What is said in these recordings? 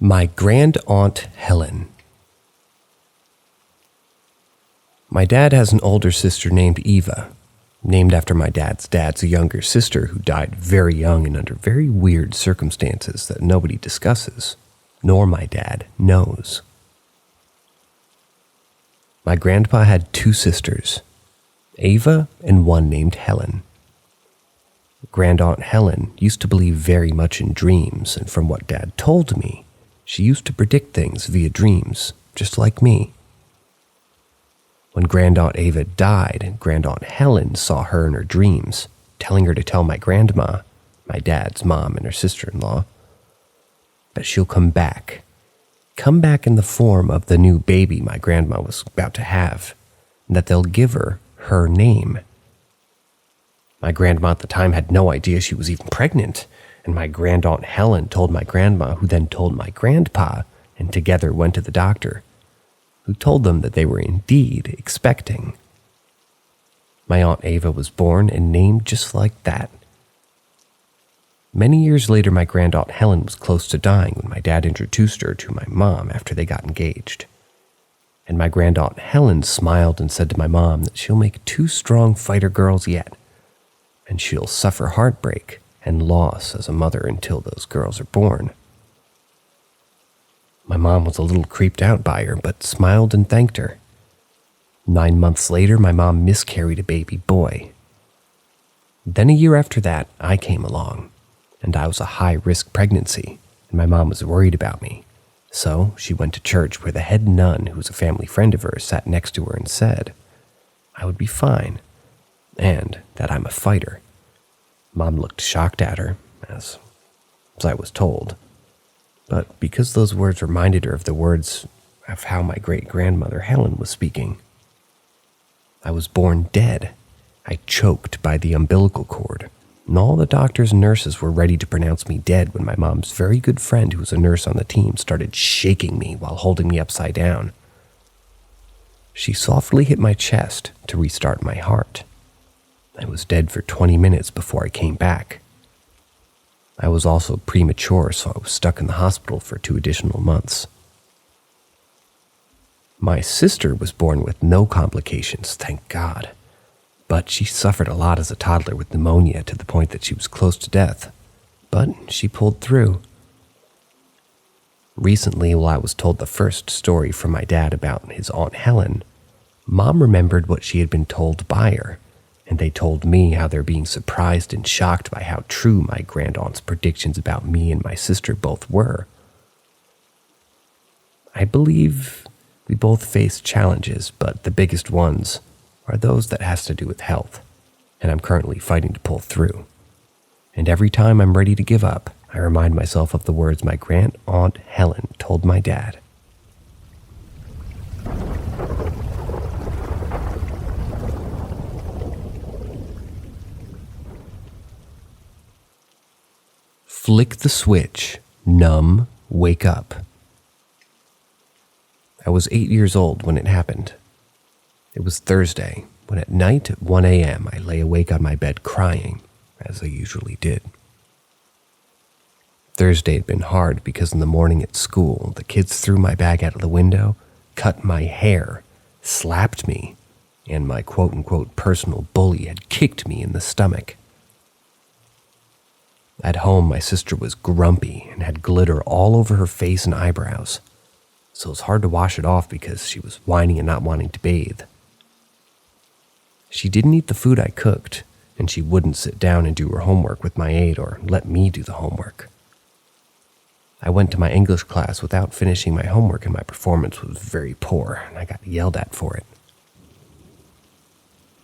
My Grand-Aunt Helen. My dad has an older sister named Eva, named after my dad's younger sister who died very young and under very weird circumstances that nobody discusses, nor my dad knows. My grandpa had two sisters, Ava and one named Helen. Grand-Aunt Helen used to believe very much in dreams, and from what Dad told me, she used to predict things via dreams, just like me. When Grand-Aunt Ava died, Grand-Aunt Helen saw her in her dreams, telling her to tell my grandma, my dad's mom and her sister-in-law, that she'll come back in the form of the new baby my grandma was about to have, and that they'll give her her name. My grandma at the time had no idea she was even pregnant, and my Grand-Aunt Helen told my grandma, who then told my grandpa, and together went to the doctor, who told them that they were indeed expecting. My Aunt Ava was born and named just like that. Many years later, my Grand-Aunt Helen was close to dying when my dad introduced her to my mom after they got engaged. And my Grand-Aunt Helen smiled and said to my mom that she'll make two strong fighter girls yet, and she'll suffer heartbreak and loss as a mother until those girls are born. My mom was a little creeped out by her, but smiled and thanked her. 9 months later, my mom miscarried a baby boy. Then a year after that, I came along, and I was a high-risk pregnancy, and my mom was worried about me. So she went to church where the head nun, who was a family friend of hers, sat next to her and said, I would be fine, and that I'm a fighter. Mom looked shocked at her, as I was told. But because those words reminded her of the words of how my great-grandmother Helen was speaking. I was born dead. I choked by the umbilical cord, and all the doctors and nurses were ready to pronounce me dead when my mom's very good friend, who was a nurse on the team, started shaking me while holding me upside down. She softly hit my chest to restart my heart. I was dead for 20 minutes before I came back. I was also premature, so I was stuck in the hospital for 2 additional months. My sister was born with no complications, thank God, but she suffered a lot as a toddler with pneumonia to the point that she was close to death, but she pulled through. Recently, while I was told the first story from my dad about his Aunt Helen, Mom remembered what she had been told by her, and they told me how they're being surprised and shocked by how true my grandaunt's predictions about me and my sister both were. I believe we both face challenges, but the biggest ones are those that has to do with health, and I'm currently fighting to pull through. And every time I'm ready to give up, I remind myself of the words my Grand-Aunt Helen told my dad. Flick the switch, numb, wake up. I was 8 years old when it happened. It was Thursday, when at night at 1 a.m. I lay awake on my bed crying, as I usually did. Thursday had been hard because in the morning at school, the kids threw my bag out of the window, cut my hair, slapped me, and my quote-unquote personal bully had kicked me in the stomach. At home, my sister was grumpy and had glitter all over her face and eyebrows, so it was hard to wash it off because she was whining and not wanting to bathe. She didn't eat the food I cooked, and she wouldn't sit down and do her homework with my aide or let me do the homework. I went to my English class without finishing my homework, and my performance was very poor, and I got yelled at for it.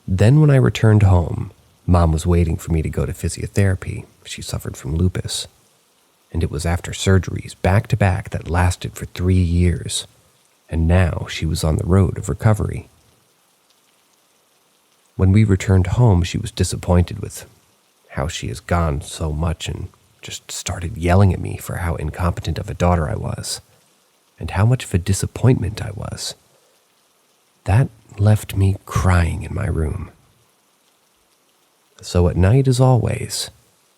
Then when I returned home, Mom was waiting for me to go to physiotherapy. She suffered from lupus, and it was after surgeries back-to-back that lasted for 3 years, and now she was on the road of recovery. When we returned home, she was disappointed with how she has gone so much and just started yelling at me for how incompetent of a daughter I was, and how much of a disappointment I was. That left me crying in my room. So at night, as always,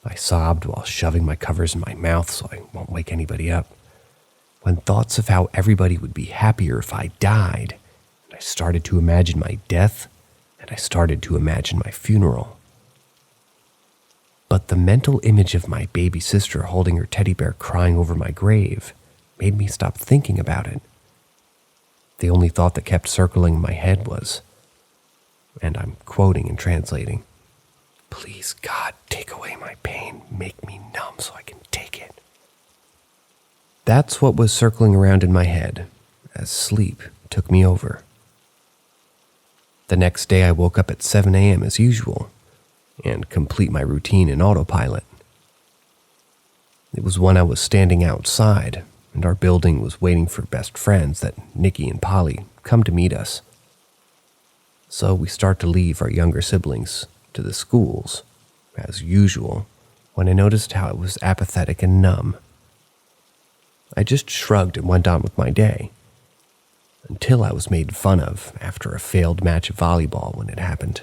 I sobbed while shoving my covers in my mouth so I won't wake anybody up. when thoughts of how everybody would be happier if I died, and I started to imagine my death, and I started to imagine my funeral. But the mental image of my baby sister holding her teddy bear crying over my grave made me stop thinking about it. The only thought that kept circling in my head was, and I'm quoting and translating, "Please, God, take away my pain, make me numb so I can take it." That's what was circling around in my head as sleep took me over. The next day I woke up at 7 a.m. as usual and complete my routine in autopilot. It was when I was standing outside and our building was waiting for best friends that Nikki and Polly come to meet us. So we start to leave our younger siblings to the schools, as usual, when I noticed how it was apathetic and numb. I just shrugged and went on with my day, until I was made fun of after a failed match of volleyball when it happened.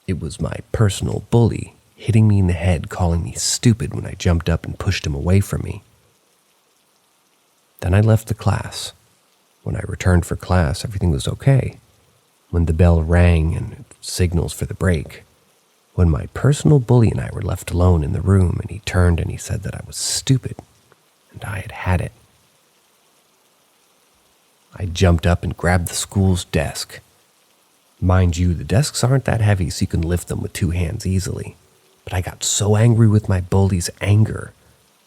It was my personal bully hitting me in the head, calling me stupid when I jumped up and pushed him away from me. Then I left the class. When I returned for class, everything was okay. When the bell rang and signals for the break, when my personal bully and I were left alone in the room and he turned and he said that I was stupid and I had had it. I jumped up and grabbed the school's desk. Mind you, the desks aren't that heavy so you can lift them with two hands easily, but I got so angry with my bully's anger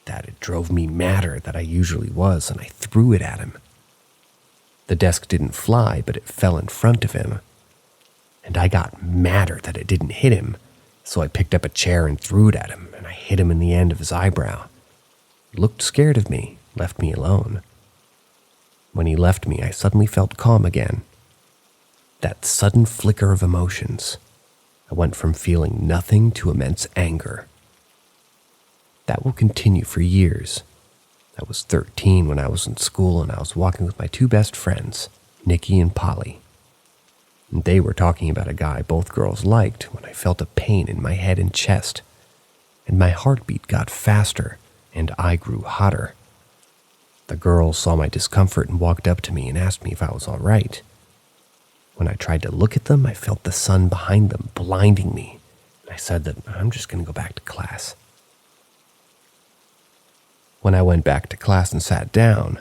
that it drove me madder than I usually was, and I threw it at him. The desk didn't fly, but it fell in front of him, and I got madder that it didn't hit him, so I picked up a chair and threw it at him, and I hit him in the end of his eyebrow. He looked scared of me, left me alone. When he left me, I suddenly felt calm again. That sudden flicker of emotions. I went from feeling nothing to immense anger. That will continue for years. I was 13 when I was in school and I was walking with my two best friends, Nikki and Polly. And they were talking about a guy both girls liked when I felt a pain in my head and chest, and my heartbeat got faster and I grew hotter. The girls saw my discomfort and walked up to me and asked me if I was all right. When I tried to look at them, I felt the sun behind them blinding me, and I said that I'm just going to go back to class. When I went back to class and sat down,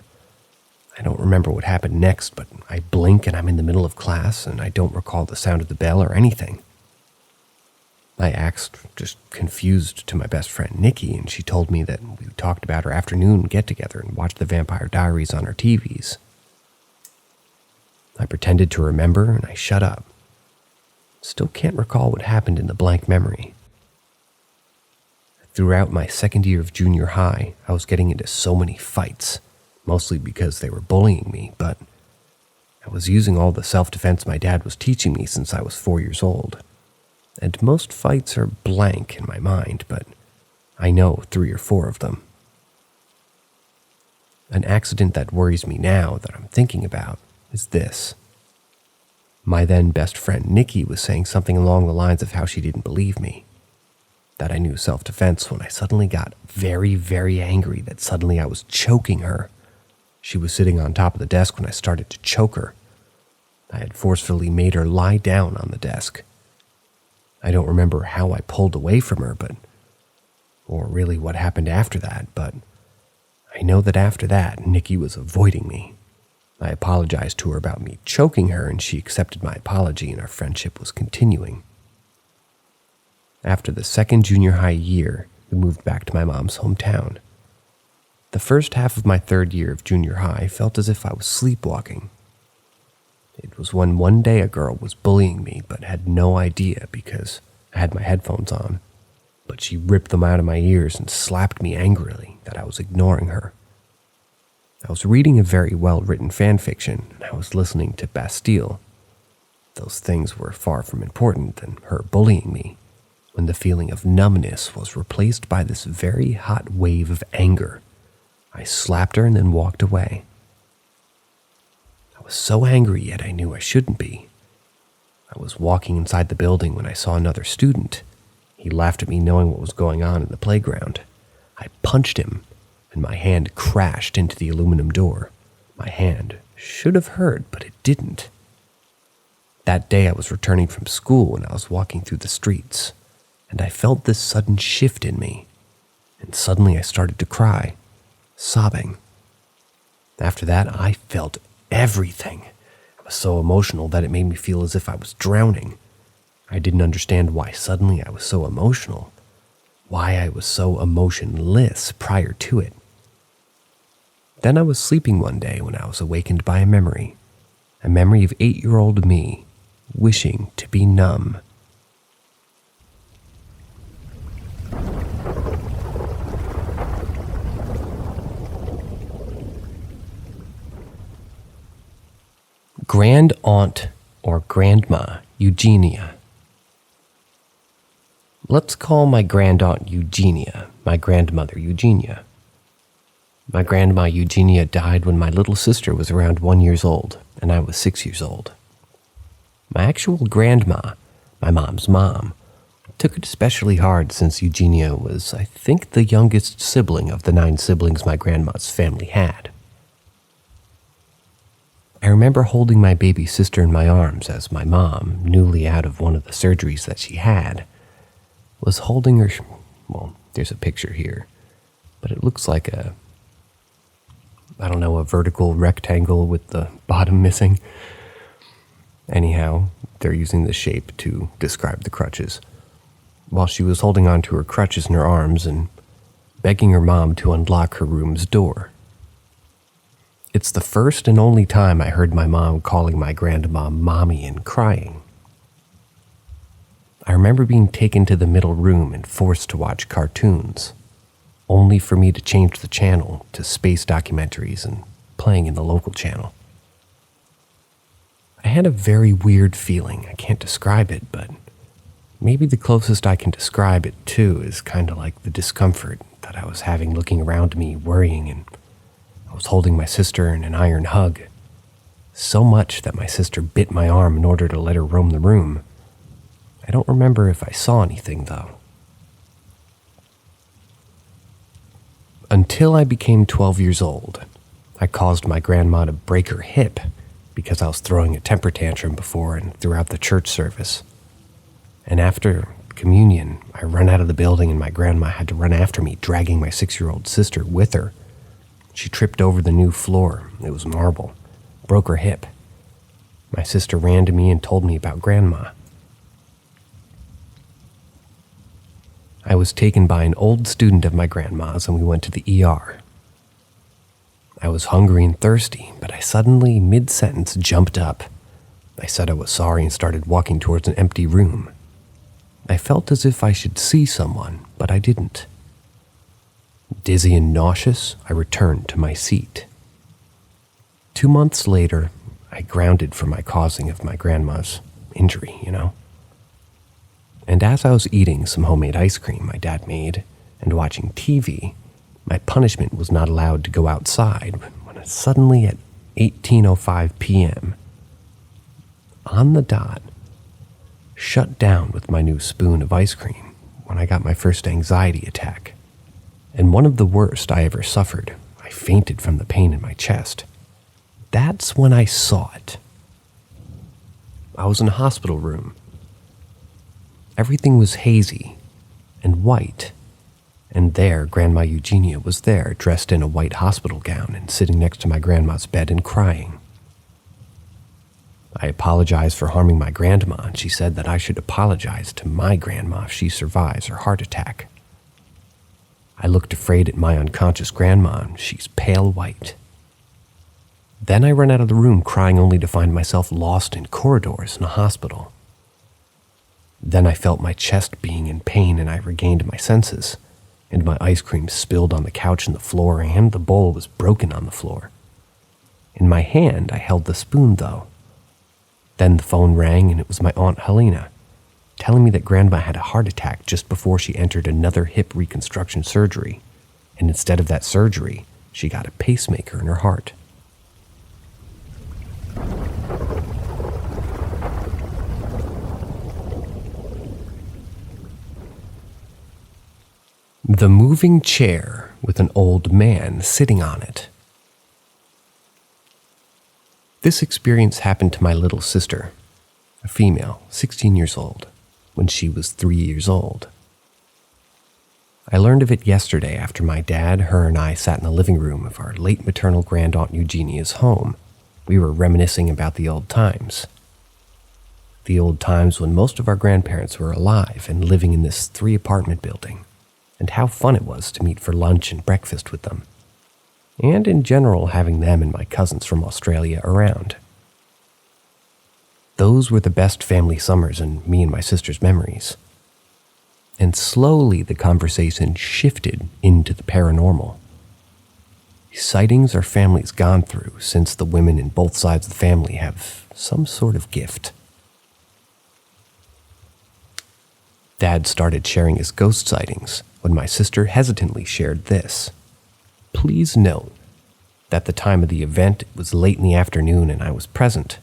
I don't remember what happened next, but I blink and I'm in the middle of class and I don't recall the sound of the bell or anything. I asked, just confused, to my best friend Nikki, and she told me that we talked about our afternoon get-together and watched the Vampire Diaries on our TVs. I pretended to remember and I shut up. Still can't recall what happened in the blank memory. Throughout my second year of junior high, I was getting into so many fights, mostly because they were bullying me, but I was using all the self-defense my dad was teaching me since I was 4 years old. And most fights are blank in my mind, but I know 3 or 4 of them. An accident that worries me now that I'm thinking about is this. My then best friend Nikki was saying something along the lines of how she didn't believe me, that I knew self-defense when I suddenly got very, very angry that suddenly I was choking her. She was sitting on top of the desk when I started to choke her. I had forcefully made her lie down on the desk. I don't remember how I pulled away from her, or really what happened after that, but I know that after that, Nikki was avoiding me. I apologized to her about me choking her, and she accepted my apology, and our friendship was continuing. After the second junior high year, we moved back to my mom's hometown. The first half of my third year of junior high felt as if I was sleepwalking. It was when one day a girl was bullying me but had no idea because I had my headphones on, but she ripped them out of my ears and slapped me angrily that I was ignoring her. I was reading a very well-written fanfiction and I was listening to Bastille. Those things were far from important than her bullying me, when the feeling of numbness was replaced by this very hot wave of anger. I slapped her and then walked away. I was so angry, yet I knew I shouldn't be. I was walking inside the building when I saw another student. He laughed at me knowing what was going on in the playground. I punched him, and my hand crashed into the aluminum door. My hand should have hurt, but it didn't. That day I was returning from school and I was walking through the streets, and I felt this sudden shift in me, and suddenly I started to cry, sobbing. After that, I felt everything. I was so emotional that it made me feel as if I was drowning. I didn't understand why suddenly I was so emotional, why I was so emotionless prior to it. Then I was sleeping one day when I was awakened by a memory of 8-year-old me wishing to be numb. Grand Aunt or Grandma Eugenia. Let's call my Grand Aunt Eugenia my grandmother Eugenia. My grandma Eugenia died when my little sister was around 1 year old and I was 6 years old. My actual grandma, my mom's mom, took it especially hard since Eugenia was, I think, the youngest sibling of the 9 siblings my grandma's family had. I remember holding my baby sister in my arms as my mom, newly out of one of the surgeries that she had, was holding her. Well, there's a picture here, but it looks like a vertical rectangle with the bottom missing. Anyhow, they're using the shape to describe the crutches. While she was holding on to her crutches in her arms and begging her mom to unlock her room's door. It's the first and only time I heard my mom calling my grandma mommy and crying. I remember being taken to the middle room and forced to watch cartoons, only for me to change the channel to space documentaries and playing in the local channel. I had a very weird feeling. I can't describe it, but maybe the closest I can describe it to is kind of like the discomfort that I was having looking around me, worrying, and I was holding my sister in an iron hug, so much that my sister bit my arm in order to let her roam the room. I don't remember if I saw anything, though. Until I became 12 years old, I caused my grandma to break her hip because I was throwing a temper tantrum before and throughout the church service. And after communion, I ran out of the building and my grandma had to run after me, dragging my 6-year-old sister with her. She tripped over the new floor. It was marble. Broke her hip. My sister ran to me and told me about Grandma. I was taken by an old student of my grandma's and we went to the ER. I was hungry and thirsty, but I suddenly, mid-sentence, jumped up. I said I was sorry and started walking towards an empty room. I felt as if I should see someone, but I didn't. Dizzy and nauseous, I returned to my seat. 2 months later, I grounded for my causing of my grandma's injury, And as I was eating some homemade ice cream my dad made and watching TV, my punishment was not allowed to go outside when suddenly at 18:05 p.m., on the dot, shut down with my new spoon of ice cream when I got my first anxiety attack. And one of the worst I ever suffered. I fainted from the pain in my chest. That's when I saw it. I was in a hospital room. Everything was hazy and white, and there Grandma Eugenia was there, dressed in a white hospital gown and sitting next to my grandma's bed and crying. I apologized for harming my grandma, and she said that I should apologize to my grandma if she survives her heart attack. I looked afraid at my unconscious grandma, and she's pale white. Then I ran out of the room crying only to find myself lost in corridors in a hospital. Then I felt my chest being in pain and I regained my senses, and my ice cream spilled on the couch and the floor and the bowl was broken on the floor. In my hand I held the spoon though. Then the phone rang and it was my Aunt Helena, telling me that Grandma had a heart attack just before she entered another hip reconstruction surgery, and instead of that surgery, she got a pacemaker in her heart. The moving chair with an old man sitting on it. This experience happened to my little sister, a female, 16 years old, when she was 3 years old. I learned of it yesterday after my dad, her, and I sat in the living room of our late maternal grandaunt Eugenia's home. We were reminiscing about the old times. The old times when most of our grandparents were alive and living in this 3-apartment building, and how fun it was to meet for lunch and breakfast with them, and in general having them and my cousins from Australia around. Those were the best family summers in me and my sister's memories. And slowly the conversation shifted into the paranormal. Sightings our family's gone through since the women in both sides of the family have some sort of gift. Dad started sharing his ghost sightings when my sister hesitantly shared this. Please note that the time of the event was late in the afternoon and I was present,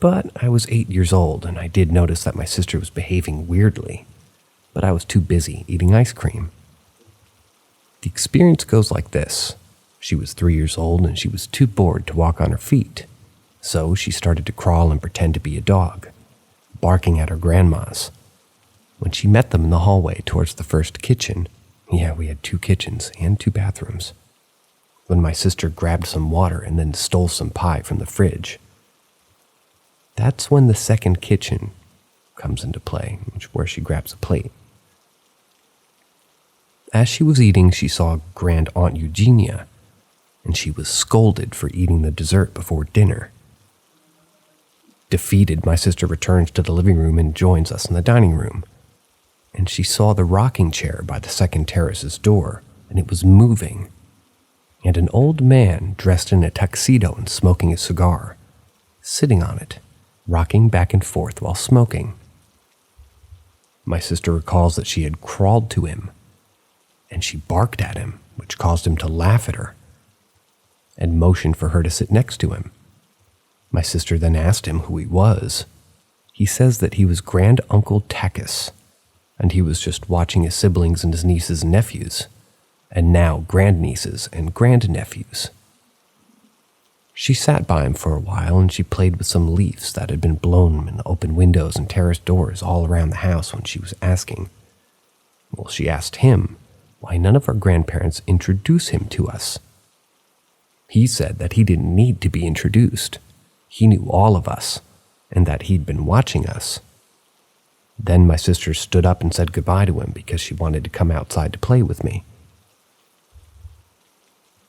but I was 8 years old and I did notice that my sister was behaving weirdly, but I was too busy eating ice cream. The experience goes like this. She was 3 years old and she was too bored to walk on her feet, so she started to crawl and pretend to be a dog, barking at her grandmas. When she met them in the hallway towards the first kitchen, we had 2 kitchens and 2 bathrooms, when my sister grabbed some water and then stole some pie from the fridge. That's when the second kitchen comes into play, where she grabs a plate. As she was eating, she saw Grand Aunt Eugenia, and she was scolded for eating the dessert before dinner. Defeated, my sister returns to the living room and joins us in the dining room, and she saw the rocking chair by the second terrace's door, and it was moving, and an old man dressed in a tuxedo and smoking a cigar, sitting on it, rocking back and forth while smoking. My sister recalls that she had crawled to him, and she barked at him, which caused him to laugh at her, and motioned for her to sit next to him. My sister then asked him who he was. He says that he was Grand Uncle Takis, and he was just watching his siblings and his nieces and nephews, and now grandnieces and grandnephews. She sat by him for a while and she played with some leaves that had been blown in the open windows and terrace doors all around the house when she was asking. Well, she asked him why none of our grandparents introduced him to us. He said that he didn't need to be introduced. He knew all of us, and that he'd been watching us. Then my sister stood up and said goodbye to him because she wanted to come outside to play with me.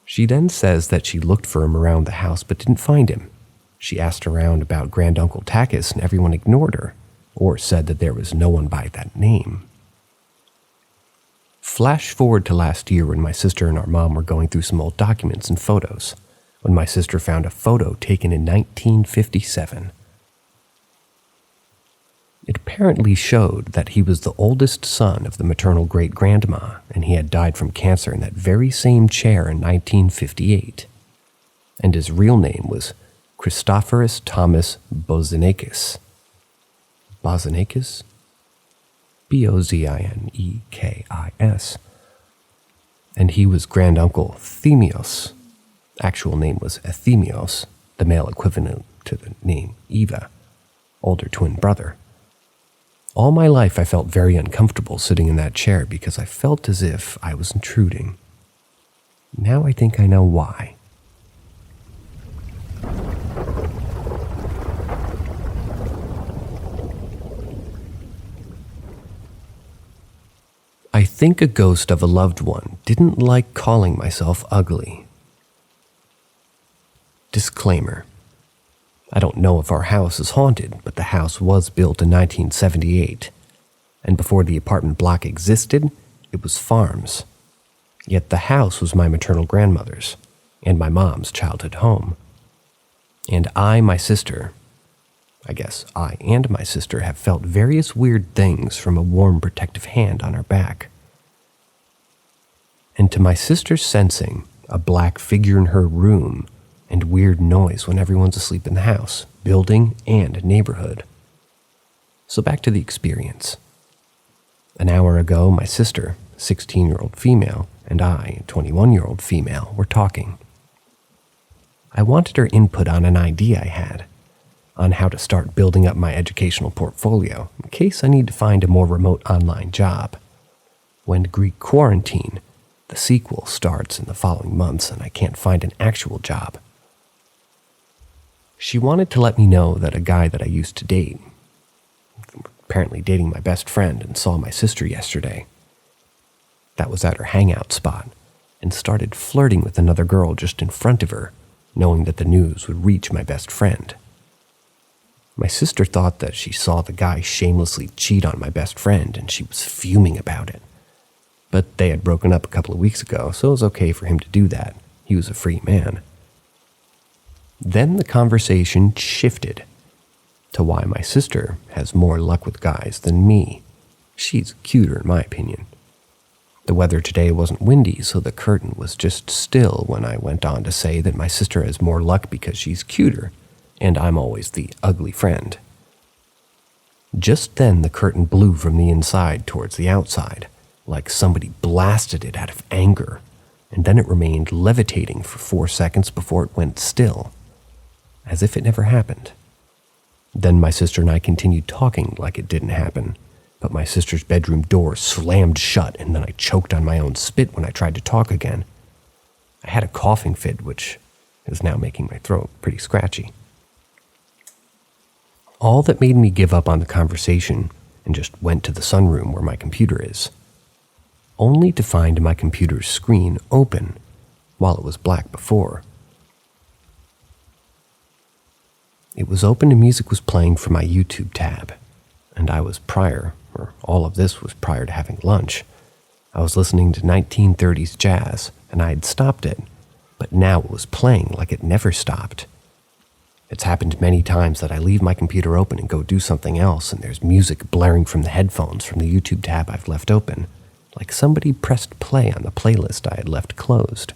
She then says that she looked for him around the house but didn't find him. She asked around about Grand Uncle Takis and everyone ignored her, or said that there was no one by that name. Flash forward to last year when my sister and our mom were going through some old documents and photos, when my sister found a photo taken in 1957. It apparently showed that he was the oldest son of the maternal great-grandma, and he had died from cancer in that very same chair in 1958. And his real name was Christophorus Thomas Bozinakis. Bozinakis? Bozinekis. And he was Granduncle Themios. Actual name was Athemios, the male equivalent to the name Eva, older twin brother. All my life I felt very uncomfortable sitting in that chair because I felt as if I was intruding. Now I think I know why. I think a ghost of a loved one didn't like calling myself ugly. Disclaimer. I don't know if our house is haunted, but the house was built in 1978, and before the apartment block existed, it was farms. Yet the house was my maternal grandmother's, and my mom's childhood home. And I and my sister have felt various weird things from a warm protective hand on our back. And to my sister's sensing, a black figure in her room and weird noise when everyone's asleep in the house, building, and neighborhood. So back to the experience. An hour ago, my sister, 16-year-old female, and I, a 21-year-old female, were talking. I wanted her input on an idea I had, on how to start building up my educational portfolio in case I need to find a more remote online job. When Greek Quarantine, the sequel, starts in the following months and I can't find an actual job. She wanted to let me know that a guy that I used to date, apparently dating my best friend, and saw my sister yesterday. That was at her hangout spot, and started flirting with another girl just in front of her, knowing that the news would reach my best friend. My sister thought that she saw the guy shamelessly cheat on my best friend, and she was fuming about it. But they had broken up a couple of weeks ago, so it was okay for him to do that. He was a free man. Then the conversation shifted to why my sister has more luck with guys than me. She's cuter in my opinion. The weather today wasn't windy, so the curtain was just still when I went on to say that my sister has more luck because she's cuter, and I'm always the ugly friend. Just then the curtain blew from the inside towards the outside, like somebody blasted it out of anger, and then it remained levitating for 4 seconds before it went still, as if it never happened. Then my sister and I continued talking like it didn't happen, but my sister's bedroom door slammed shut, and then I choked on my own spit when I tried to talk again. I had a coughing fit, which is now making my throat pretty scratchy. All that made me give up on the conversation and just went to the sunroom where my computer is, only to find my computer's screen open while it was black before. It was open and music was playing from my YouTube tab, and all of this was prior to having lunch. I was listening to 1930s jazz, and I had stopped it, but now it was playing like it never stopped. It's happened many times that I leave my computer open and go do something else, and there's music blaring from the headphones from the YouTube tab I've left open, like somebody pressed play on the playlist I had left closed.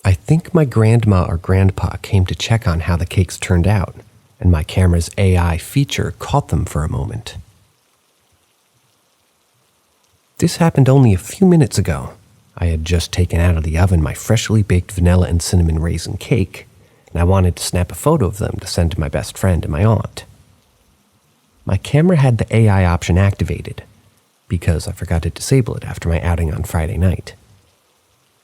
I think my grandma or grandpa came to check on how the cakes turned out, and my camera's AI feature caught them for a moment. This happened only a few minutes ago. I had just taken out of the oven my freshly baked vanilla and cinnamon raisin cake, and I wanted to snap a photo of them to send to my best friend and my aunt. My camera had the AI option activated, because I forgot to disable it after my outing on Friday night.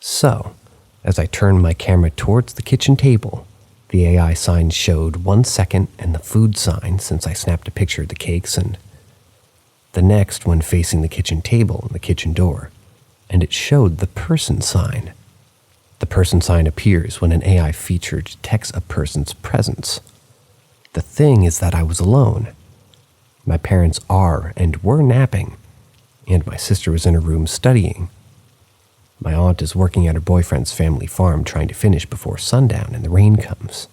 So, as I turned my camera towards the kitchen table, the AI sign showed 1 second and the food sign since I snapped a picture of the cakes, and the next one facing the kitchen table and the kitchen door, and it showed the person sign. The person sign appears when an AI feature detects a person's presence. The thing is that I was alone. My parents are and were napping, and my sister was in her room studying. My aunt is working at her boyfriend's family farm trying to finish before sundown and the rain comes.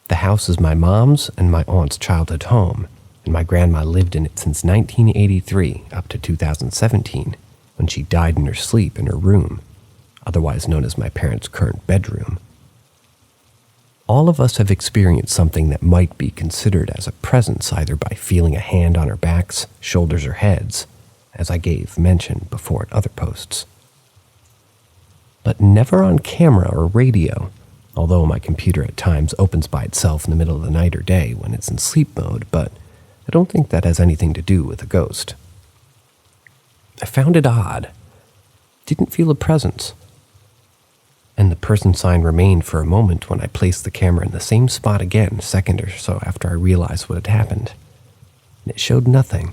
The house is my mom's and my aunt's childhood home, and my grandma lived in it since 1983 up to 2017, when she died in her sleep in her room, otherwise known as my parents' current bedroom. All of us have experienced something that might be considered as a presence, either by feeling a hand on our backs, shoulders, or heads, as I gave mention before at other posts. But never on camera or radio, although my computer at times opens by itself in the middle of the night or day when it's in sleep mode, but I don't think that has anything to do with a ghost. I found it odd. Didn't feel a presence. And the person sign remained for a moment when I placed the camera in the same spot again a second or so after I realized what had happened. And it showed nothing.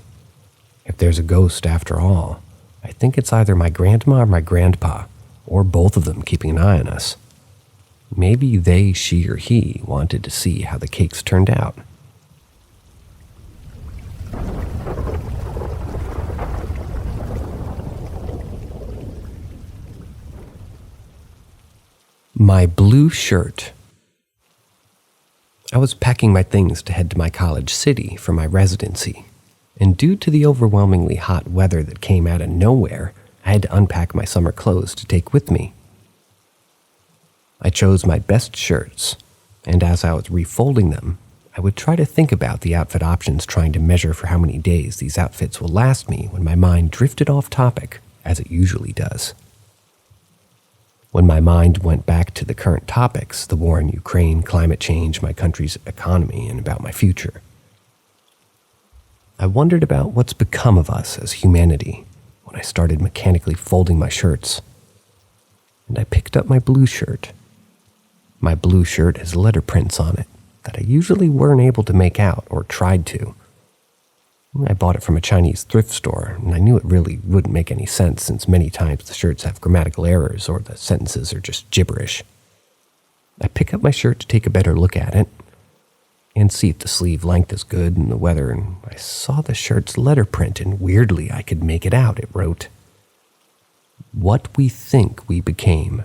If there's a ghost after all, I think it's either my grandma or my grandpa, or both of them keeping an eye on us. Maybe they, she, or he wanted to see how the cakes turned out. My blue shirt. I was packing my things to head to my college city for my residency, and due to the overwhelmingly hot weather that came out of nowhere, I had to unpack my summer clothes to take with me. I chose my best shirts, and as I was refolding them, I would try to think about the outfit options, trying to measure for how many days these outfits will last me when my mind drifted off topic, as it usually does. When my mind went back to the current topics, the war in Ukraine, climate change, my country's economy, and about my future, I wondered about what's become of us as humanity when I started mechanically folding my shirts. And I picked up my blue shirt. My blue shirt has letter prints on it that I usually weren't able to make out or tried to. I bought it from a Chinese thrift store, and I knew it really wouldn't make any sense since many times the shirts have grammatical errors or the sentences are just gibberish. I pick up my shirt to take a better look at it and see if the sleeve length is good and the weather, and I saw the shirt's letterprint, and weirdly I could make it out. It wrote, "What we think we became,"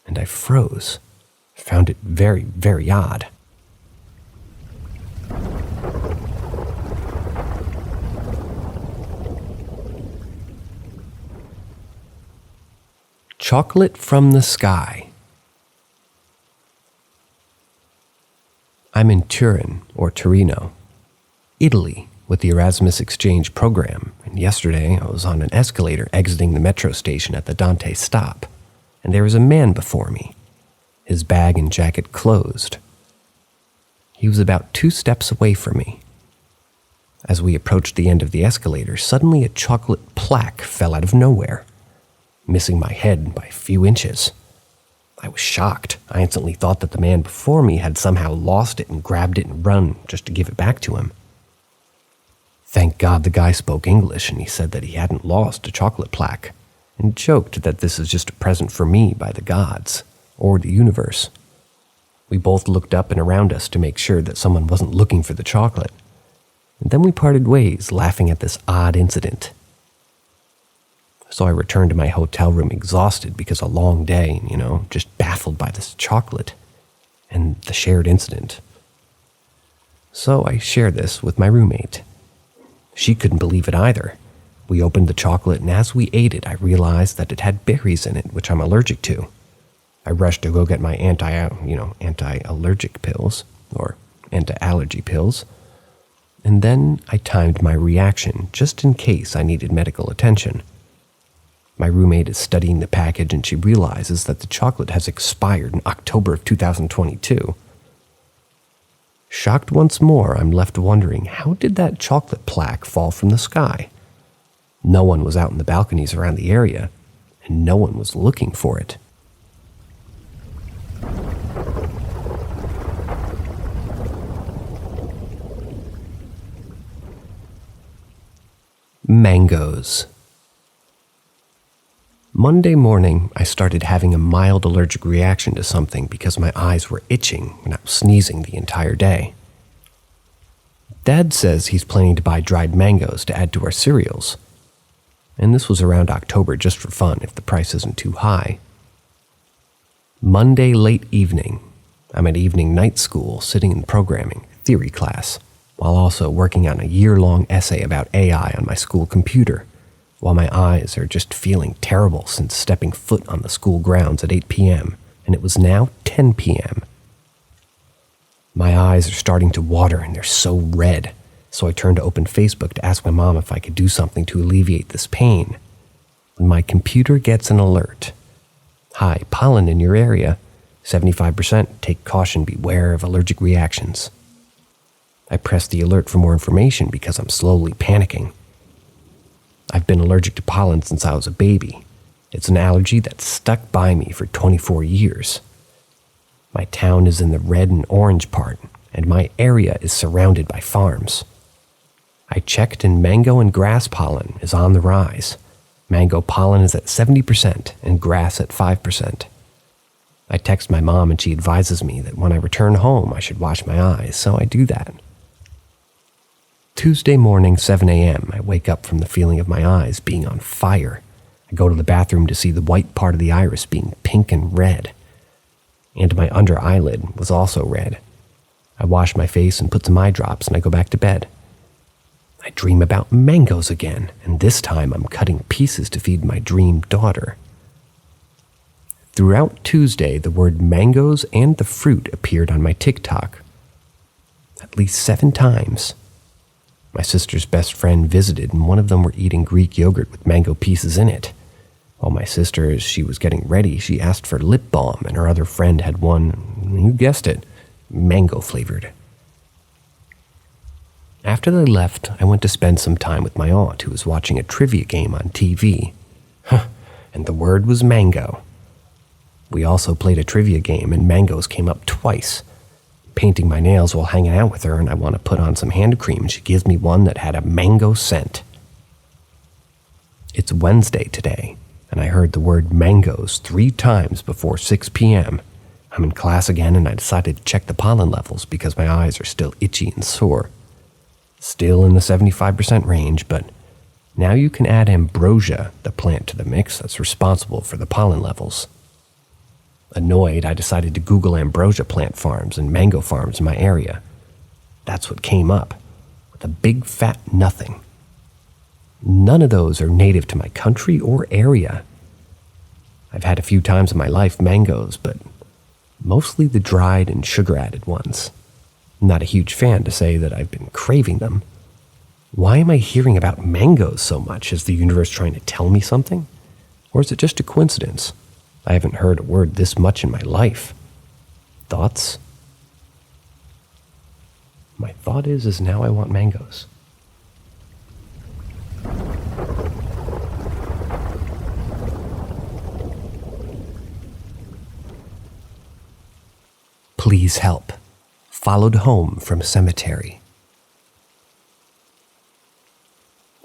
and I froze. I found it very, very odd. Chocolate from the sky. I'm in Turin, or Torino, Italy, with the Erasmus Exchange program, and yesterday I was on an escalator exiting the metro station at the Dante stop, and there was a man before me, his bag and jacket closed. He was about 2 steps away from me. As we approached the end of the escalator, suddenly a chocolate plaque fell out of nowhere, missing my head by a few inches. I was shocked. I instantly thought that the man before me had somehow lost it and grabbed it and run just to give it back to him. Thank God the guy spoke English, and he said that he hadn't lost a chocolate plaque, and joked that this is just a present for me by the gods, or the universe. We both looked up and around us to make sure that someone wasn't looking for the chocolate, and then we parted ways, laughing at this odd incident. So I returned to my hotel room exhausted because a long day, just baffled by this chocolate and the shared incident. So I shared this with my roommate. She couldn't believe it either. We opened the chocolate, and as we ate it, I realized that it had berries in it, which I'm allergic to. I rushed to go get my anti-allergic pills, or anti-allergy pills, and then I timed my reaction just in case I needed medical attention. My roommate is studying the package, and she realizes that the chocolate has expired in October of 2022. Shocked once more, I'm left wondering, how did that chocolate plaque fall from the sky? No one was out in the balconies around the area, and no one was looking for it. Mangoes. Monday morning, I started having a mild allergic reaction to something because my eyes were itching and I was sneezing the entire day. Dad says he's planning to buy dried mangoes to add to our cereals, and this was around October just for fun if the price isn't too high. Monday late evening, I'm at evening night school sitting in programming, theory class, while also working on a year-long essay about AI on my school computer, while my eyes are just feeling terrible since stepping foot on the school grounds at 8 p.m., and it was now 10 p.m. My eyes are starting to water and they're so red, so I turned to open Facebook to ask my mom if I could do something to alleviate this pain, when my computer gets an alert. Hi, pollen in your area. 75%, take caution, beware of allergic reactions. I press the alert for more information because I'm slowly panicking. I've been allergic to pollen since I was a baby. It's an allergy that's stuck by me for 24 years. My town is in the red and orange part, and my area is surrounded by farms. I checked, and mango and grass pollen is on the rise. Mango pollen is at 70% and grass at 5%. I text my mom and she advises me that when I return home I should wash my eyes, so I do that. Tuesday morning, 7 a.m., I wake up from the feeling of my eyes being on fire. I go to the bathroom to see the white part of the iris being pink and red. And my under eyelid was also red. I wash my face and put some eye drops, and I go back to bed. I dream about mangoes again, and this time I'm cutting pieces to feed my dream daughter. Throughout Tuesday, the word mangoes and the fruit appeared on my TikTok. At least 7 times. My sister's best friend visited, and one of them were eating Greek yogurt with mango pieces in it. While my sister, as she was getting ready, she asked for lip balm, and her other friend had one, you guessed it, mango flavored. After they left, I went to spend some time with my aunt, who was watching a trivia game on TV. And the word was mango. We also played a trivia game, and mangoes came up twice. Painting my nails while hanging out with her, and I want to put on some hand cream, and she gives me one that had a mango scent. It's Wednesday today, and I heard the word mangoes 3 times before 6 p.m. I'm in class again, and I decided to check the pollen levels because my eyes are still itchy and sore. Still in the 75% range, but now you can add ambrosia, the plant, to the mix that's responsible for the pollen levels. Annoyed, I decided to Google ambrosia plant farms and mango farms in my area. That's what came up, with a big fat nothing. None of those are native to my country or area. I've had a few times in my life mangoes, but mostly the dried and sugar-added ones. I'm not a huge fan to say that I've been craving them. Why am I hearing about mangoes so much? Is the universe trying to tell me something? Or is it just a coincidence? I haven't heard a word this much in my life. Thoughts? My thought is now I want mangoes. Please help. Followed home from cemetery.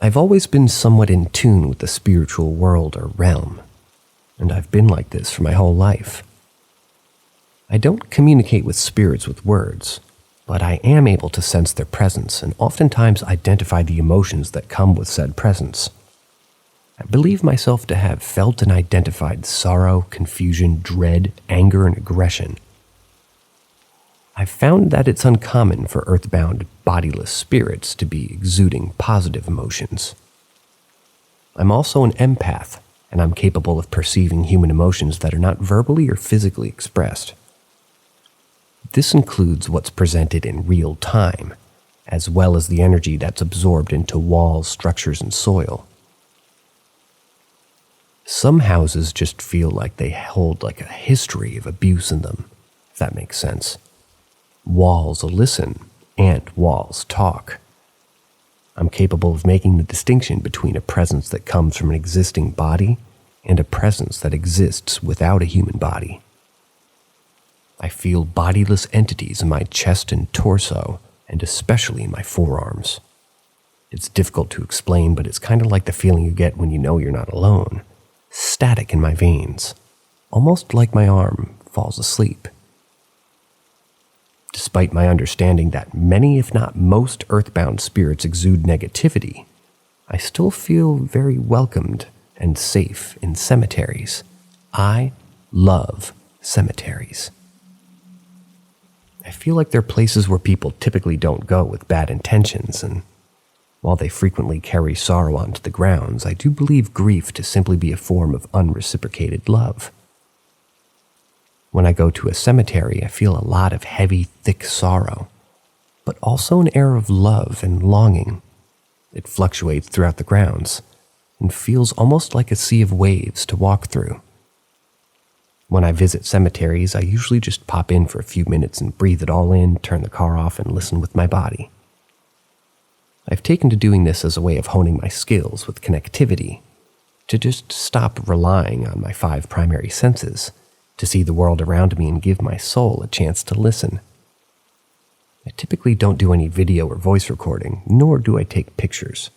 I've always been somewhat in tune with the spiritual world or realm, and I've been like this for my whole life. I don't communicate with spirits with words, but I am able to sense their presence and oftentimes identify the emotions that come with said presence. I believe myself to have felt and identified sorrow, confusion, dread, anger, and aggression. I've found that it's uncommon for earthbound, bodiless spirits to be exuding positive emotions. I'm also an empath, and I'm capable of perceiving human emotions that are not verbally or physically expressed. This includes what's presented in real time, as well as the energy that's absorbed into walls, structures, and soil. Some houses just feel like they hold like a history of abuse in them, if that makes sense. Walls listen, and walls talk. I'm capable of making the distinction between a presence that comes from an existing body and a presence that exists without a human body. I feel bodiless entities in my chest and torso, and especially in my forearms. It's difficult to explain, but it's kind of like the feeling you get when you know you're not alone. Static in my veins, almost like my arm falls asleep. Despite my understanding that many, if not most, earthbound spirits exude negativity, I still feel very welcomed and safe in cemeteries. I love cemeteries. I feel like they're places where people typically don't go with bad intentions, and while they frequently carry sorrow onto the grounds, I do believe grief to simply be a form of unreciprocated love. When I go to a cemetery, I feel a lot of heavy, thick sorrow, but also an air of love and longing. It fluctuates throughout the grounds and feels almost like a sea of waves to walk through. When I visit cemeteries, I usually just pop in for a few minutes and breathe it all in, turn the car off, and listen with my body. I've taken to doing this as a way of honing my skills with connectivity, to just stop relying on my 5 primary senses, to see the world around me and give my soul a chance to listen. I typically don't do any video or voice recording, nor do I take pictures.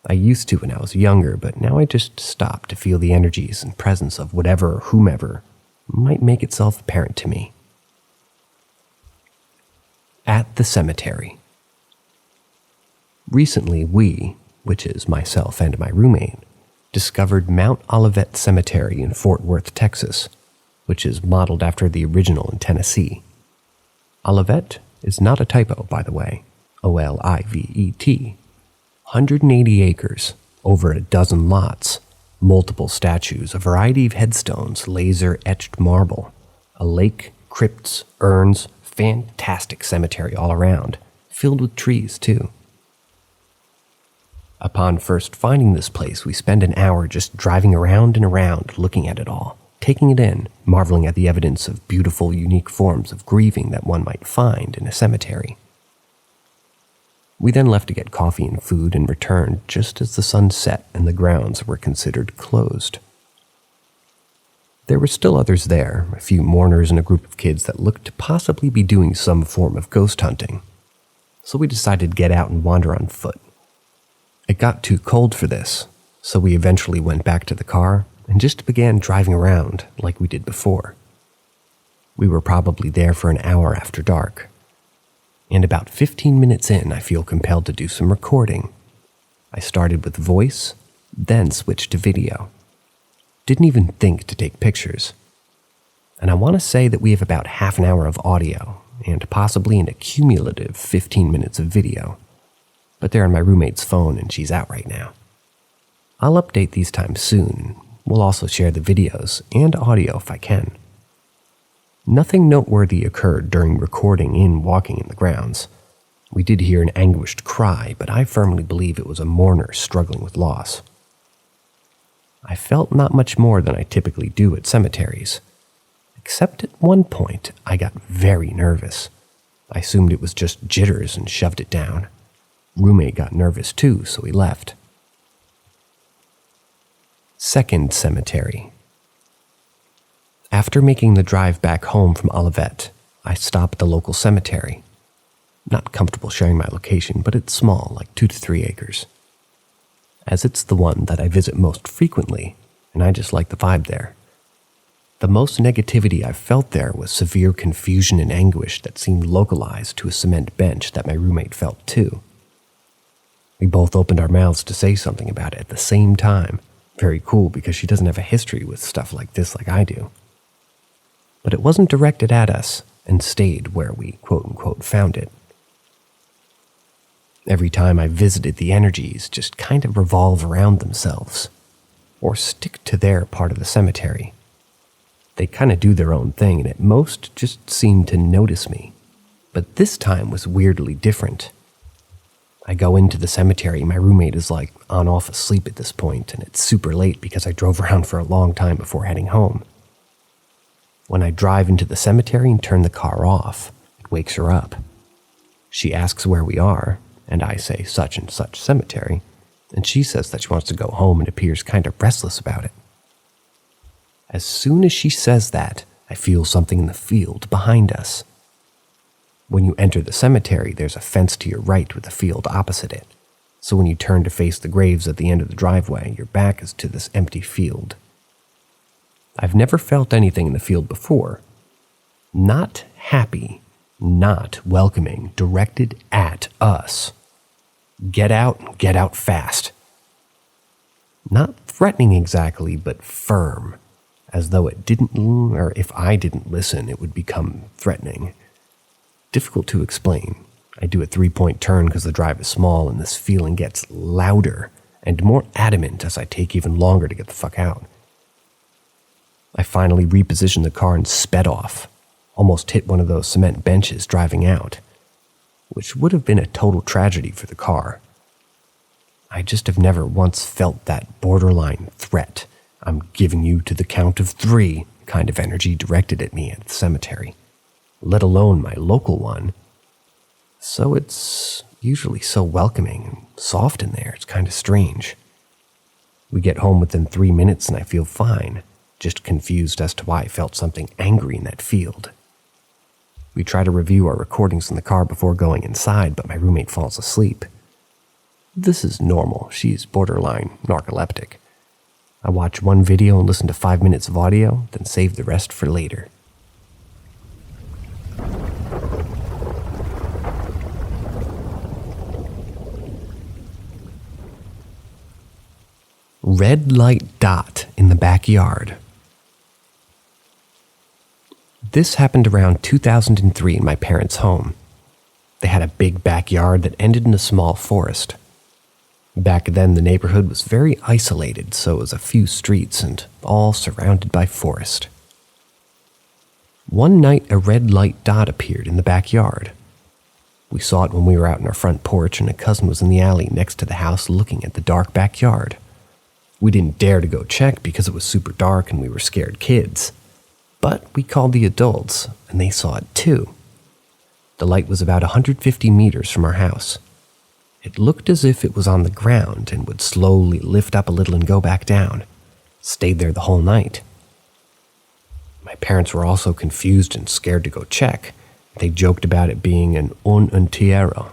I used to when I was younger, but now I just stop to feel the energies and presence of whatever or whomever might make itself apparent to me. At the cemetery. Recently, we, which is myself and my roommate, discovered Mount Olivet Cemetery in Fort Worth, Texas, which is modeled after the original in Tennessee. Olivet is not a typo, by the way. Olivet. 180 acres, over a dozen lots, multiple statues, a variety of headstones, laser-etched marble, a lake, crypts, urns, fantastic cemetery all around, filled with trees too. Upon first finding this place, we spent an hour just driving around and around, looking at it all, taking it in, marveling at the evidence of beautiful, unique forms of grieving that one might find in a cemetery. We then left to get coffee and food and returned just as the sun set and the grounds were considered closed. There were still others there, a few mourners and a group of kids that looked to possibly be doing some form of ghost hunting, so we decided to get out and wander on foot. It got too cold for this, so we eventually went back to the car and just began driving around like we did before. We were probably there for an hour after dark, and about 15 minutes in, I feel compelled to do some recording. I started with voice, then switched to video. Didn't even think to take pictures. And I want to say that we have about half an hour of audio, and possibly an accumulative 15 minutes of video. But they're on my roommate's phone and she's out right now. I'll update these times soon. We'll also share the videos and audio if I can. Nothing noteworthy occurred during recording in walking in the grounds. We did hear an anguished cry, but I firmly believe it was a mourner struggling with loss. I felt not much more than I typically do at cemeteries, except at one point I got very nervous. I assumed it was just jitters and shoved it down. Roommate got nervous too, so he left. Second cemetery. After making the drive back home from Olivet, I stop at the local cemetery. Not comfortable sharing my location, but it's small, like 2 to 3 acres. As it's the one that I visit most frequently, and I just like the vibe there. The most negativity I've felt there was severe confusion and anguish that seemed localized to a cement bench that my roommate felt too. We both opened our mouths to say something about it at the same time. Very cool because she doesn't have a history with stuff like this like I do. But it wasn't directed at us and stayed where we quote-unquote found it. Every time I visited, the energies just kind of revolve around themselves, or stick to their part of the cemetery. They kind of do their own thing and at most just seem to notice me. But this time was weirdly different. I go into the cemetery, my roommate is like on-off asleep at this point, and it's super late because I drove around for a long time before heading home. When I drive into the cemetery and turn the car off, it wakes her up. She asks where we are, and I say such and such cemetery, and she says that she wants to go home and appears kind of restless about it. As soon as she says that, I feel something in the field behind us. When you enter the cemetery, there's a fence to your right with a field opposite it, so when you turn to face the graves at the end of the driveway, your back is to this empty field. I've never felt anything in the field before. Not happy, not welcoming, directed at us. Get out fast. Not threatening exactly, but firm, as though it didn't, or if I didn't listen, it would become threatening. Difficult to explain. I do a 3-point turn because the drive is small and this feeling gets louder and more adamant as I take even longer to get the fuck out. I finally repositioned the car and sped off, almost hit one of those cement benches driving out, which would have been a total tragedy for the car. I just have never once felt that borderline threat, I'm giving you to the count of 3 kind of energy directed at me at the cemetery, let alone my local one. So it's usually so welcoming and soft in there, it's kind of strange. We get home within 3 minutes and I feel fine, just confused as to why I felt something angry in that field. We try to review our recordings in the car before going inside, but my roommate falls asleep. This is normal, she's borderline narcoleptic. I watch one video and listen to 5 minutes of audio, then save the rest for later. Red light dot in the backyard. This happened around 2003 in my parents' home. They had a big backyard that ended in a small forest. Back then, the neighborhood was very isolated, so it was a few streets and all surrounded by forest. One night, a red light dot appeared in the backyard. We saw it when we were out in our front porch, and a cousin was in the alley next to the house looking at the dark backyard. We didn't dare to go check because it was super dark and we were scared kids. But we called the adults, and they saw it too. The light was about 150 meters from our house. It looked as if it was on the ground and would slowly lift up a little and go back down. Stayed there the whole night. My parents were also confused and scared to go check. They joked about it being an entierro.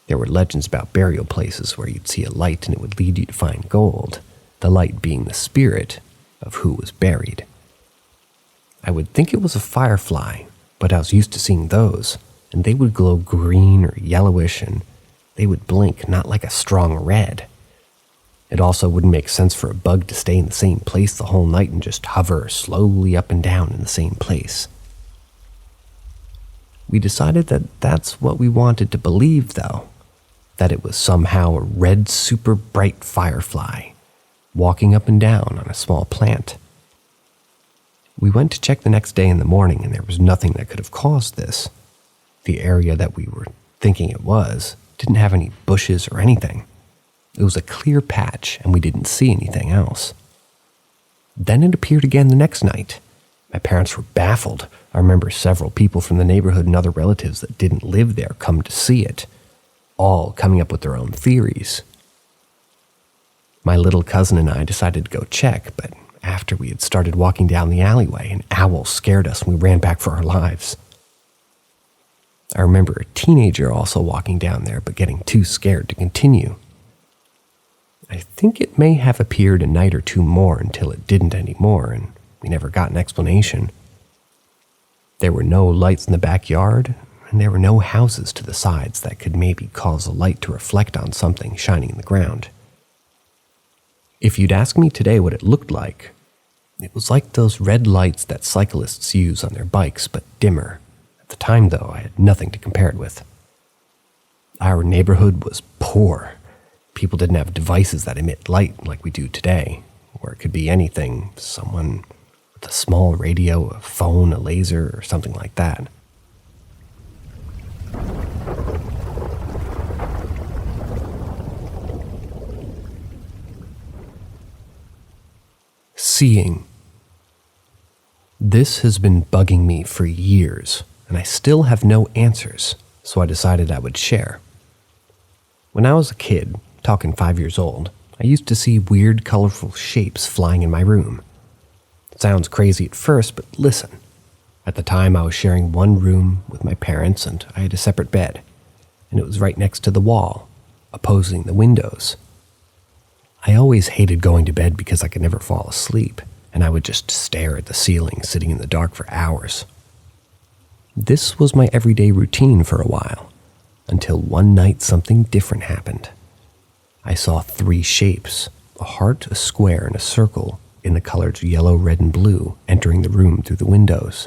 There were legends about burial places where you'd see a light and it would lead you to find gold, the light being the spirit of who was buried. I would think it was a firefly, but I was used to seeing those, and they would glow green or yellowish, and they would blink not like a strong red. It also wouldn't make sense for a bug to stay in the same place the whole night and just hover slowly up and down in the same place. We decided that that's what we wanted to believe, though, that it was somehow a red super bright firefly walking up and down on a small plant. We went to check the next day in the morning, and there was nothing that could have caused this. The area that we were thinking it was didn't have any bushes or anything. It was a clear patch, and we didn't see anything else. Then it appeared again the next night. My parents were baffled. I remember several people from the neighborhood and other relatives that didn't live there come to see it, all coming up with their own theories. My little cousin and I decided to go check, but after we had started walking down the alleyway, an owl scared us and we ran back for our lives. I remember a teenager also walking down there, but getting too scared to continue. I think it may have appeared a night or two more until it didn't anymore, and we never got an explanation. There were no lights in the backyard, and there were no houses to the sides that could maybe cause a light to reflect on something shining in the ground. If you'd ask me today what it looked like, it was like those red lights that cyclists use on their bikes, but dimmer. At the time, though, I had nothing to compare it with. Our neighborhood was poor. People didn't have devices that emit light like we do today, or it could be anything, someone with a small radio, a phone, a laser, or something like that. Seeing. This has been bugging me for years, and I still have no answers, so I decided I would share. When I was a kid, talking 5 years old, I used to see weird, colorful shapes flying in my room. It sounds crazy at first, but listen. At the time, I was sharing one room with my parents, and I had a separate bed, and it was right next to the wall, opposing the windows. I always hated going to bed because I could never fall asleep, and I would just stare at the ceiling, sitting in the dark for hours. This was my everyday routine for a while, until one night something different happened. I saw 3 shapes, a heart, a square, and a circle, in the colors yellow, red, and blue, entering the room through the windows.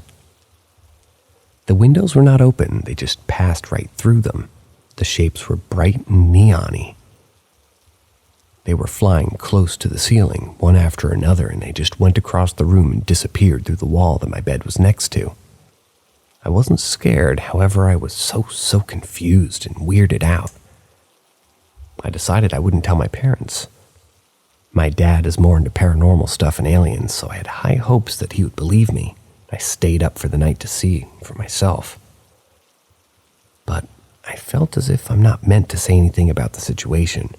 The windows were not open, they just passed right through them. The shapes were bright and neon-y. They were flying close to the ceiling, one after another, and they just went across the room and disappeared through the wall that my bed was next to. I wasn't scared, however, I was so confused and weirded out. I decided I wouldn't tell my parents. My dad is more into paranormal stuff and aliens, so I had high hopes that he would believe me. I stayed up for the night to see for myself. But I felt as if I'm not meant to say anything about the situation.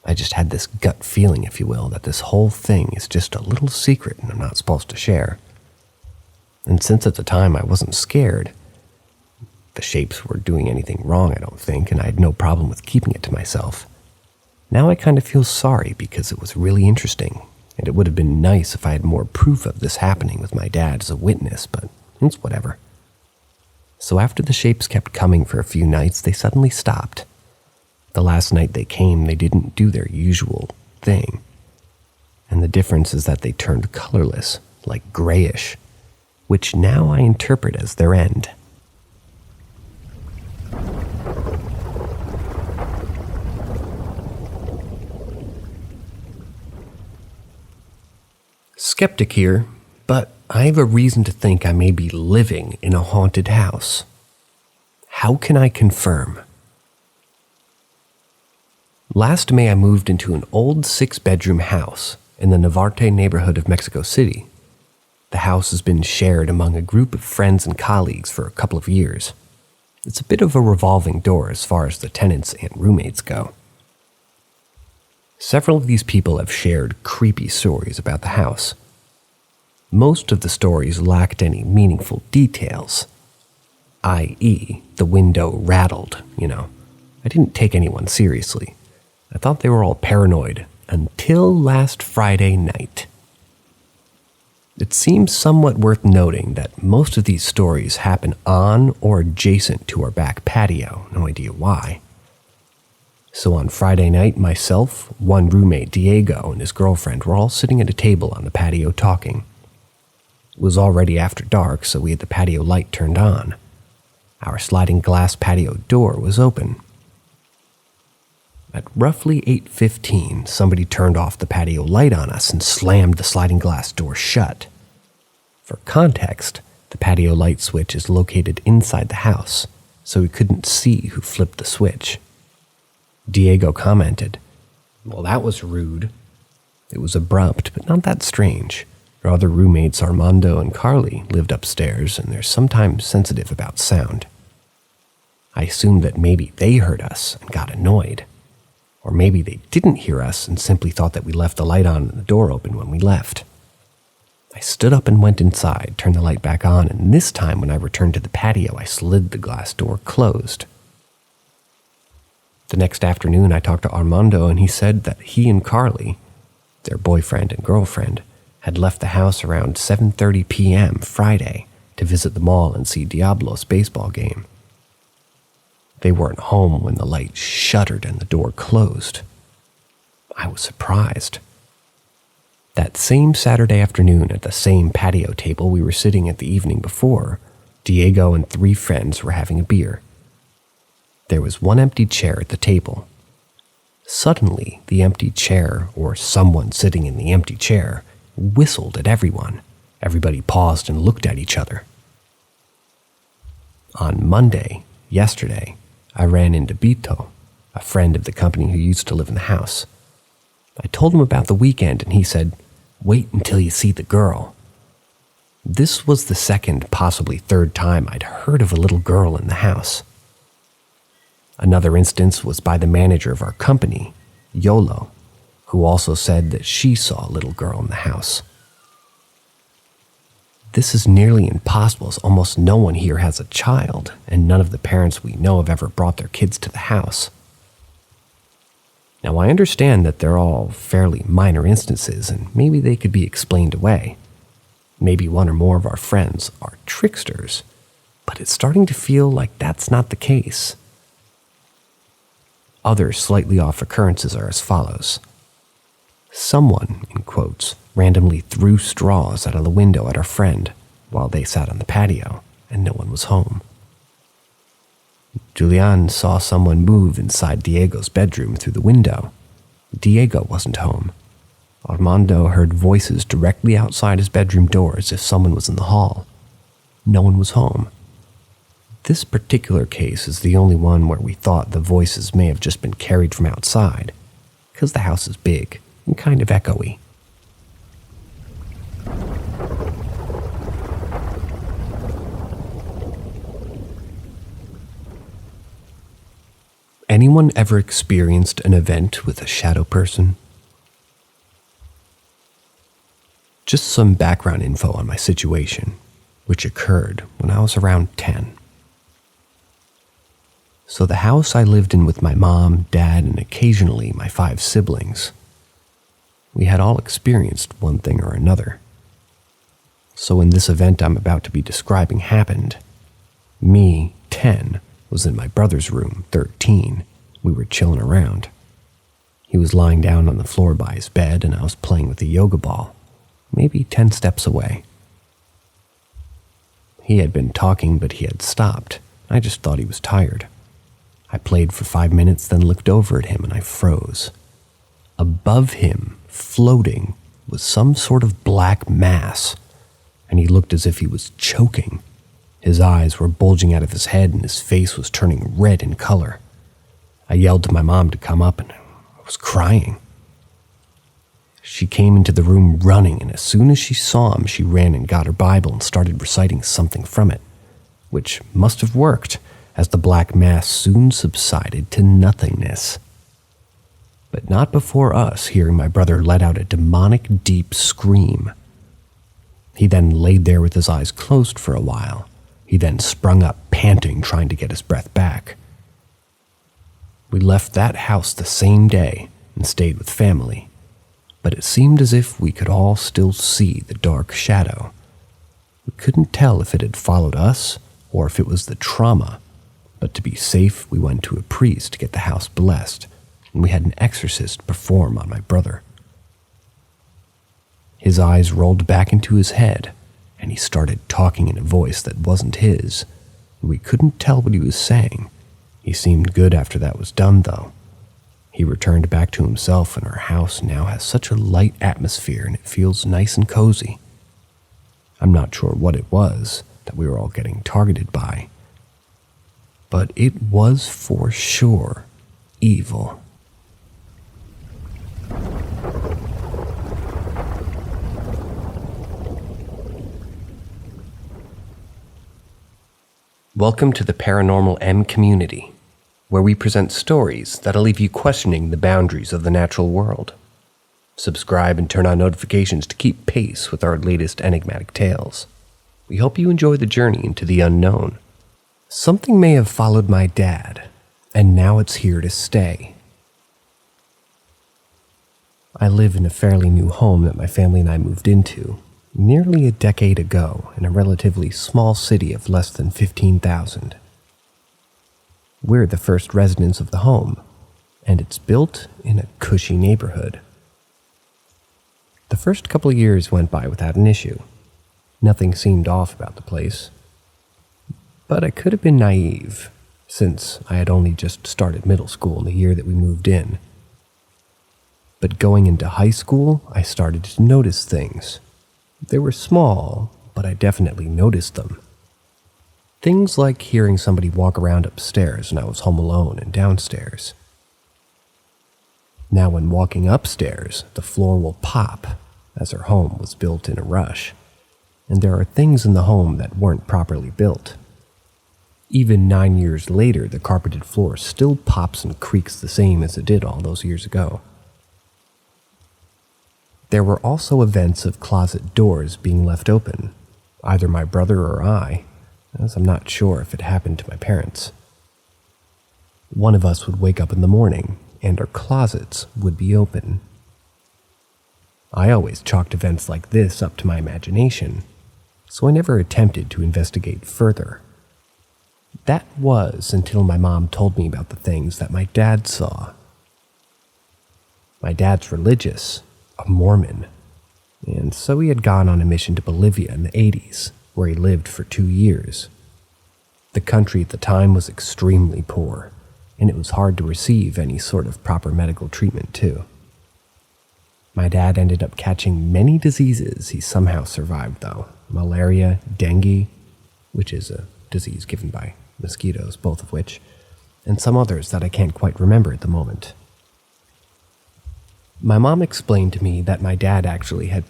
I just had this gut feeling, if you will, that this whole thing is just a little secret and I'm not supposed to share. And since at the time I wasn't scared, the shapes weren't doing anything wrong, I don't think, and I had no problem with keeping it to myself. Now I kind of feel sorry because it was really interesting, and it would have been nice if I had more proof of this happening with my dad as a witness, but it's whatever. So after the shapes kept coming for a few nights, they suddenly stopped. The last night they came, they didn't do their usual thing. And the difference is that they turned colorless, like grayish, which now I interpret as their end. Skeptic here, but I have a reason to think I may be living in a haunted house. How can I confirm? Last May, I moved into an old 6-bedroom house in the Navarte neighborhood of Mexico City. The house has been shared among a group of friends and colleagues for a couple of years. It's a bit of a revolving door as far as the tenants and roommates go. Several of these people have shared creepy stories about the house. Most of the stories lacked any meaningful details, i.e., the window rattled, I didn't take anyone seriously. I thought they were all paranoid until last Friday night. It seems somewhat worth noting that most of these stories happen on or adjacent to our back patio, no idea why. So on Friday night, myself, one roommate, Diego, and his girlfriend were all sitting at a table on the patio talking. It was already after dark, so we had the patio light turned on. Our sliding glass patio door was open. At roughly 8:15, somebody turned off the patio light on us and slammed the sliding glass door shut. For context, the patio light switch is located inside the house, so we couldn't see who flipped the switch. Diego commented, "Well, that was rude." It was abrupt, but not that strange. Our other roommates, Armando and Carly, lived upstairs, and they're sometimes sensitive about sound. I assumed that maybe they heard us and got annoyed. Or maybe they didn't hear us and simply thought that we left the light on and the door open when we left. I stood up and went inside, turned the light back on, and this time when I returned to the patio, I slid the glass door closed. The next afternoon, I talked to Armando, and he said that he and Carly, their boyfriend and girlfriend, had left the house around 7:30 p.m. Friday to visit the mall and see Diablo's baseball game. They weren't home when the light shuttered and the door closed. I was surprised. That same Saturday afternoon at the same patio table we were sitting at the evening before, Diego and 3 friends were having a beer. There was one empty chair at the table. Suddenly, the empty chair, or someone sitting in the empty chair, whistled at everyone. Everybody paused and looked at each other. On Monday, yesterday, I ran into Bito, a friend of the company who used to live in the house. I told him about the weekend, and he said, "Wait until you see the girl." This was the second, possibly third time I'd heard of a little girl in the house. Another instance was by the manager of our company, Yolo, who also said that she saw a little girl in the house. This is nearly impossible as almost no one here has a child, and none of the parents we know have ever brought their kids to the house. Now, I understand that they're all fairly minor instances, and maybe they could be explained away. Maybe one or more of our friends are tricksters, but it's starting to feel like that's not the case. Other slightly off occurrences are as follows. Someone, in quotes, randomly threw straws out of the window at our friend while they sat on the patio, and no one was home. Julian saw someone move inside Diego's bedroom through the window. Diego wasn't home. Armando heard voices directly outside his bedroom door as if someone was in the hall. No one was home. This particular case is the only one where we thought the voices may have just been carried from outside, because the house is big and kind of echoey. Anyone ever experienced an event with a shadow person? Just some background info on my situation, which occurred when I was around 10. So the house I lived in with my mom, dad, and occasionally my 5 siblings, we had all experienced one thing or another. So when this event I'm about to be describing happened, me, 10, was in my brother's room, 13. We were chilling around. He was lying down on the floor by his bed, and I was playing with a yoga ball, maybe 10 steps away. He had been talking, but he had stopped. I just thought he was tired. I played for 5 minutes, then looked over at him, and I froze. Above him, floating, was some sort of black mass, and he looked as if he was choking. His eyes were bulging out of his head and his face was turning red in color. I yelled to my mom to come up and I was crying. She came into the room running, and as soon as she saw him, she ran and got her Bible and started reciting something from it, which must have worked, as the black mass soon subsided to nothingness. But not before us hearing my brother let out a demonic deep scream. He then laid there with his eyes closed for a while. He then sprung up, panting, trying to get his breath back. We left that house the same day and stayed with family, but it seemed as if we could all still see the dark shadow. We couldn't tell if it had followed us or if it was the trauma, but to be safe, we went to a priest to get the house blessed, and we had an exorcist perform on my brother. His eyes rolled back into his head, and he started talking in a voice that wasn't his. We couldn't tell what he was saying. He seemed good after that was done, though. He returned back to himself, and our house now has such a light atmosphere, and it feels nice and cozy. I'm not sure what it was that we were all getting targeted by, but it was for sure evil. Welcome to the Paranormal M community, where we present stories that'll leave you questioning the boundaries of the natural world. Subscribe and turn on notifications to keep pace with our latest enigmatic tales. We hope you enjoy the journey into the unknown. Something may have followed my dad, and now it's here to stay. I live in a fairly new home that my family and I moved into nearly a decade ago in a relatively small city of less than 15,000. We're the first residents of the home, and it's built in a cushy neighborhood. The first couple of years went by without an issue. Nothing seemed off about the place. But I could have been naive, since I had only just started middle school in the year that we moved in. But going into high school, I started to notice things. They were small, but I definitely noticed them. Things like hearing somebody walk around upstairs when I was home alone and downstairs. Now when walking upstairs, the floor will pop, as our home was built in a rush, and there are things in the home that weren't properly built. Even 9 years later, the carpeted floor still pops and creaks the same as it did all those years ago. There were also events of closet doors being left open, either my brother or I, as I'm not sure if it happened to my parents. One of us would wake up in the morning, and our closets would be open. I always chalked events like this up to my imagination, so I never attempted to investigate further. That was until my mom told me about the things that my dad saw. My dad's religious, a Mormon, and so he had gone on a mission to Bolivia in the 80s, where he lived for 2 years. The country at the time was extremely poor, and it was hard to receive any sort of proper medical treatment too. My dad ended up catching many diseases. He somehow survived though. Malaria, dengue, which is a disease given by mosquitoes, both of which, and some others that I can't quite remember at the moment. My mom explained to me that my dad actually had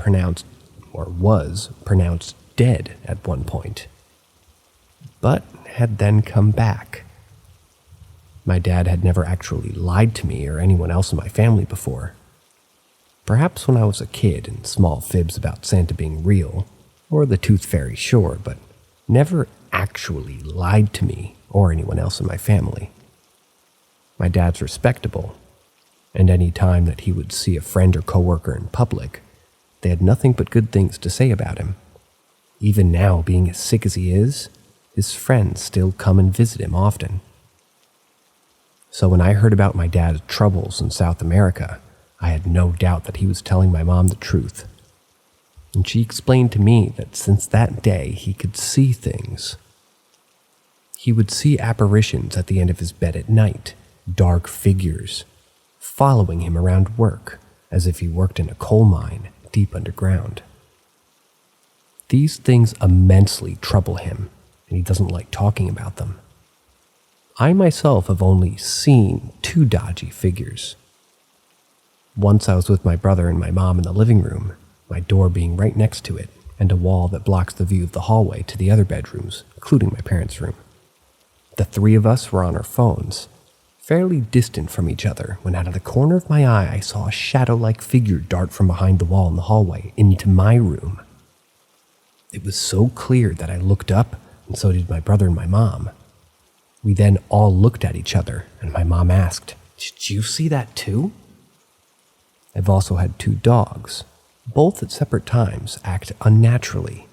was pronounced dead at one point, but had then come back. My dad had never actually lied to me or anyone else in my family before. Perhaps when I was a kid and small fibs about Santa being real, or the tooth fairy, sure, but never actually lied to me or anyone else in my family. My dad's respectable, and any time that he would see a friend or coworker in public, they had nothing but good things to say about him. Even now, being as sick as he is, his friends still come and visit him often. So when I heard about my dad's troubles in South America, I had no doubt that he was telling my mom the truth. And she explained to me that since that day he could see things. He would see apparitions at the end of his bed at night, dark figures, following him around work, as if he worked in a coal mine, deep underground. These things immensely trouble him, and he doesn't like talking about them. I myself have only seen 2 dodgy figures. Once I was with my brother and my mom in the living room, my door being right next to it, and a wall that blocks the view of the hallway to the other bedrooms, including my parents' room. The 3 of us were on our phones, fairly distant from each other, when out of the corner of my eye I saw a shadow-like figure dart from behind the wall in the hallway into my room. It was so clear that I looked up, and so did my brother and my mom. We then all looked at each other, and my mom asked, "Did you see that too?" I've also had 2 dogs, both at separate times, act unnaturally.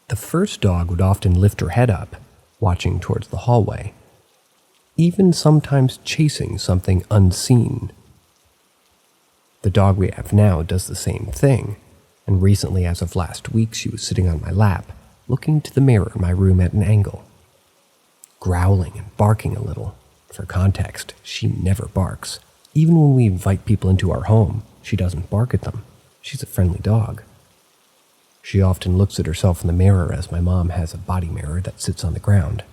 The first dog would often lift her head up, watching towards the hallway, even sometimes chasing something unseen. The dog we have now does the same thing, and recently, as of last week, she was sitting on my lap, looking to the mirror in my room at an angle, growling and barking a little. For context, she never barks. Even when we invite people into our home, she doesn't bark at them. She's a friendly dog. She often looks at herself in the mirror, as my mom has a body mirror that sits on the ground.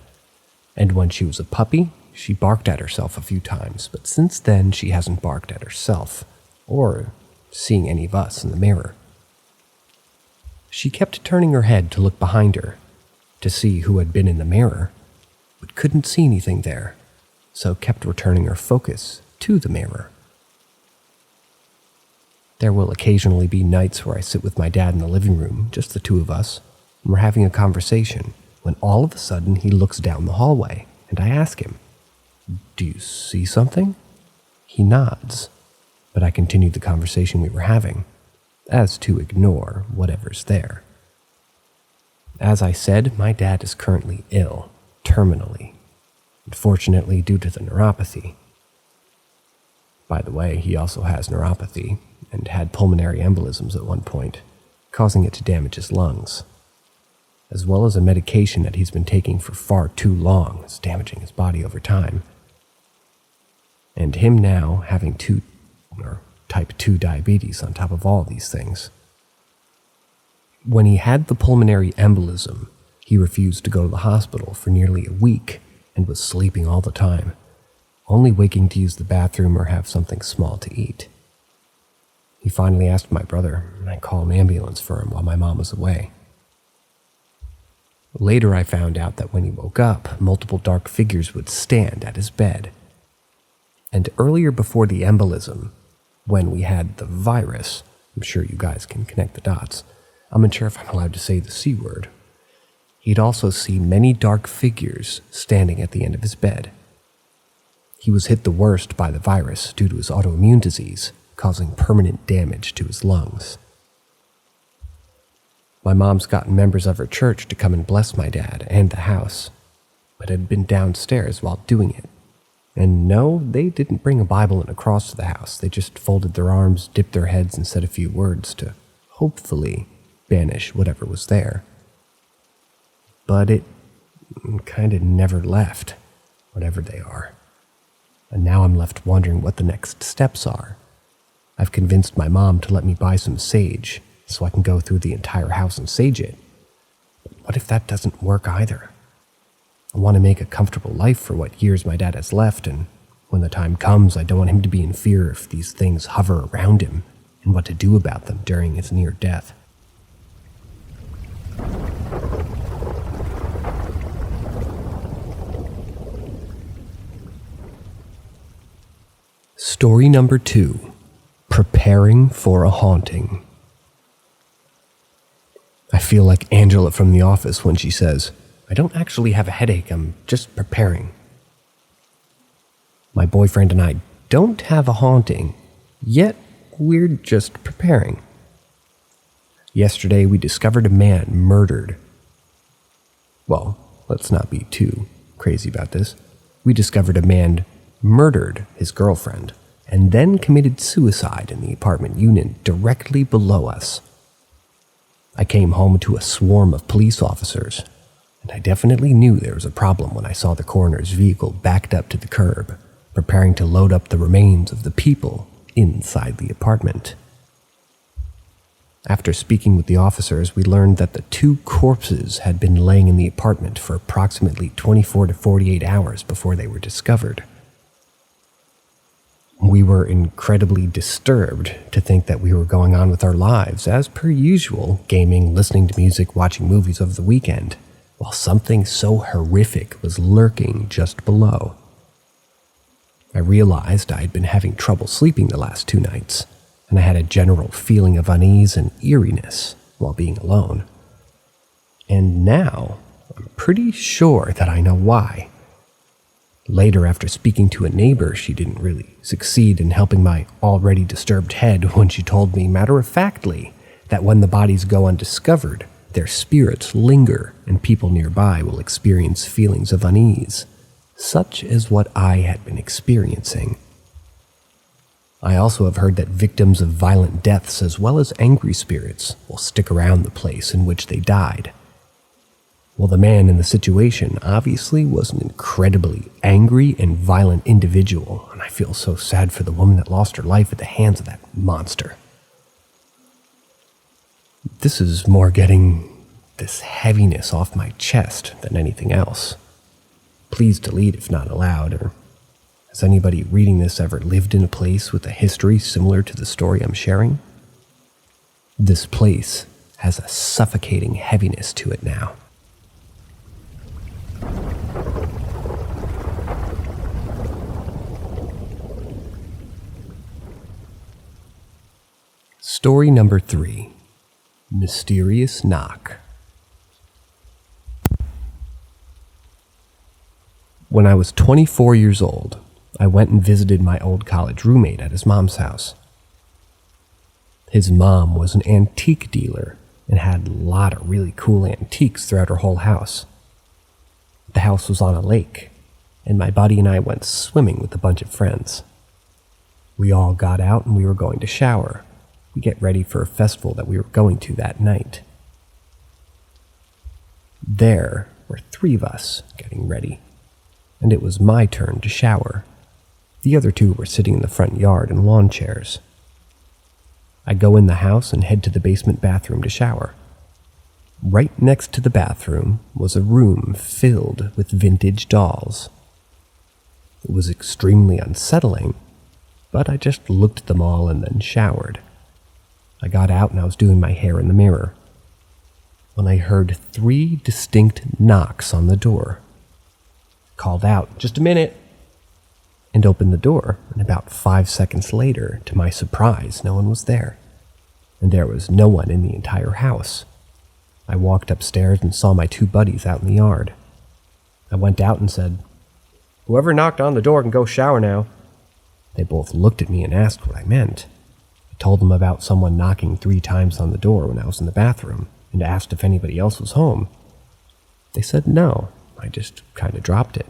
And when she was a puppy, she barked at herself a few times, but since then she hasn't barked at herself, or seeing any of us in the mirror. She kept turning her head to look behind her, to see who had been in the mirror, but couldn't see anything there, so kept returning her focus to the mirror. There will occasionally be nights where I sit with my dad in the living room, just the 2 of us, and we're having a conversation, when all of a sudden he looks down the hallway, and I ask him, "Do you see something?" He nods, but I continue the conversation we were having, as to ignore whatever's there. As I said, my dad is currently ill, terminally, unfortunately due to the neuropathy. By the way, he also has neuropathy, and had pulmonary embolisms at one point, causing it to damage his lungs, as well as a medication that he's been taking for far too long is damaging his body over time. And him now having type 2 diabetes on top of all these things. When he had the pulmonary embolism, he refused to go to the hospital for nearly a week and was sleeping all the time, only waking to use the bathroom or have something small to eat. He finally asked my brother, and I called an ambulance for him while my mom was away. Later I found out that when he woke up, multiple dark figures would stand at his bed. And earlier before the embolism, when we had the virus, I'm sure you guys can connect the dots, I'm unsure if I'm allowed to say the C word, he'd also see many dark figures standing at the end of his bed. He was hit the worst by the virus due to his autoimmune disease, causing permanent damage to his lungs. My mom's gotten members of her church to come and bless my dad and the house, but had been downstairs while doing it. And no, they didn't bring a Bible and a cross to the house. They just folded their arms, dipped their heads, and said a few words to, hopefully, banish whatever was there. But it kind of never left, whatever they are. And now I'm left wondering what the next steps are. I've convinced my mom to let me buy some sage, so I can go through the entire house and sage it. But what if that doesn't work either? I want to make a comfortable life for what years my dad has left, and when the time comes, I don't want him to be in fear if these things hover around him and what to do about them during his near death. Story number 2. Preparing for a haunting. I feel like Angela from The Office when she says, "I don't actually have a headache, I'm just preparing." My boyfriend and I don't have a haunting, yet we're just preparing. Yesterday we discovered a man murdered. Well, let's not be too crazy about this. We discovered a man murdered his girlfriend and then committed suicide in the apartment unit directly below us. I came home to a swarm of police officers, and I definitely knew there was a problem when I saw the coroner's vehicle backed up to the curb, preparing to load up the remains of the people inside the apartment. After speaking with the officers, we learned that the 2 corpses had been laying in the apartment for approximately 24 to 48 hours before they were discovered. We were incredibly disturbed to think that we were going on with our lives, as per usual, gaming, listening to music, watching movies over the weekend, while something so horrific was lurking just below. I realized I had been having trouble sleeping the last 2 nights, and I had a general feeling of unease and eeriness while being alone. And now, I'm pretty sure that I know why. Later, after speaking to a neighbor, she didn't really succeed in helping my already disturbed head when she told me matter-of-factly that when the bodies go undiscovered, their spirits linger and people nearby will experience feelings of unease, such as what I had been experiencing. I also have heard that victims of violent deaths as well as angry spirits will stick around the place in which they died. Well, the man in the situation obviously was an incredibly angry and violent individual, and I feel so sad for the woman that lost her life at the hands of that monster. This is more getting this heaviness off my chest than anything else. Please delete if not allowed, or has anybody reading this ever lived in a place with a history similar to the story I'm sharing? This place has a suffocating heaviness to it now. Story number 3. Mysterious Knock. When I was 24 years old, I went and visited my old college roommate at his mom's house. His mom was an antique dealer and had a lot of really cool antiques throughout her whole house. The house was on a lake, and my buddy and I went swimming with a bunch of friends. We all got out and we were going to shower. We get ready for a festival that we were going to that night. There were 3 of us getting ready, and it was my turn to shower. The other 2 were sitting in the front yard in lawn chairs. I go in the house and head to the basement bathroom to shower. Right next to the bathroom was a room filled with vintage dolls. It was extremely unsettling, but I just looked at them all and then showered. I got out and I was doing my hair in the mirror when I heard 3 distinct knocks on the door. Called out, "Just a minute," and opened the door, and about 5 seconds later, to my surprise, no one was there, and there was no one in the entire house. I walked upstairs and saw my 2 buddies out in the yard. I went out and said, "Whoever knocked on the door can go shower now." They both looked at me and asked what I meant. I told them about someone knocking 3 times on the door when I was in the bathroom, and asked if anybody else was home. They said no. I just kind of dropped it.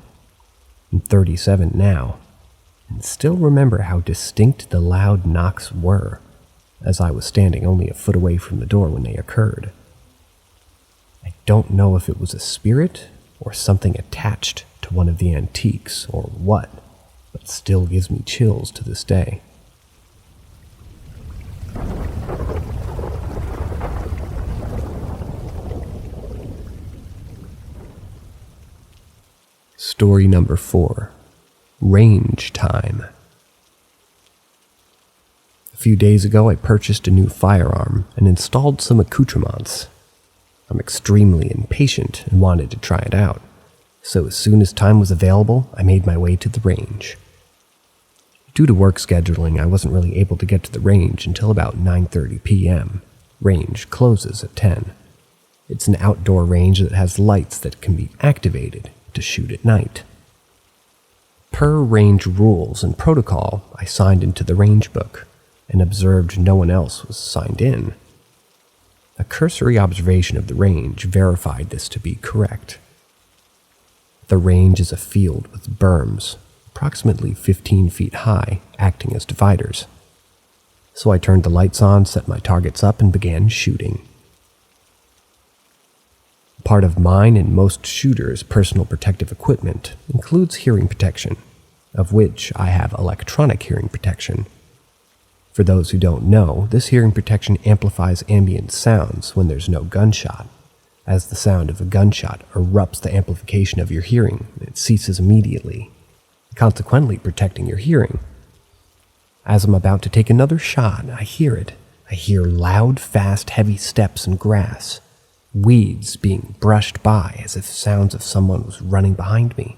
I'm 37 now, and still remember how distinct the loud knocks were, as I was standing only a foot away from the door when they occurred. I don't know if it was a spirit or something attached to one of the antiques or what, but still gives me chills to this day. Story number 4. Range Time. A few days ago, I purchased a new firearm and installed some accoutrements. I'm extremely impatient and wanted to try it out, so as soon as time was available, I made my way to the range. Due to work scheduling, I wasn't really able to get to the range until about 9:30 p.m. Range closes at 10. It's an outdoor range that has lights that can be activated to shoot at night. Per range rules and protocol, I signed into the range book and observed no one else was signed in. A cursory observation of the range verified this to be correct. The range is a field with berms, approximately 15 feet high, acting as dividers. So I turned the lights on, set my targets up, and began shooting. Part of mine and most shooters' personal protective equipment includes hearing protection, of which I have electronic hearing protection. For those who don't know, this hearing protection amplifies ambient sounds when there's no gunshot, as the sound of a gunshot erupts the amplification of your hearing and it ceases immediately, consequently protecting your hearing. As I'm about to take another shot, I hear it. I hear loud, fast, heavy steps in grass, weeds being brushed by as if sounds of someone was running behind me.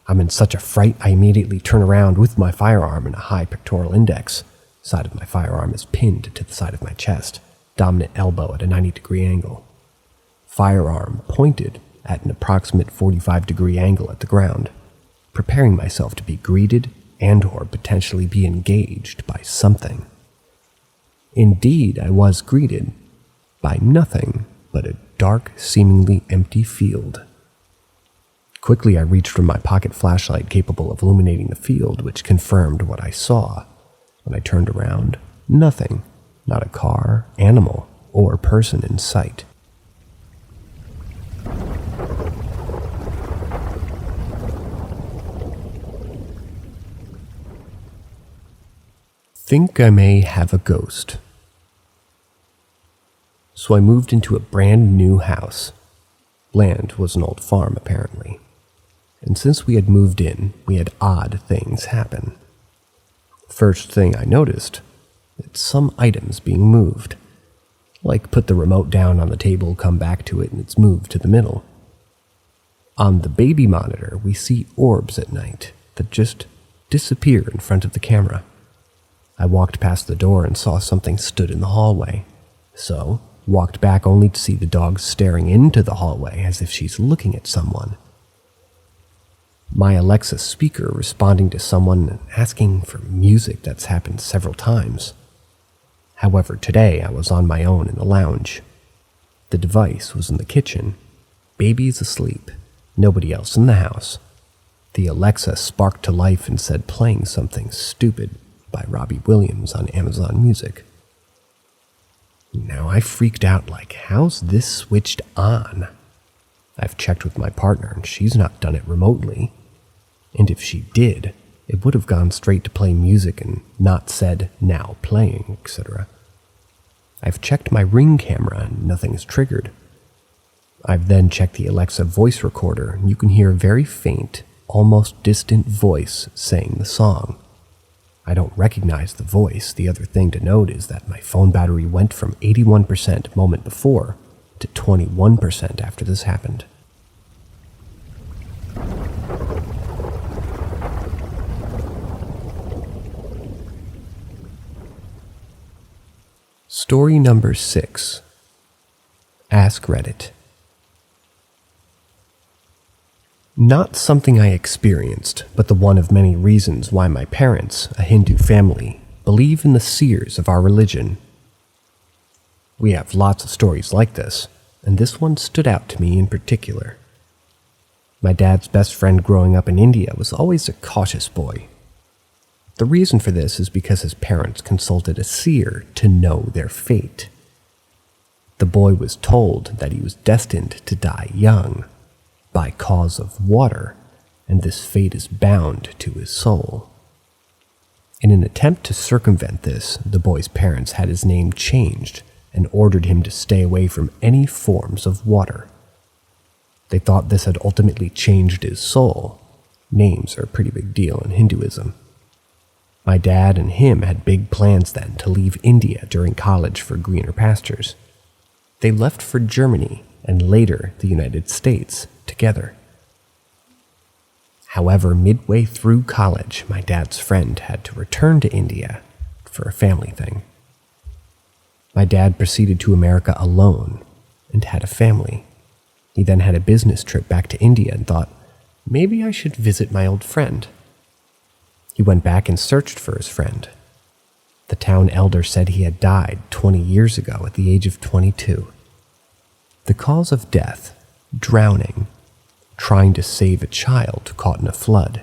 I'm in such a fright, I immediately turn around with my firearm in a high pectoral index. The side of my firearm is pinned to the side of my chest, dominant elbow at a 90-degree angle. Firearm pointed at an approximate 45-degree angle at the ground, preparing myself to be greeted and/or potentially be engaged by something. Indeed, I was greeted by nothing but a dark, seemingly empty field. Quickly, I reached for my pocket flashlight capable of illuminating the field, which confirmed what I saw. When I turned around, nothing, not a car, animal, or person in sight. Think I may have a ghost. So I moved into a brand new house. Land was an old farm, apparently. And since we had moved in, we had odd things happen. First thing I noticed, it's some items being moved. Like put the remote down on the table, come back to it, and it's moved to the middle. On the baby monitor, we see orbs at night that just disappear in front of the camera. I walked past the door and saw something stood in the hallway. So, walked back only to see the dog staring into the hallway as if she's looking at someone. My Alexa speaker responding to someone asking for music that's happened several times. However, today I was on my own in the lounge. The device was in the kitchen. Baby is asleep. Nobody else in the house. The Alexa sparked to life and said playing something stupid by Robbie Williams on Amazon Music. Now I freaked out like, how's this switched on? I've checked with my partner and she's not done it remotely. And if she did, it would have gone straight to play music and not said, now playing, etc. I've checked my Ring camera and nothing's triggered. I've then checked the Alexa voice recorder and you can hear a very faint, almost distant voice saying the song. I don't recognize the voice. The other thing to note is that my phone battery went from 81% moment before to 21% after this happened. Story number 6. Ask Reddit. Not something I experienced, but the one of many reasons why my parents, a Hindu family, believe in the seers of our religion. We have lots of stories like this, and this one stood out to me in particular. My dad's best friend growing up in India was always a cautious boy. The reason for this is because his parents consulted a seer to know their fate. The boy was told that he was destined to die young, by cause of water, and this fate is bound to his soul. In an attempt to circumvent this, the boy's parents had his name changed and ordered him to stay away from any forms of water. They thought this had ultimately changed his soul. Names are a pretty big deal in Hinduism. My dad and him had big plans then to leave India during college for greener pastures. They left for Germany and later the United States together. However, midway through college, my dad's friend had to return to India for a family thing. My dad proceeded to America alone and had a family. He then had a business trip back to India and thought, maybe I should visit my old friend. He went back and searched for his friend. The town elder said he had died 20 years ago at the age of 22. The cause of death, drowning, trying to save a child caught in a flood.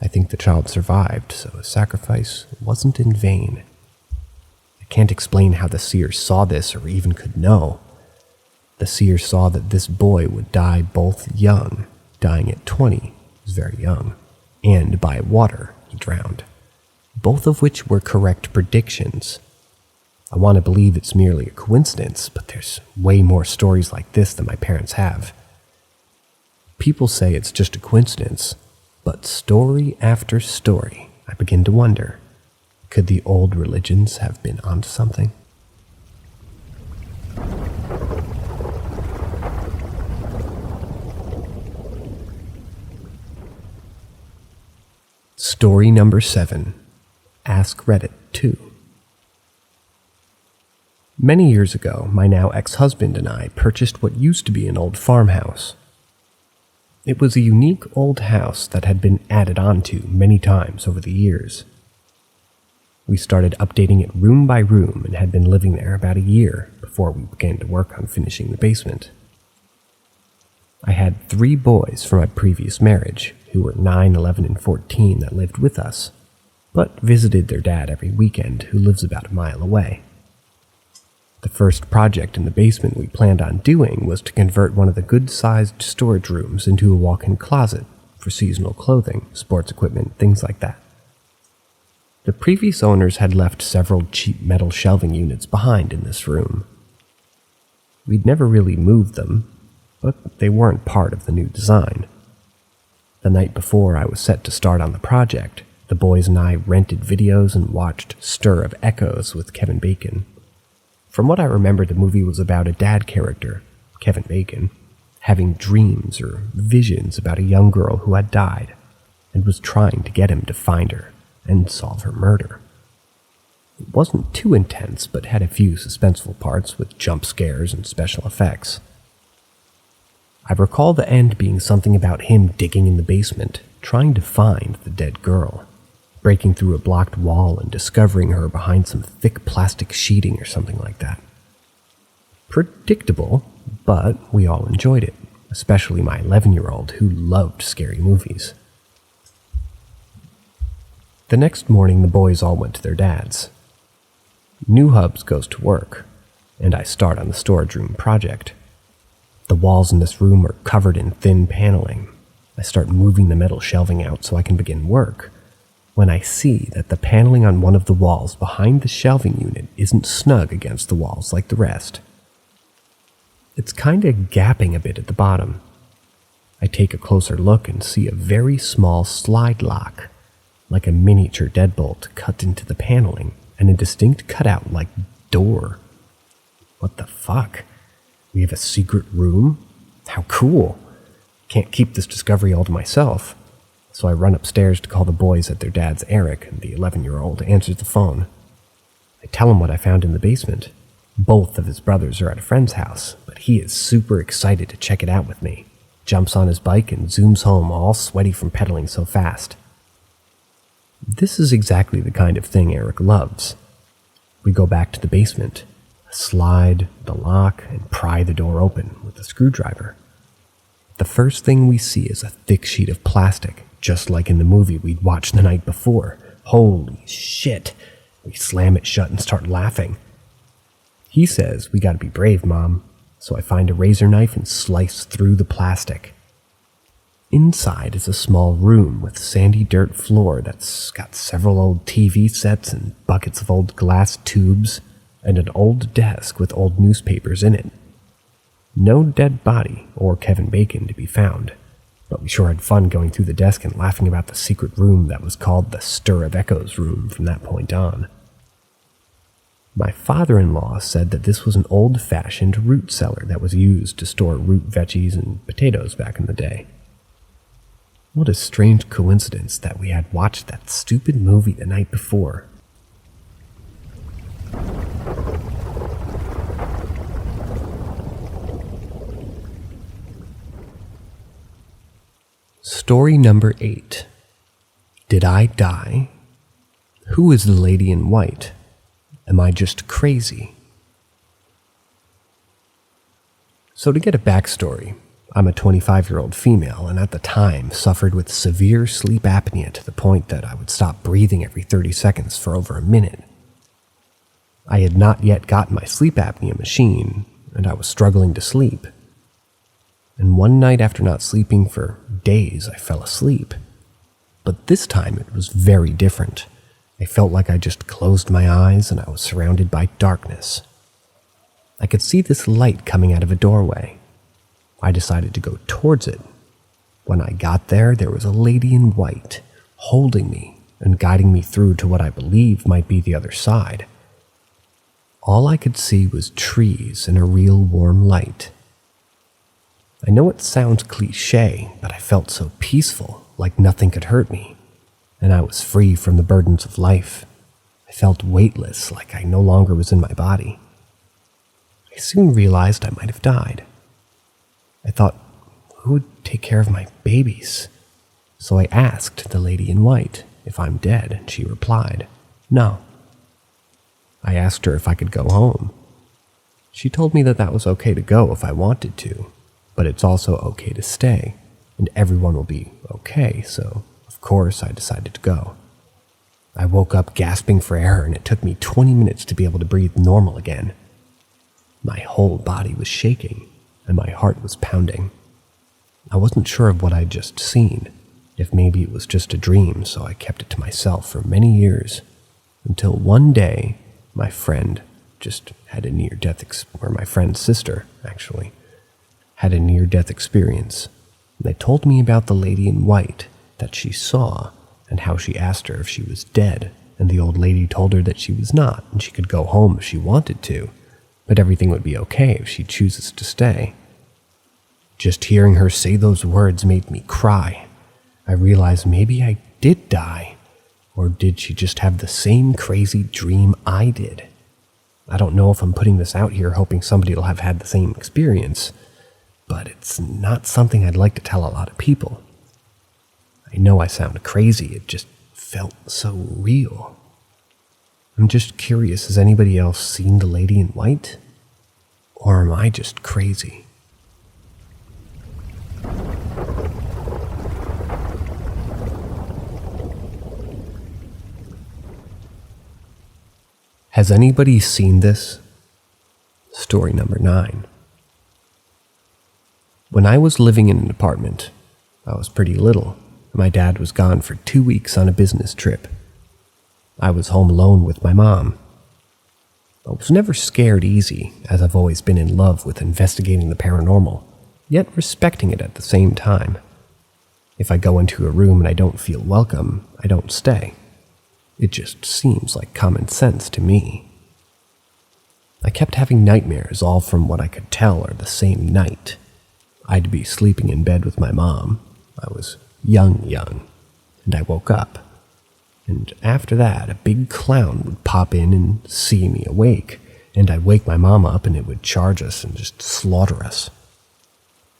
I think the child survived, so his sacrifice wasn't in vain. I can't explain how the seer saw this or even could know. The seer saw that this boy would die both young, dying at 20, he was very young, and by water, he drowned. both of which were correct predictions. I want to believe it's merely a coincidence, but there's way more stories like this than my parents have. People say it's just a coincidence, but story after story, I begin to wonder, could the old religions have been onto something? Story number 7. Ask Reddit 2. Many years ago, my now ex-husband and I purchased what used to be an old farmhouse. It was a unique old house that had been added onto many times over the years. We started updating it room by room and had been living there about a year before we began to work on finishing the basement. I had 3 boys from my previous marriage, who were 9, 11, and 14 that lived with us, but visited their dad every weekend, who lives about a mile away. The first project in the basement we planned on doing was to convert one of the good-sized storage rooms into a walk-in closet for seasonal clothing, sports equipment, things like that. The previous owners had left several cheap metal shelving units behind in this room. We'd never really moved them, but they weren't part of the new design. The night before I was set to start on the project, the boys and I rented videos and watched Stir of Echoes with Kevin Bacon. From what I remember, the movie was about a dad character, Kevin Bacon, having dreams or visions about a young girl who had died and was trying to get him to find her and solve her murder. It wasn't too intense, but had a few suspenseful parts with jump scares and special effects. I recall the end being something about him digging in the basement, trying to find the dead girl, breaking through a blocked wall and discovering her behind some thick plastic sheeting or something like that. Predictable, but we all enjoyed it, especially my 11-year-old who loved scary movies. The next morning, the boys all went to their dads. New Hubs goes to work, and I start on the storage room project. The walls in this room are covered in thin paneling. I start moving the metal shelving out so I can begin work, when I see that the paneling on one of the walls behind the shelving unit isn't snug against the walls like the rest. It's kinda gapping a bit at the bottom. I take a closer look and see a very small slide lock, like a miniature deadbolt cut into the paneling, and a distinct cutout like door. What the fuck? We have a secret room? How cool! Can't keep this discovery all to myself, so I run upstairs to call the boys at their dad's Eric, and the 11-year-old answers the phone. I tell him what I found in the basement. Both of his brothers are at a friend's house, but he is super excited to check it out with me. Jumps on his bike and zooms home all sweaty from pedaling so fast. This is exactly the kind of thing Eric loves. We go back to the basement, slide the lock, and pry the door open with a screwdriver. The first thing we see is a thick sheet of plastic, just like in the movie we'd watched the night before. Holy shit! We slam it shut and start laughing. He says we gotta be brave, Mom, so I find a razor knife and slice through the plastic. Inside is a small room with sandy dirt floor that's got several old TV sets and buckets of old glass tubes, and an old desk with old newspapers in it. No dead body or Kevin Bacon to be found, but we sure had fun going through the desk and laughing about the secret room that was called the Stir of Echoes room from that point on. My father-in-law said that this was an old-fashioned root cellar that was used to store root veggies and potatoes back in the day. What a strange coincidence that we had watched that stupid movie the night before. Story number 8. Did I die? Who is the lady in white? Am I just crazy? So to get a backstory, I'm a 25-year-old female and at the time suffered with severe sleep apnea to the point that I would stop breathing every 30 seconds for over a minute. I had not yet gotten my sleep apnea machine, and I was struggling to sleep. And one night after not sleeping for days, I fell asleep. But this time it was very different. I felt like I just closed my eyes and I was surrounded by darkness. I could see this light coming out of a doorway. I decided to go towards it. When I got there, there was a lady in white, holding me and guiding me through to what I believe might be the other side. All I could see was trees and a real warm light. I know it sounds cliche, but I felt so peaceful, like nothing could hurt me, and I was free from the burdens of life. I felt weightless, like I no longer was in my body. I soon realized I might have died. I thought, who would take care of my babies? So I asked the lady in white if I'm dead, and she replied, no. I asked her if I could go home. She told me that that was okay to go if I wanted to, but it's also okay to stay, and everyone will be okay, so of course I decided to go. I woke up gasping for air, and it took me 20 minutes to be able to breathe normal again. My whole body was shaking, and my heart was pounding. I wasn't sure of what I'd just seen, if maybe it was just a dream, so I kept it to myself for many years, until one day, my friend just had a near-death or my friend's sister, actually, had a near-death experience. They told me about the lady in white that she saw and how she asked her if she was dead, and the old lady told her that she was not and she could go home if she wanted to, but everything would be okay if she chooses to stay. Just hearing her say those words made me cry. I realized maybe I did die, or did she just have the same crazy dream I did? I don't know if I'm putting this out here hoping somebody will have had the same experience, but it's not something I'd like to tell a lot of people. I know I sound crazy, it just felt so real. I'm just curious, has anybody else seen the lady in white? Or am I just crazy? Has anybody seen this? Story number 9. When I was living in an apartment, I was pretty little. My dad was gone for 2 weeks on a business trip. I was home alone with my mom. I was never scared easy, as I've always been in love with investigating the paranormal, yet respecting it at the same time. If I go into a room and I don't feel welcome, I don't stay. It just seems like common sense to me. I kept having nightmares, all from what I could tell are the same night. I'd be sleeping in bed with my mom. I was young, and I woke up. And after that, a big clown would pop in and see me awake, and I'd wake my mom up and it would charge us and just slaughter us.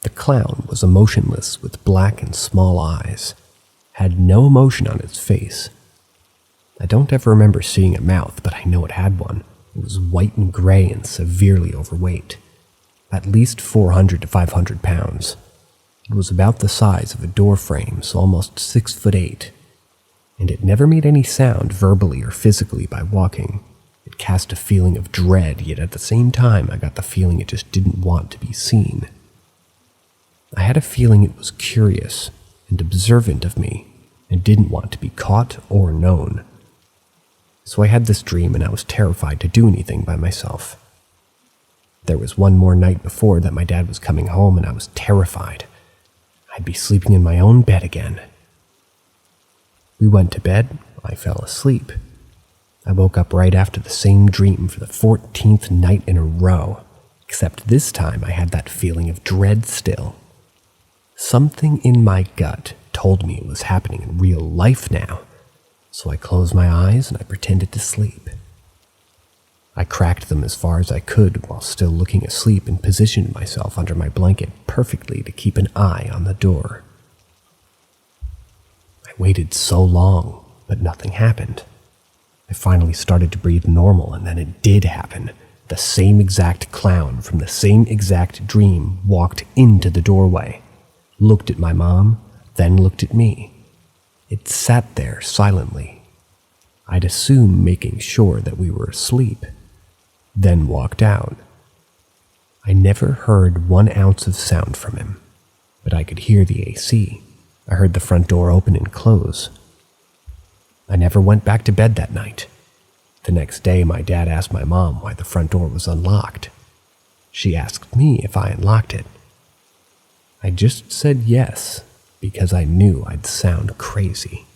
The clown was emotionless with black and small eyes, had no emotion on its face. I don't ever remember seeing a mouth, but I know it had one. It was white and gray and severely overweight. At least 400 to 500 pounds. It was about the size of a door frame, so almost 6'8", and it never made any sound verbally or physically by walking. It cast a feeling of dread, yet at the same time I got the feeling it just didn't want to be seen. I had a feeling it was curious and observant of me, and didn't want to be caught or known. So I had this dream and I was terrified to do anything by myself. There was one more night before that my dad was coming home and I was terrified. I'd be sleeping in my own bed again. We went to bed, I fell asleep. I woke up right after the same dream for the 14th night in a row, except this time I had that feeling of dread still. Something in my gut told me it was happening in real life now, so I closed my eyes and I pretended to sleep. I cracked them as far as I could while still looking asleep and positioned myself under my blanket perfectly to keep an eye on the door. I waited so long, but nothing happened. I finally started to breathe normal, and then it did happen. The same exact clown from the same exact dream walked into the doorway, looked at my mom, then looked at me. It sat there silently. I'd assume making sure that we were asleep, then walked out. I never heard 1 ounce of sound from him, but I could hear the AC. I heard the front door open and close. I never went back to bed that night. The next day, my dad asked my mom why the front door was unlocked. She asked me if I unlocked it. I just said yes, because I knew I'd sound crazy.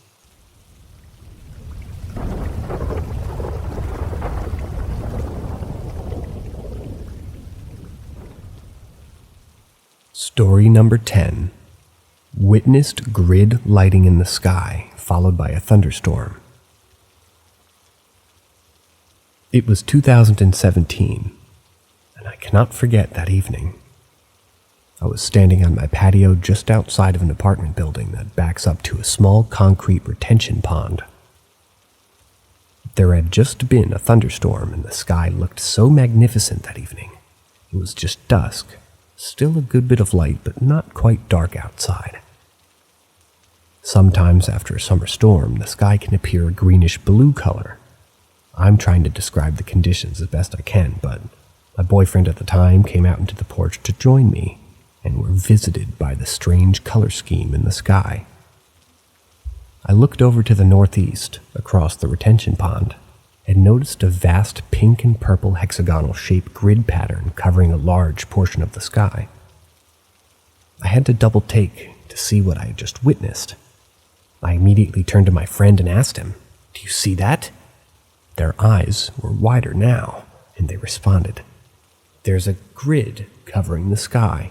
Story number 10. Witnessed grid lighting in the sky, followed by a thunderstorm. It was 2017, and I cannot forget that evening. I was standing on my patio just outside of an apartment building that backs up to a small concrete retention pond. There had just been a thunderstorm, and the sky looked so magnificent that evening. It was just dusk, still a good bit of light, but not quite dark outside. Sometimes after a summer storm, the sky can appear a greenish-blue color. I'm trying to describe the conditions as best I can, but my boyfriend at the time came out into the porch to join me, and were visited by the strange color scheme in the sky. I looked over to the northeast, across the retention pond, and noticed a vast pink and purple hexagonal-shaped grid pattern covering a large portion of the sky. I had to double-take to see what I had just witnessed. I immediately turned to my friend and asked him, "Do you see that?" Their eyes were wider now, and they responded, "There's a grid covering the sky."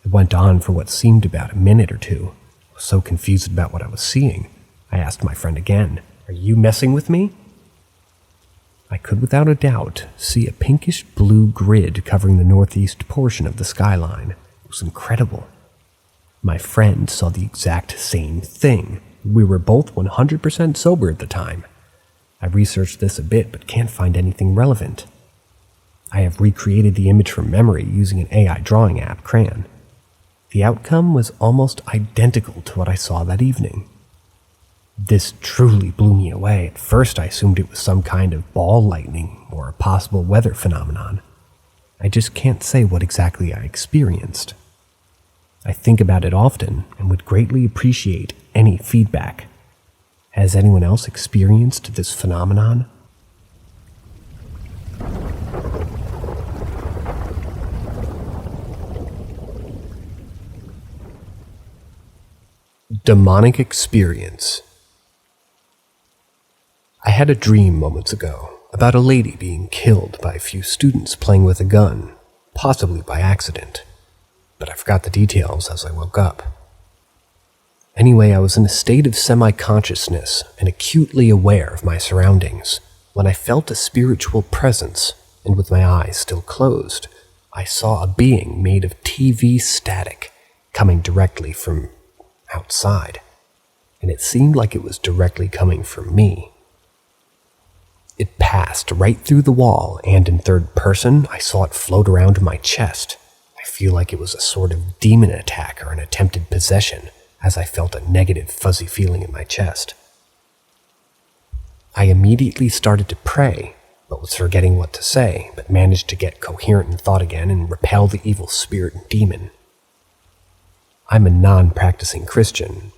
It went on for what seemed about a minute or two. I was so confused about what I was seeing. I asked my friend again, "Are you messing with me?" I could without a doubt see a pinkish-blue grid covering the northeast portion of the skyline. It was incredible. My friend saw the exact same thing. We were both 100% sober at the time. I researched this a bit, but can't find anything relevant. I have recreated the image from memory using an AI drawing app, Crayon. The outcome was almost identical to what I saw that evening. This truly blew me away. At first, I assumed it was some kind of ball lightning or a possible weather phenomenon. I just can't say what exactly I experienced. I think about it often and would greatly appreciate any feedback. Has anyone else experienced this phenomenon? Demonic experience. I had a dream moments ago about a lady being killed by a few students playing with a gun, possibly by accident, but I forgot the details as I woke up. Anyway, I was in a state of semi-consciousness and acutely aware of my surroundings when I felt a spiritual presence, and with my eyes still closed, I saw a being made of TV static coming directly from outside, and it seemed like it was directly coming from me. It passed right through the wall, and in third person, I saw it float around my chest. I feel like it was a sort of demon attack or an attempted possession, as I felt a negative, fuzzy feeling in my chest. I immediately started to pray, but was forgetting what to say, but managed to get coherent in thought again and repel the evil spirit and demon. I'm a non-practicing Christian.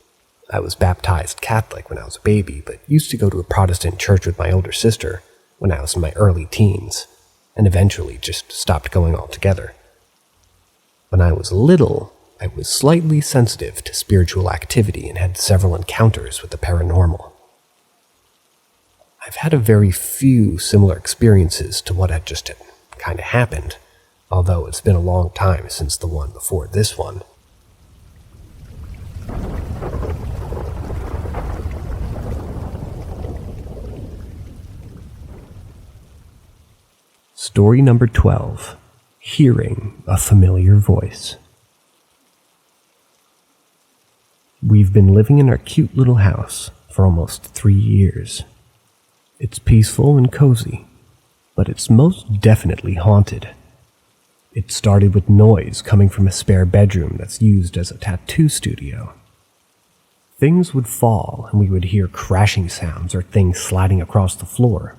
I was baptized Catholic when I was a baby, but used to go to a Protestant church with my older sister when I was in my early teens, and eventually just stopped going altogether. When I was little, I was slightly sensitive to spiritual activity and had several encounters with the paranormal. I've had a very few similar experiences to what had just kind of happened, although it's been a long time since the one before this one. Story number 12. Hearing a familiar voice. We've been living in our cute little house for almost 3 years. It's peaceful and cozy, but it's most definitely haunted. It started with noise coming from a spare bedroom that's used as a tattoo studio. Things would fall and we would hear crashing sounds or things sliding across the floor.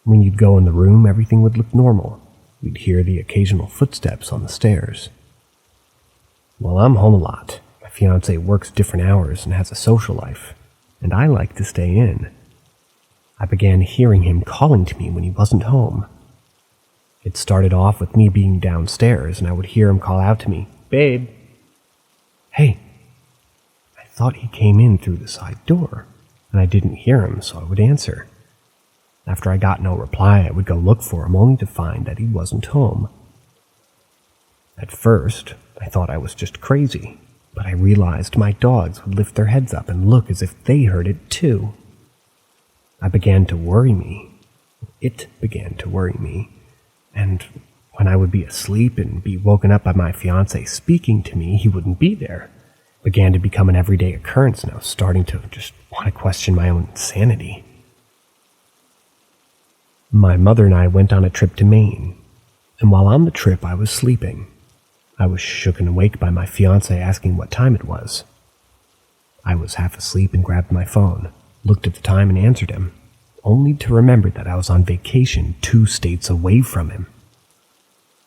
When you'd go in the room, everything would look normal. We'd hear the occasional footsteps on the stairs. Well, I'm home a lot. My fiancé works different hours and has a social life, and I liked to stay in. I began hearing him calling to me when he wasn't home. It started off with me being downstairs, and I would hear him call out to me, "Babe." "Hey." I thought he came in through the side door, and I didn't hear him, so I would answer. After I got no reply, I would go look for him, only to find that he wasn't home. At first, I thought I was just crazy, but I realized my dogs would lift their heads up and look as if they heard it too. It began to worry me, and when I would be asleep and be woken up by my fiancé speaking to me, he wouldn't be there. It began to become an everyday occurrence, and I was starting to just want to question my own sanity. My mother and I went on a trip to Maine, and while on the trip I was sleeping. I was shooken awake by my fiancé asking what time it was. I was half asleep and grabbed my phone, looked at the time and answered him, only to remember that I was on vacation 2 states away from him.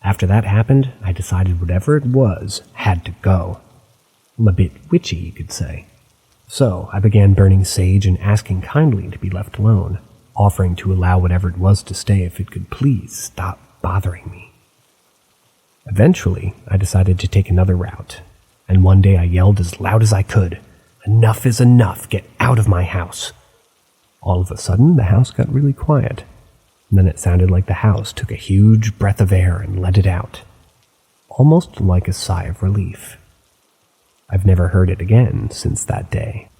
After that happened, I decided whatever it was had to go. I'm a bit witchy, you could say. So I began burning sage and asking kindly to be left alone, offering to allow whatever it was to stay if it could please stop bothering me. Eventually, I decided to take another route, and one day I yelled as loud as I could, "Enough is enough, get out of my house." All of a sudden, the house got really quiet, and then it sounded like the house took a huge breath of air and let it out, almost like a sigh of relief. I've never heard it again since that day.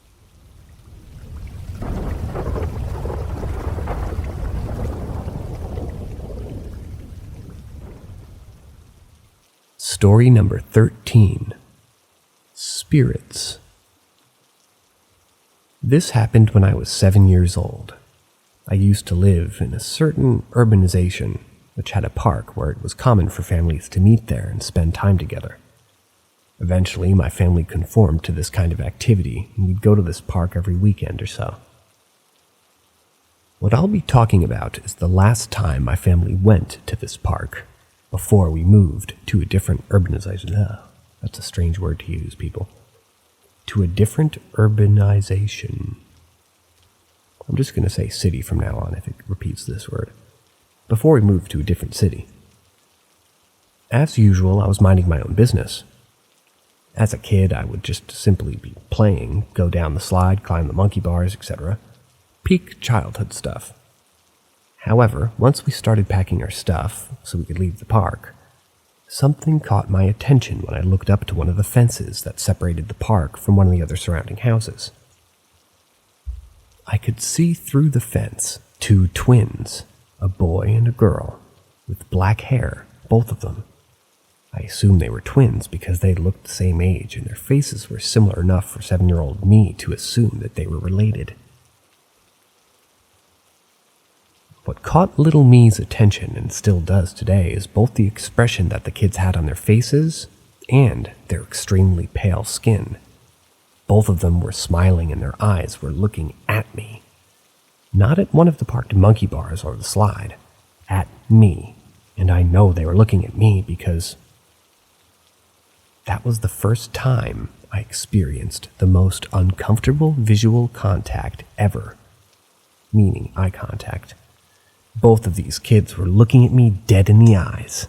Story number 13. Spirits. This happened when I was 7 years old. I used to live in a certain urbanization, which had a park where it was common for families to meet there and spend time together. Eventually, my family conformed to this kind of activity, and we'd go to this park every weekend or so. What I'll be talking about is the last time my family went to this park, before we moved to a different urbanization. That's a strange word to use, people. To a different urbanization. I'm just going to say city from now on if it repeats this word. Before we moved to a different city. As usual, I was minding my own business. As a kid, I would just simply be playing, go down the slide, climb the monkey bars, etc. Peak childhood stuff. However, once we started packing our stuff so we could leave the park, something caught my attention when I looked up to one of the fences that separated the park from one of the other surrounding houses. I could see through the fence 2 twins, a boy and a girl, with black hair, both of them. I assumed they were twins because they looked the same age and their faces were similar enough for 7-year-old me to assume that they were related. What caught little me's attention, and still does today, is both the expression that the kids had on their faces and their extremely pale skin. Both of them were smiling and their eyes were looking at me. Not at one of the parked monkey bars or the slide. At me. And I know they were looking at me because that was the first time I experienced the most uncomfortable visual contact ever. Meaning eye contact. Both of these kids were looking at me dead in the eyes.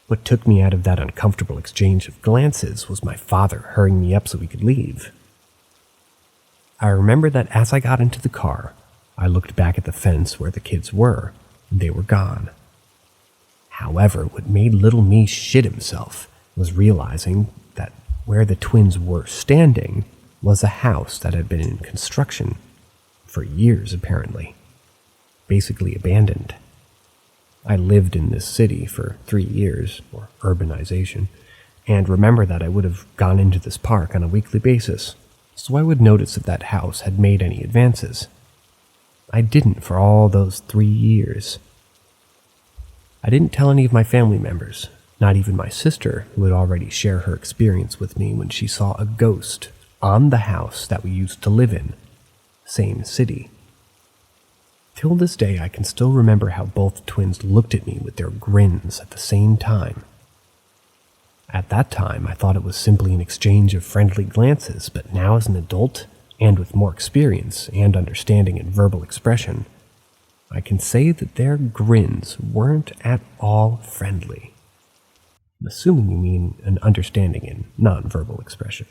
What took me out of that uncomfortable exchange of glances was my father hurrying me up so we could leave. I remember that as I got into the car, I looked back at the fence where the kids were, and they were gone. However, what made little me shit himself was realizing that where the twins were standing was a house that had been in construction for years, apparently. Basically abandoned. I lived in this city for 3 years, or urbanization, and remember that I would have gone into this park on a weekly basis, so I would notice if that house had made any advances. I didn't for all those 3 years. I didn't tell any of my family members, not even my sister, who would already share her experience with me when she saw a ghost on the house that we used to live in, same city. Till this day, I can still remember how both twins looked at me with their grins at the same time. At that time, I thought it was simply an exchange of friendly glances, but now as an adult, and with more experience and understanding in verbal expression, I can say that their grins weren't at all friendly. I'm assuming you mean an understanding in nonverbal expression.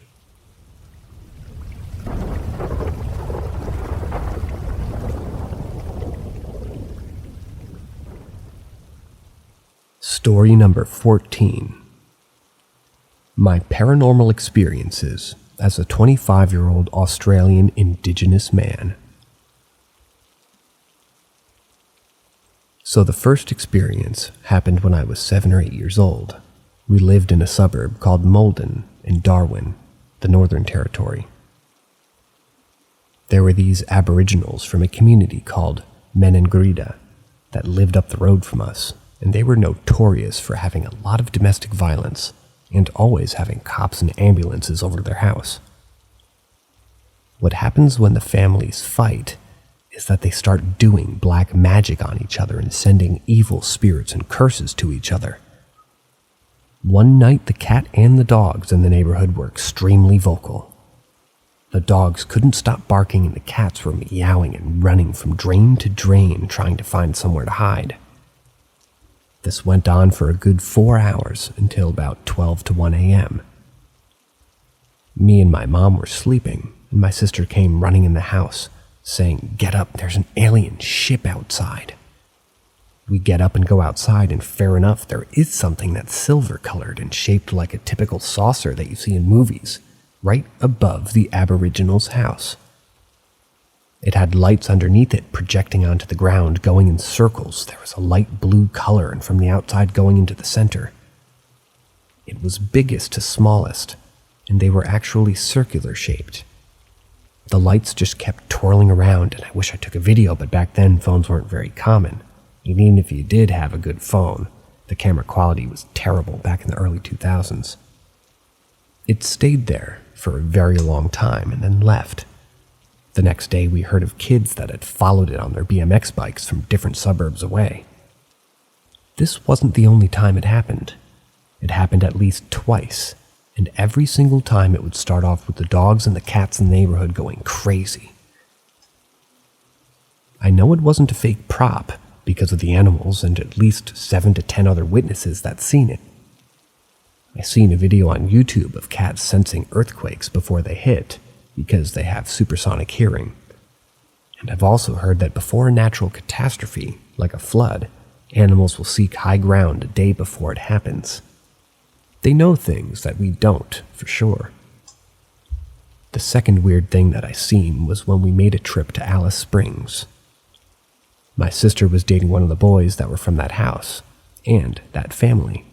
Story number 14. My paranormal experiences as a 25-year-old Australian Indigenous man. So the first experience happened when I was 7 or 8 years old. We lived in a suburb called Malden in Darwin, the Northern Territory. There were these Aboriginals from a community called Menengrida that lived up the road from us, and they were notorious for having a lot of domestic violence and always having cops and ambulances over to their house. What happens when the families fight is that they start doing black magic on each other and sending evil spirits and curses to each other. One night, the cat and the dogs in the neighborhood were extremely vocal. The dogs couldn't stop barking and the cats were meowing and running from drain to drain trying to find somewhere to hide. This went on for a good 4 hours until about 12 to 1 a.m. Me and my mom were sleeping, and my sister came running in the house, saying, "Get up, there's an alien ship outside." We get up and go outside, and fair enough, there is something that's silver-colored and shaped like a typical saucer that you see in movies, right above the Aboriginal's house. It had lights underneath it projecting onto the ground, going in circles. There was a light blue color, and from the outside going into the center. It was biggest to smallest, and they were actually circular shaped. The lights just kept twirling around, and I wish I took a video, but back then phones weren't very common. And even if you did have a good phone, the camera quality was terrible back in the early 2000s. It stayed there for a very long time and then left. The next day, we heard of kids that had followed it on their BMX bikes from different suburbs away. This wasn't the only time it happened. It happened at least twice, and every single time it would start off with the dogs and the cats in the neighborhood going crazy. I know it wasn't a fake prop because of the animals and at least 7 to 10 other witnesses that seen it. I seen a video on YouTube of cats sensing earthquakes before they hit, because they have supersonic hearing. And I've also heard that before a natural catastrophe, like a flood, animals will seek high ground a day before it happens. They know things that we don't, for sure. The second weird thing that I seen was when we made a trip to Alice Springs. My sister was dating one of the boys that were from that house, and that family.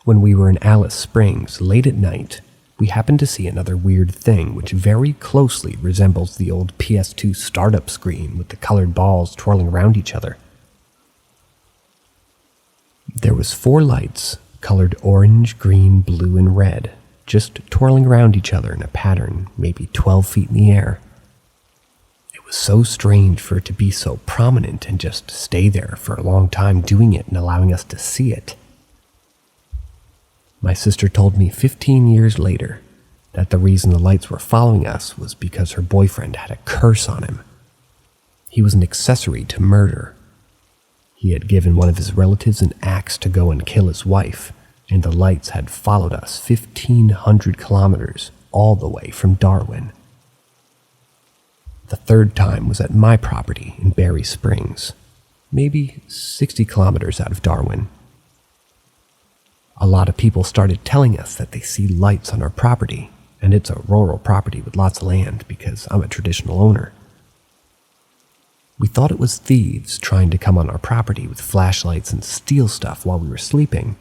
When we were in Alice Springs late at night, we happened to see another weird thing which very closely resembles the old PS2 startup screen with the colored balls twirling around each other. There was 4 lights, colored orange, green, blue, and red, just twirling around each other in a pattern maybe 12 feet in the air. It was so strange for it to be so prominent and just stay there for a long time doing it and allowing us to see it. My sister told me 15 years later that the reason the lights were following us was because her boyfriend had a curse on him. He was an accessory to murder. He had given one of his relatives an axe to go and kill his wife, and the lights had followed us 1,500 kilometers all the way from Darwin. The third time was at my property in Berry Springs, maybe 60 kilometers out of Darwin. A lot of people started telling us that they see lights on our property, and it's a rural property with lots of land because I'm a traditional owner. We thought it was thieves trying to come on our property with flashlights and steal stuff while we were sleeping.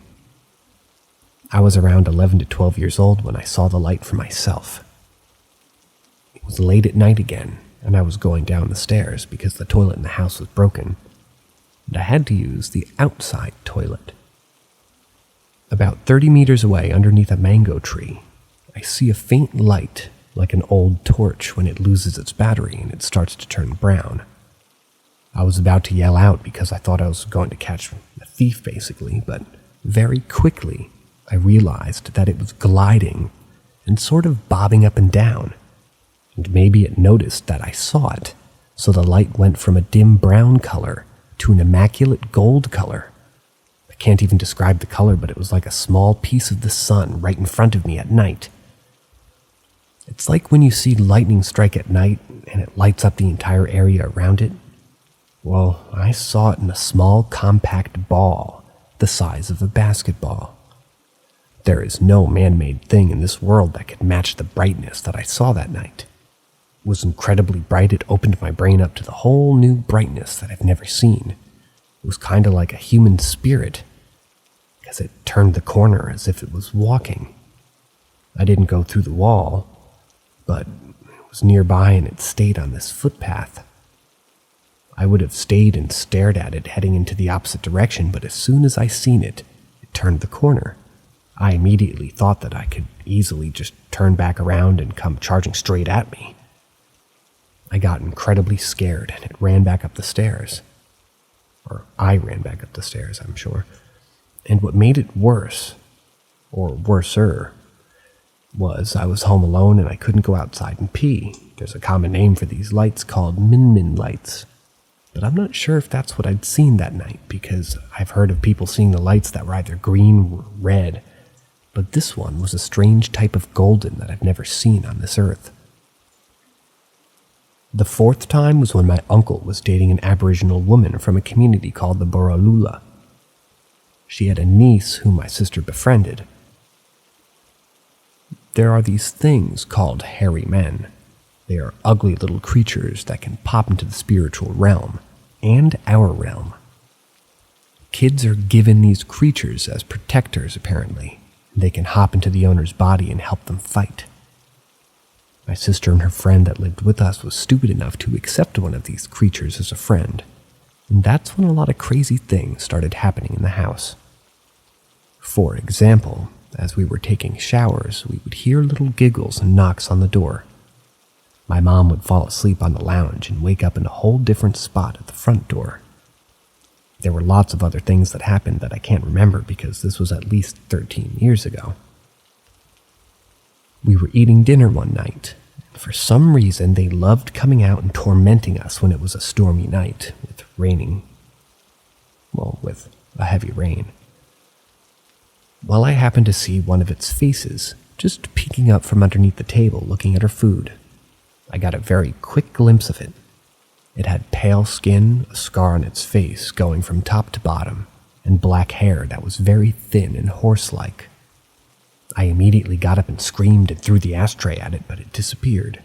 I was around 11 to 12 years old when I saw the light for myself. It was late at night again, and I was going down the stairs because the toilet in the house was broken, and I had to use the outside toilet. About 30 meters away underneath a mango tree, I see a faint light like an old torch when it loses its battery and it starts to turn brown. I was about to yell out because I thought I was going to catch a thief basically, but very quickly I realized that it was gliding and sort of bobbing up and down, and maybe it noticed that I saw it, so the light went from a dim brown color to an immaculate gold color. I can't even describe the color, but it was like a small piece of the sun right in front of me at night. It's like when you see lightning strike at night and it lights up the entire area around it. Well, I saw it in a small, compact ball the size of a basketball. There is no man-made thing in this world that could match the brightness that I saw that night. It was incredibly bright. It opened my brain up to the whole new brightness that I've never seen. It was kind of like a human spirit, because it turned the corner as if it was walking. I didn't go through the wall, but it was nearby and it stayed on this footpath. I would have stayed and stared at it heading into the opposite direction, but as soon as I seen it, it turned the corner. I immediately thought that I could easily just turn back around and come charging straight at me. I got incredibly scared and it ran back up the stairs. Or I ran back up the stairs, I'm sure. And what made it worse, or worser, was I was home alone and I couldn't go outside and pee. There's a common name for these lights called min-min lights. But I'm not sure if that's what I'd seen that night, because I've heard of people seeing the lights that were either green or red, but this one was a strange type of golden that I've never seen on this earth. The fourth time was when my uncle was dating an Aboriginal woman from a community called the Borroloola. She had a niece whom my sister befriended. There are these things called hairy men. They are ugly little creatures that can pop into the spiritual realm, and our realm. Kids are given these creatures as protectors, apparently. They can hop into the owner's body and help them fight. My sister and her friend that lived with us was stupid enough to accept one of these creatures as a friend, and that's when a lot of crazy things started happening in the house. For example, as we were taking showers, we would hear little giggles and knocks on the door. My mom would fall asleep on the lounge and wake up in a whole different spot at the front door. There were lots of other things that happened that I can't remember because this was at least 13 years ago. We were eating dinner one night, and for some reason they loved coming out and tormenting us when it was a stormy night with a heavy rain. Well, I happened to see one of its faces just peeking up from underneath the table looking at her food. I got a very quick glimpse of it. It had pale skin, a scar on its face going from top to bottom, and black hair that was very thin and horse-like. I immediately got up and screamed and threw the ashtray at it, but it disappeared.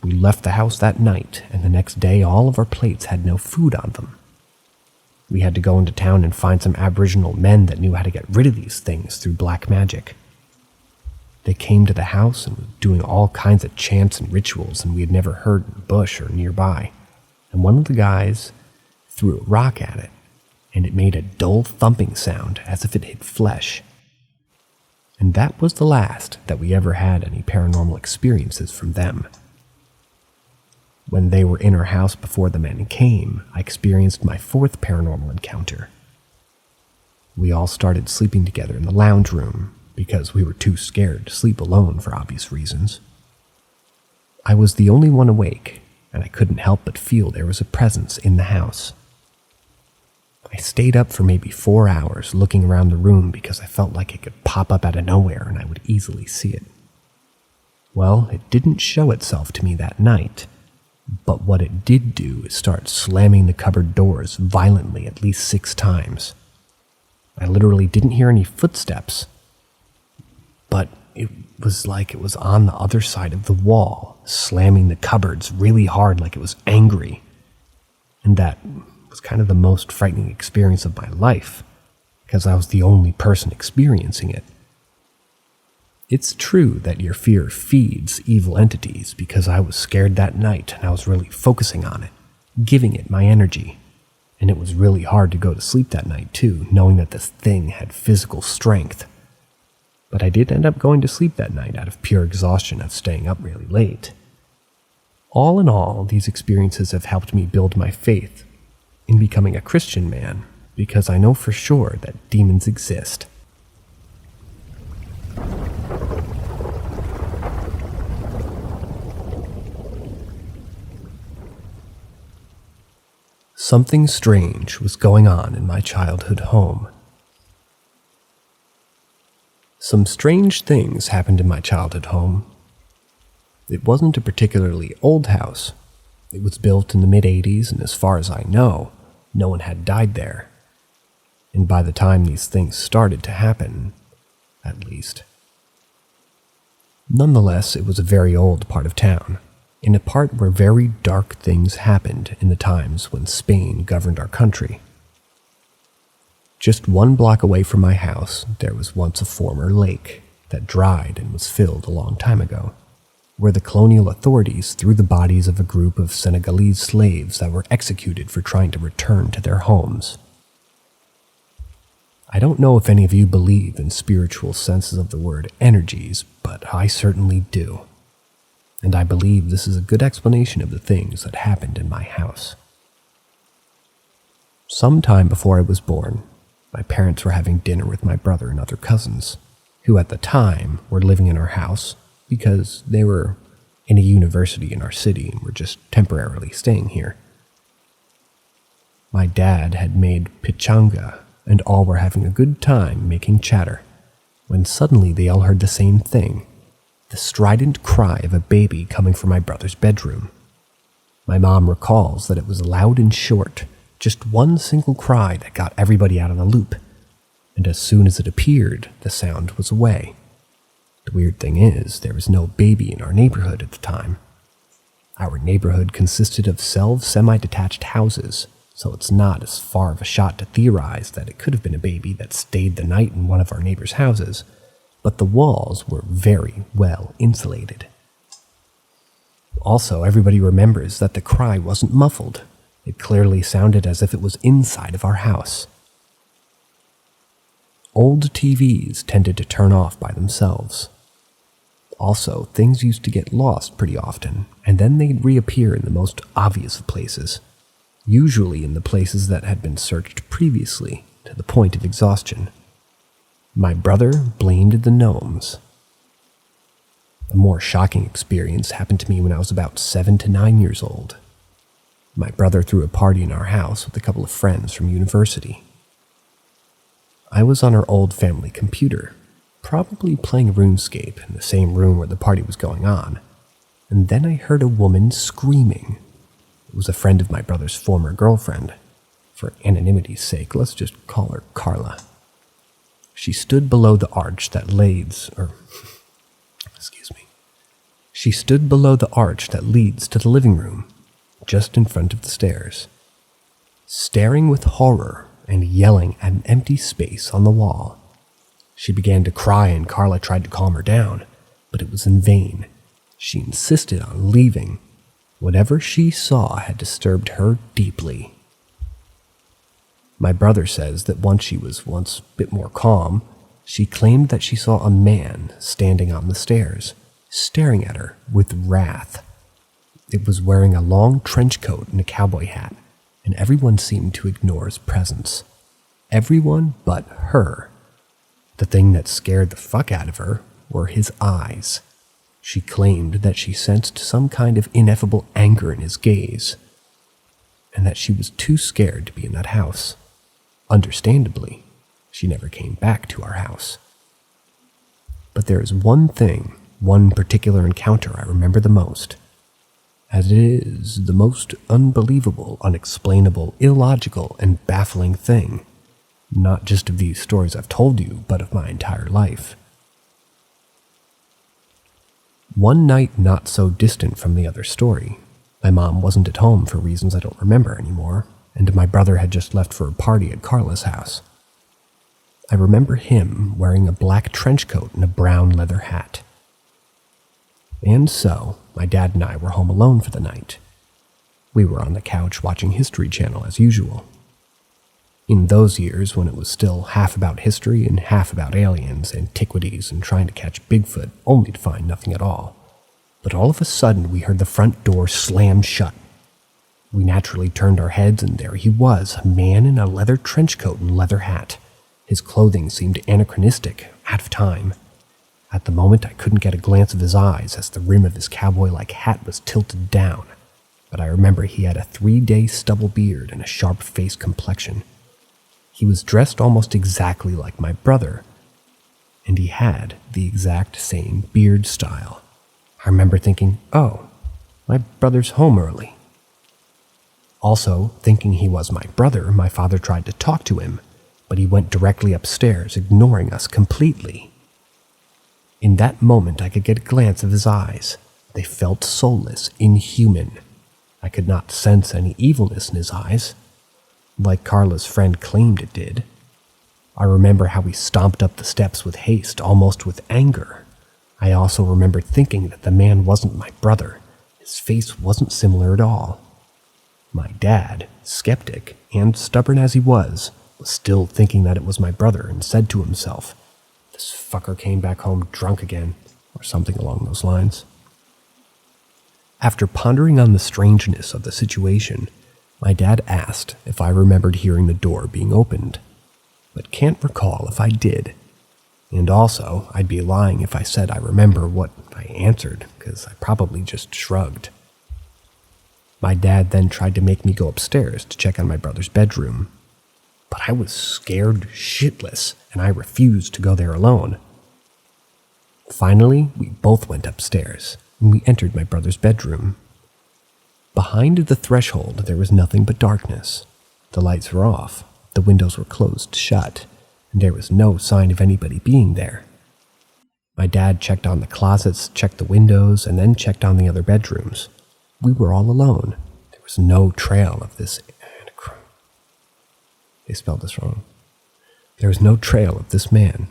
We left the house that night, and the next day all of our plates had no food on them. We had to go into town and find some Aboriginal men that knew how to get rid of these things through black magic. They came to the house and were doing all kinds of chants and rituals, and we had never heard in the bush or nearby. And one of the guys threw a rock at it, and it made a dull thumping sound as if it hit flesh. And that was the last that we ever had any paranormal experiences from them. When they were in our house before the men came, I experienced my fourth paranormal encounter. We all started sleeping together in the lounge room because we were too scared to sleep alone for obvious reasons. I was the only one awake, and I couldn't help but feel there was a presence in the house. I stayed up for maybe 4 hours looking around the room because I felt like it could pop up out of nowhere and I would easily see it. Well, it didn't show itself to me that night, but what it did do is start slamming the cupboard doors violently at least 6 times. I literally didn't hear any footsteps, but it was like it was on the other side of the wall, slamming the cupboards really hard like it was angry. And that was kind of the most frightening experience of my life, because I was the only person experiencing it. It's true that your fear feeds evil entities, because I was scared that night and I was really focusing on it, giving it my energy. And it was really hard to go to sleep that night too, knowing that this thing had physical strength. But I did end up going to sleep that night out of pure exhaustion of staying up really late. All in all, these experiences have helped me build my faith in becoming a Christian man, because I know for sure that demons exist. Something strange was going on in my childhood home. Some strange things happened in my childhood home. It wasn't a particularly old house. It was built in the mid-'80s, and as far as I know, no one had died there. And by the time these things started to happen, at least. Nonetheless, it was a very old part of town, in a part where very dark things happened in the times when Spain governed our country. Just 1 block away from my house, there was once a former lake that dried and was filled a long time ago, where the colonial authorities threw the bodies of a group of Senegalese slaves that were executed for trying to return to their homes. I don't know if any of you believe in spiritual senses of the word energies, but I certainly do. And I believe this is a good explanation of the things that happened in my house. Sometime before I was born, my parents were having dinner with my brother and other cousins, who at the time were living in our house because they were in a university in our city and were just temporarily staying here. My dad had made pichanga, and all were having a good time making chatter, when suddenly they all heard the same thing, the strident cry of a baby coming from my brother's bedroom. My mom recalls that it was loud and short, just one single cry that got everybody out of the loop, and as soon as it appeared, the sound was away. The weird thing is, there was no baby in our neighborhood at the time. Our neighborhood consisted of semi-detached houses, so it's not as far of a shot to theorize that it could have been a baby that stayed the night in one of our neighbors' houses, but the walls were very well insulated. Also, everybody remembers that the cry wasn't muffled. It clearly sounded as if it was inside of our house. Old TVs tended to turn off by themselves. Also, things used to get lost pretty often, and then they'd reappear in the most obvious of places, usually in the places that had been searched previously to the point of exhaustion. My brother blamed the gnomes. A more shocking experience happened to me when I was about 7 to 9 years old. My brother threw a party in our house with a couple of friends from university. I was on our old family computer, probably playing RuneScape in the same room where the party was going on, and then I heard a woman screaming. It was a friend of my brother's former girlfriend. For anonymity's sake, let's just call her Carla. She stood below the arch that leads to the living room, just in front of the stairs, staring with horror and yelling at an empty space on the wall. She began to cry and Carla tried to calm her down, but it was in vain. She insisted on leaving. Whatever she saw had disturbed her deeply. My brother says that once she was a bit more calm, she claimed that she saw a man standing on the stairs, staring at her with wrath. It was wearing a long trench coat and a cowboy hat, and everyone seemed to ignore his presence. Everyone but her. The thing that scared the fuck out of her were his eyes. She claimed that she sensed some kind of ineffable anger in his gaze, and that she was too scared to be in that house. Understandably, she never came back to our house. But there is one particular encounter I remember the most, as it is the most unbelievable, unexplainable, illogical, and baffling thing, not just of these stories I've told you, but of my entire life. One night not so distant from the other story, my mom wasn't at home for reasons I don't remember anymore, and my brother had just left for a party at Carla's house. I remember him wearing a black trench coat and a brown leather hat. And so, my dad and I were home alone for the night. We were on the couch watching History Channel as usual. In those years, when it was still half about history and half about aliens, antiquities, and trying to catch Bigfoot, only to find nothing at all. But all of a sudden, we heard the front door slam shut. We naturally turned our heads, and there he was, a man in a leather trench coat and leather hat. His clothing seemed anachronistic, out of time. At the moment, I couldn't get a glance of his eyes as the rim of his cowboy-like hat was tilted down. but I remember he had a 3-day stubble beard and a sharp-faced complexion. He was dressed almost exactly like my brother, and he had the exact same beard style. I remember thinking, oh, my brother's home early. Also, thinking he was my brother, my father tried to talk to him, but he went directly upstairs, ignoring us completely. In that moment, I could get a glance of his eyes. They felt soulless, inhuman. I could not sense any evilness in his eyes, like Carla's friend claimed it did. I remember how he stomped up the steps with haste, almost with anger. I also remember thinking that the man wasn't my brother. His face wasn't similar at all. My dad, skeptic and stubborn as he was still thinking that it was my brother and said to himself, "This fucker came back home drunk again," or something along those lines. After pondering on the strangeness of the situation, my dad asked if I remembered hearing the door being opened, but can't recall if I did. And also, I'd be lying if I said I remember what I answered, because I probably just shrugged. My dad then tried to make me go upstairs to check on my brother's bedroom, but I was scared shitless, and I refused to go there alone. Finally, we both went upstairs, and we entered my brother's bedroom. Behind the threshold, there was nothing but darkness. The lights were off, the windows were closed shut, and there was no sign of anybody being there. My dad checked on the closets, checked the windows, and then checked on the other bedrooms. We were all alone. There was no trail of this... They spelled this wrong. There was no trail of this man.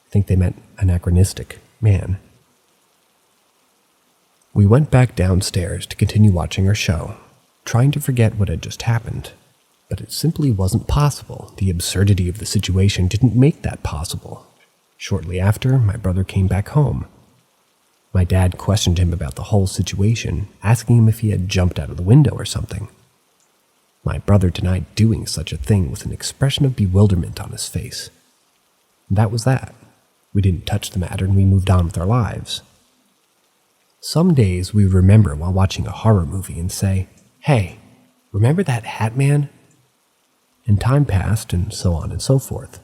I think they meant anachronistic man. We went back downstairs to continue watching our show, trying to forget what had just happened. But it simply wasn't possible. The absurdity of the situation didn't make that possible. Shortly after, my brother came back home. My dad questioned him about the whole situation, asking him if he had jumped out of the window or something. My brother denied doing such a thing with an expression of bewilderment on his face. That was that. We didn't touch the matter and we moved on with our lives. Some days we would remember while watching a horror movie and say, "Hey, remember that hat man?" And time passed and so on and so forth.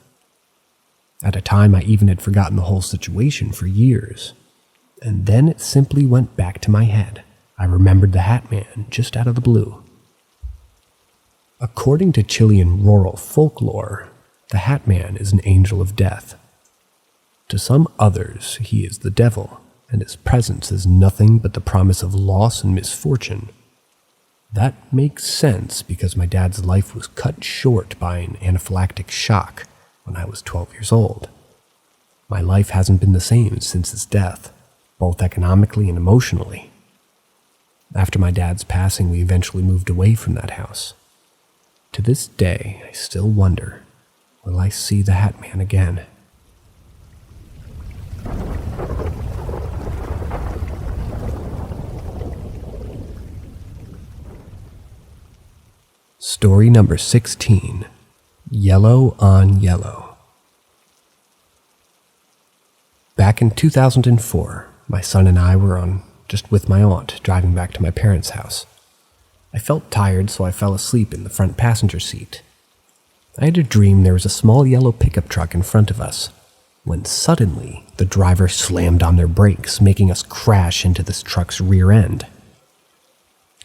At a time I even had forgotten the whole situation for years. And then it simply went back to my head. I remembered the hat man just out of the blue. According to Chilean rural folklore, the Hat Man is an angel of death. To some others, he is the devil, and his presence is nothing but the promise of loss and misfortune. That makes sense because my dad's life was cut short by an anaphylactic shock when I was 12 years old. My life hasn't been the same since his death, both economically and emotionally. After my dad's passing, we eventually moved away from that house. To this day, I still wonder, will I see the Hat Man again? Story number 16, Yellow on Yellow. Back in 2004, my son and I were just with my aunt, driving back to my parents' house. I felt tired, so I fell asleep in the front passenger seat. I had a dream there was a small yellow pickup truck in front of us, when suddenly the driver slammed on their brakes, making us crash into this truck's rear end.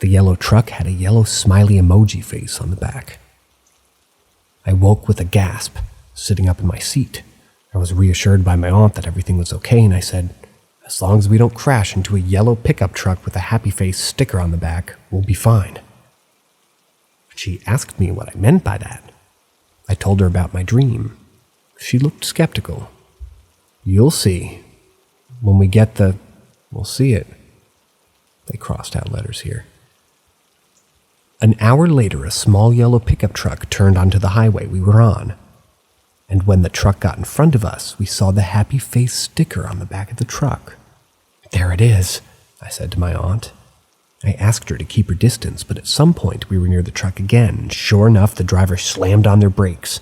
The yellow truck had a yellow smiley emoji face on the back. I woke with a gasp, sitting up in my seat. I was reassured by my aunt that everything was okay, and I said, "As long as we don't crash into a yellow pickup truck with a happy face sticker on the back, we'll be fine." She asked me what I meant by that. I told her about my dream. She looked skeptical. "You'll see. When we get we'll see it." They crossed out letters here. An hour later, a small yellow pickup truck turned onto the highway we were on. And when the truck got in front of us, we saw the happy face sticker on the back of the truck. "There it is," I said to my aunt. I asked her to keep her distance, but at some point we were near the truck again, and sure enough, the driver slammed on their brakes,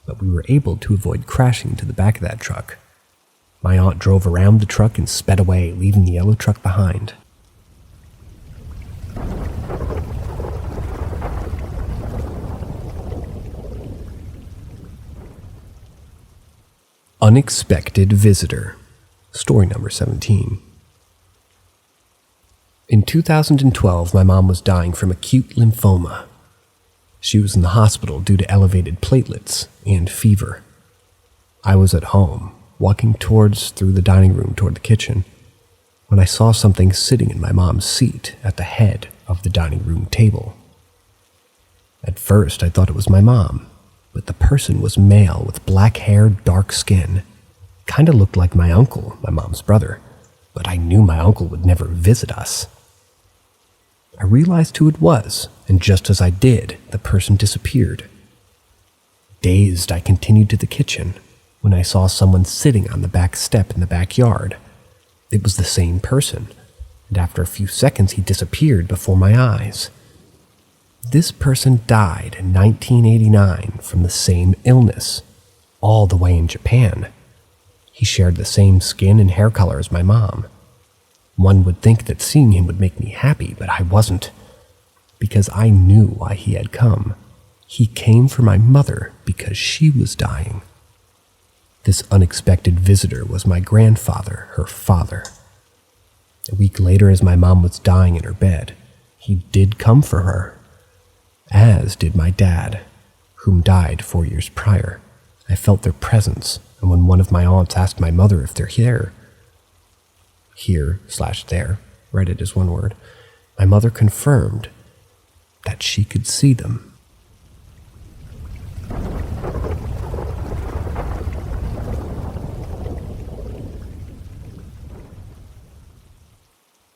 but we were able to avoid crashing into the back of that truck. My aunt drove around the truck and sped away, leaving the yellow truck behind. Unexpected Visitor. Story number 17. In 2012, my mom was dying from acute lymphoma. She was in the hospital due to elevated platelets and fever. I was at home, walking through the dining room toward the kitchen, when I saw something sitting in my mom's seat at the head of the dining room table. At first, I thought it was my mom, but the person was male with black hair, dark skin. Kinda looked like my uncle, my mom's brother, but I knew my uncle would never visit us. I realized who it was, and just as I did, the person disappeared. Dazed, I continued to the kitchen when I saw someone sitting on the back step in the backyard. It was the same person, and after a few seconds he disappeared before my eyes. This person died in 1989 from the same illness, all the way in Japan. He shared the same skin and hair color as my mom. One would think that seeing him would make me happy, but I wasn't, because I knew why he had come. He came for my mother because she was dying. This unexpected visitor was my grandfather, her father. A week later, as my mom was dying in her bed, he did come for her, as did my dad, whom died 4 years prior. I felt their presence, and when one of my aunts asked my mother if they're here/there, write it as one word, my mother confirmed that she could see them.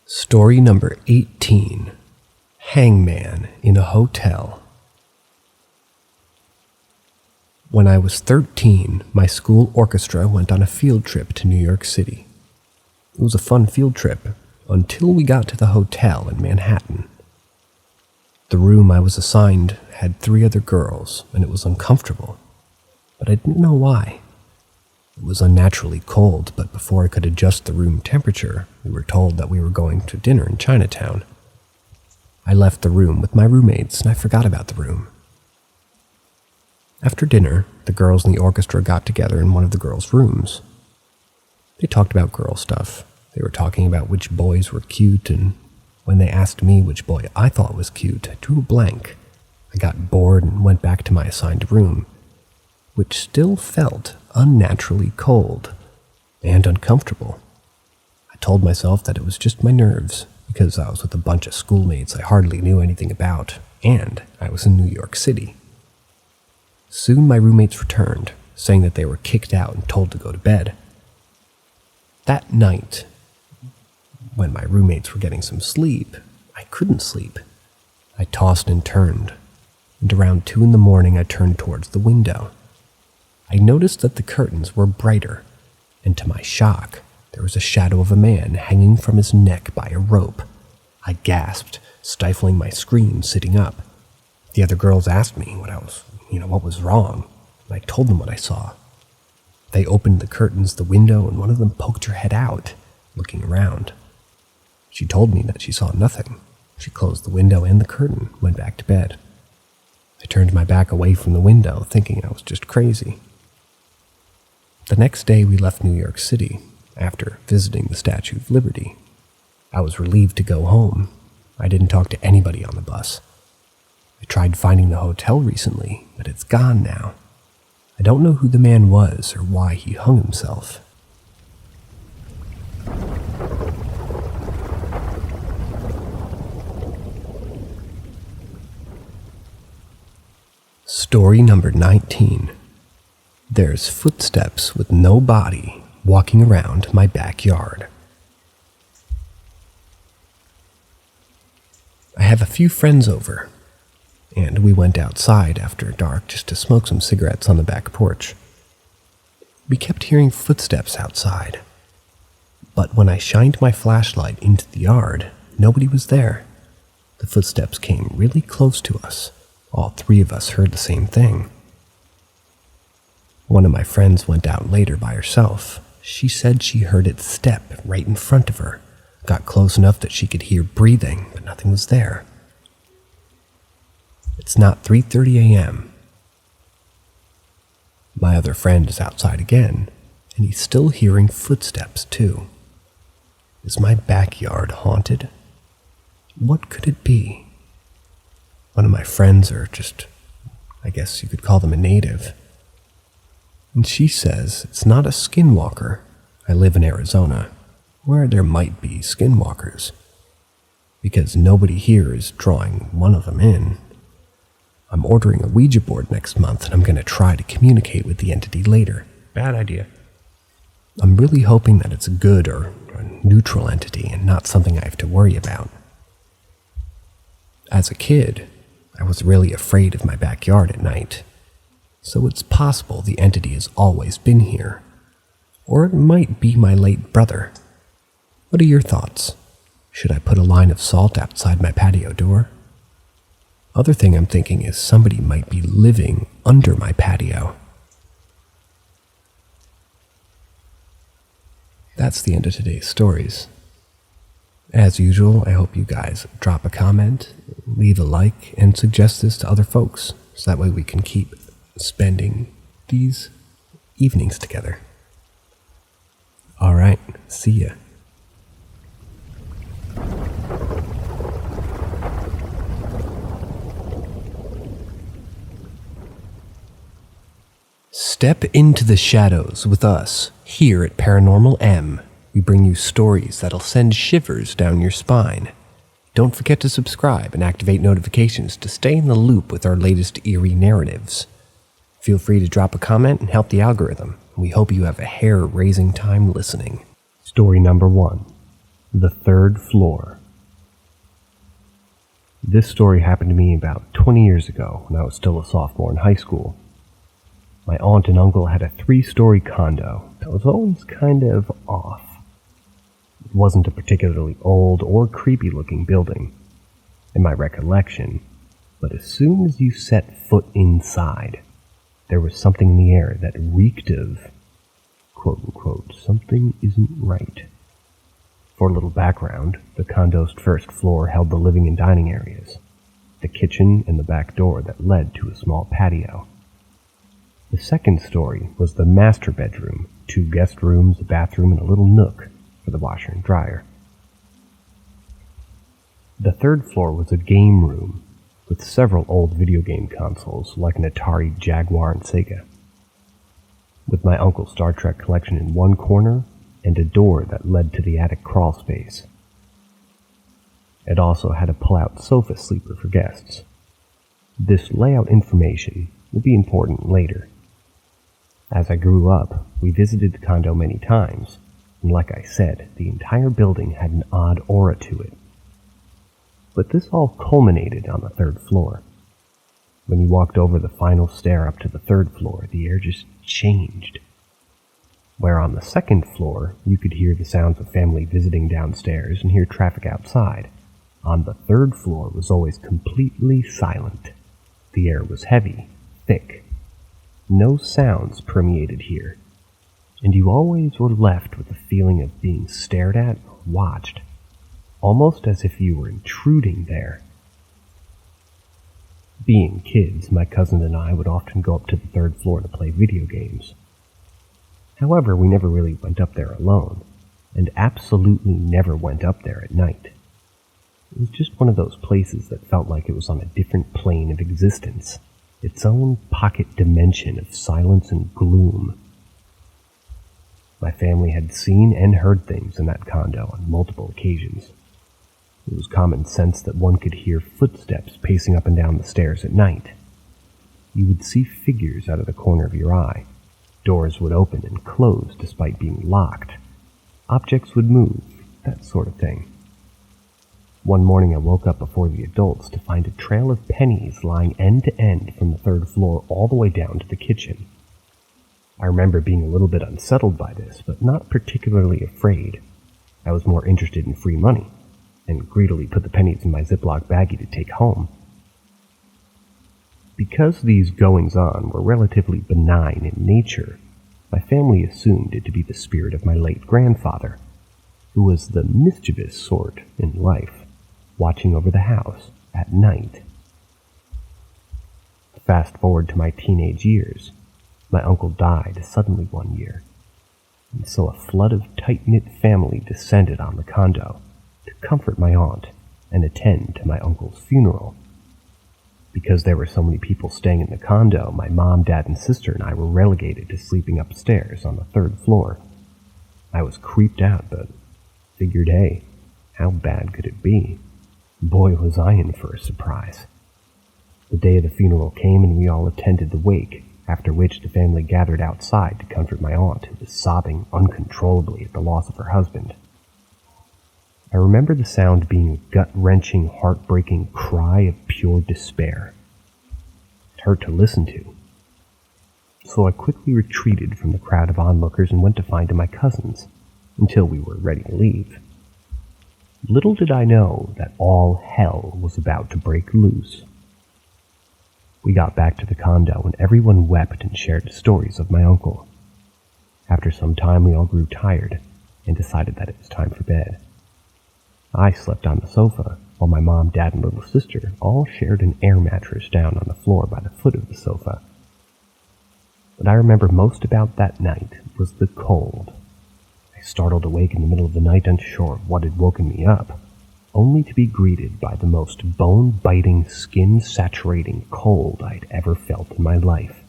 Story number 18. Hangman in a Hotel. When I was 13, my school orchestra went on a field trip to New York City. It was a fun field trip until we got to the hotel in Manhattan. The room I was assigned had 3 other girls, and it was uncomfortable, but I didn't know why. It was unnaturally cold, but before I could adjust the room temperature, we were told that we were going to dinner in Chinatown. I left the room with my roommates, and I forgot about the room. After dinner, the girls in the orchestra got together in one of the girls' rooms. They talked about girl stuff. They were talking about which boys were cute, and when they asked me which boy I thought was cute, I drew a blank. I got bored and went back to my assigned room, which still felt unnaturally cold and uncomfortable. I told myself that it was just my nerves, because I was with a bunch of schoolmates I hardly knew anything about, and I was in New York City. Soon my roommates returned, saying that they were kicked out and told to go to bed. That night, when my roommates were getting some sleep, I couldn't sleep. I tossed and turned, and around 2 a.m. I turned towards the window. I noticed that the curtains were brighter, and to my shock, there was a shadow of a man hanging from his neck by a rope. I gasped, stifling my scream sitting up. The other girls asked me what was wrong, and I told them what I saw. They opened the curtains, the window, and one of them poked her head out, looking around. She told me that she saw nothing. She closed the window and the curtain, went back to bed. I turned my back away from the window, thinking I was just crazy. The next day we left New York City, after visiting the Statue of Liberty. I was relieved to go home. I didn't talk to anybody on the bus. I tried finding the hotel recently, but it's gone now. I don't know who the man was or why he hung himself. Story number 19. There's footsteps with no body walking around my backyard. I have a few friends over, and we went outside after dark just to smoke some cigarettes on the back porch. We kept hearing footsteps outside, but when I shined my flashlight into the yard, nobody was there. The footsteps came really close to us. All 3 of us heard the same thing. One of my friends went out later by herself. She said she heard it step right in front of her, got close enough that she could hear breathing, but nothing was there. It's not 3:30 a.m. My other friend is outside again, And he's still hearing footsteps, too. Is my backyard haunted? What could it be? One of my friends, or just, I guess you could call them a native. And she says it's not a skinwalker. I live in Arizona, where there might be skinwalkers. Because nobody here is drawing one of them in. I'm ordering a Ouija board next month, and I'm going to try to communicate with the entity later. Bad idea. I'm really hoping that it's a good or a neutral entity and not something I have to worry about. As a kid, I was really afraid of my backyard at night, so it's possible the entity has always been here. Or it might be my late brother. What are your thoughts? Should I put a line of salt outside my patio door? Other thing I'm thinking is somebody might be living under my patio. That's the end of today's stories. As usual, I hope you guys drop a comment, leave a like, and suggest this to other folks, so that way we can keep spending these evenings together. Alright, see ya. Step into the shadows with us here at Paranormal M. We bring you stories that'll send shivers down your spine. Don't forget to subscribe and activate notifications to stay in the loop with our latest eerie narratives. Feel free to drop a comment and help the algorithm. We hope you have a hair-raising time listening. Story number 1. The Third Floor. This story happened to me about 20 years ago when I was still a sophomore in high school. My aunt and uncle had a 3-story condo that was always kind of off. It wasn't a particularly old or creepy-looking building, in my recollection, but as soon as you set foot inside, there was something in the air that reeked of, quote-unquote, something isn't right. For a little background, the condo's first floor held the living and dining areas, the kitchen and the back door that led to a small patio. The second story was the master bedroom, 2 guest rooms, a bathroom, and a little nook for the washer and dryer. The third floor was a game room with several old video game consoles like an Atari Jaguar and Sega, with my uncle's Star Trek collection in one corner and a door that led to the attic crawl space. It also had a pull-out sofa sleeper for guests. This layout information will be important later. As I grew up, we visited the condo many times, and like I said, the entire building had an odd aura to it. But this all culminated on the 3rd floor. When you walked over the final stair up to the 3rd floor, the air just changed. Where on the 2nd floor, you could hear the sounds of family visiting downstairs and hear traffic outside. On the 3rd floor was always completely silent. The air was heavy, thick. No sounds permeated here, and you always were left with a feeling of being stared at or watched, almost as if you were intruding there. Being kids, my cousin and I would often go up to the 3rd floor to play video games. However, we never really went up there alone, and absolutely never went up there at night. It was just one of those places that felt like it was on a different plane of existence. Its own pocket dimension of silence and gloom. My family had seen and heard things in that condo on multiple occasions. It was common sense that one could hear footsteps pacing up and down the stairs at night. You would see figures out of the corner of your eye. Doors would open and close despite being locked. Objects would move, that sort of thing. One morning I woke up before the adults to find a trail of pennies lying end to end from the 3rd floor all the way down to the kitchen. I remember being a little bit unsettled by this, but not particularly afraid. I was more interested in free money, and greedily put the pennies in my Ziploc baggie to take home. Because these goings-on were relatively benign in nature, my family assumed it to be the spirit of my late grandfather, who was the mischievous sort in life, watching over the house at night. Fast forward to my teenage years, my uncle died suddenly one year. and so a flood of tight-knit family descended on the condo to comfort my aunt and attend to my uncle's funeral. Because there were so many people staying in the condo, my mom, dad, and sister and I were relegated to sleeping upstairs on the 3rd floor. I was creeped out, but figured, hey, how bad could it be? Boy, was I in for a surprise. The day of the funeral came and we all attended the wake, after which the family gathered outside to comfort my aunt, who was sobbing uncontrollably at the loss of her husband. I remember the sound being a gut-wrenching, heartbreaking cry of pure despair. It hurt to listen to. So I quickly retreated from the crowd of onlookers and went to find my cousins, until we were ready to leave. Little did I know that all hell was about to break loose. We got back to the condo and everyone wept and shared stories of my uncle. After some time we all grew tired and decided that it was time for bed. I slept on the sofa, while my mom, dad, and little sister all shared an air mattress down on the floor by the foot of the sofa. What I remember most about that night was the cold. I startled awake in the middle of the night, unsure of what had woken me up, only to be greeted by the most bone-biting, skin-saturating cold I'd ever felt in my life.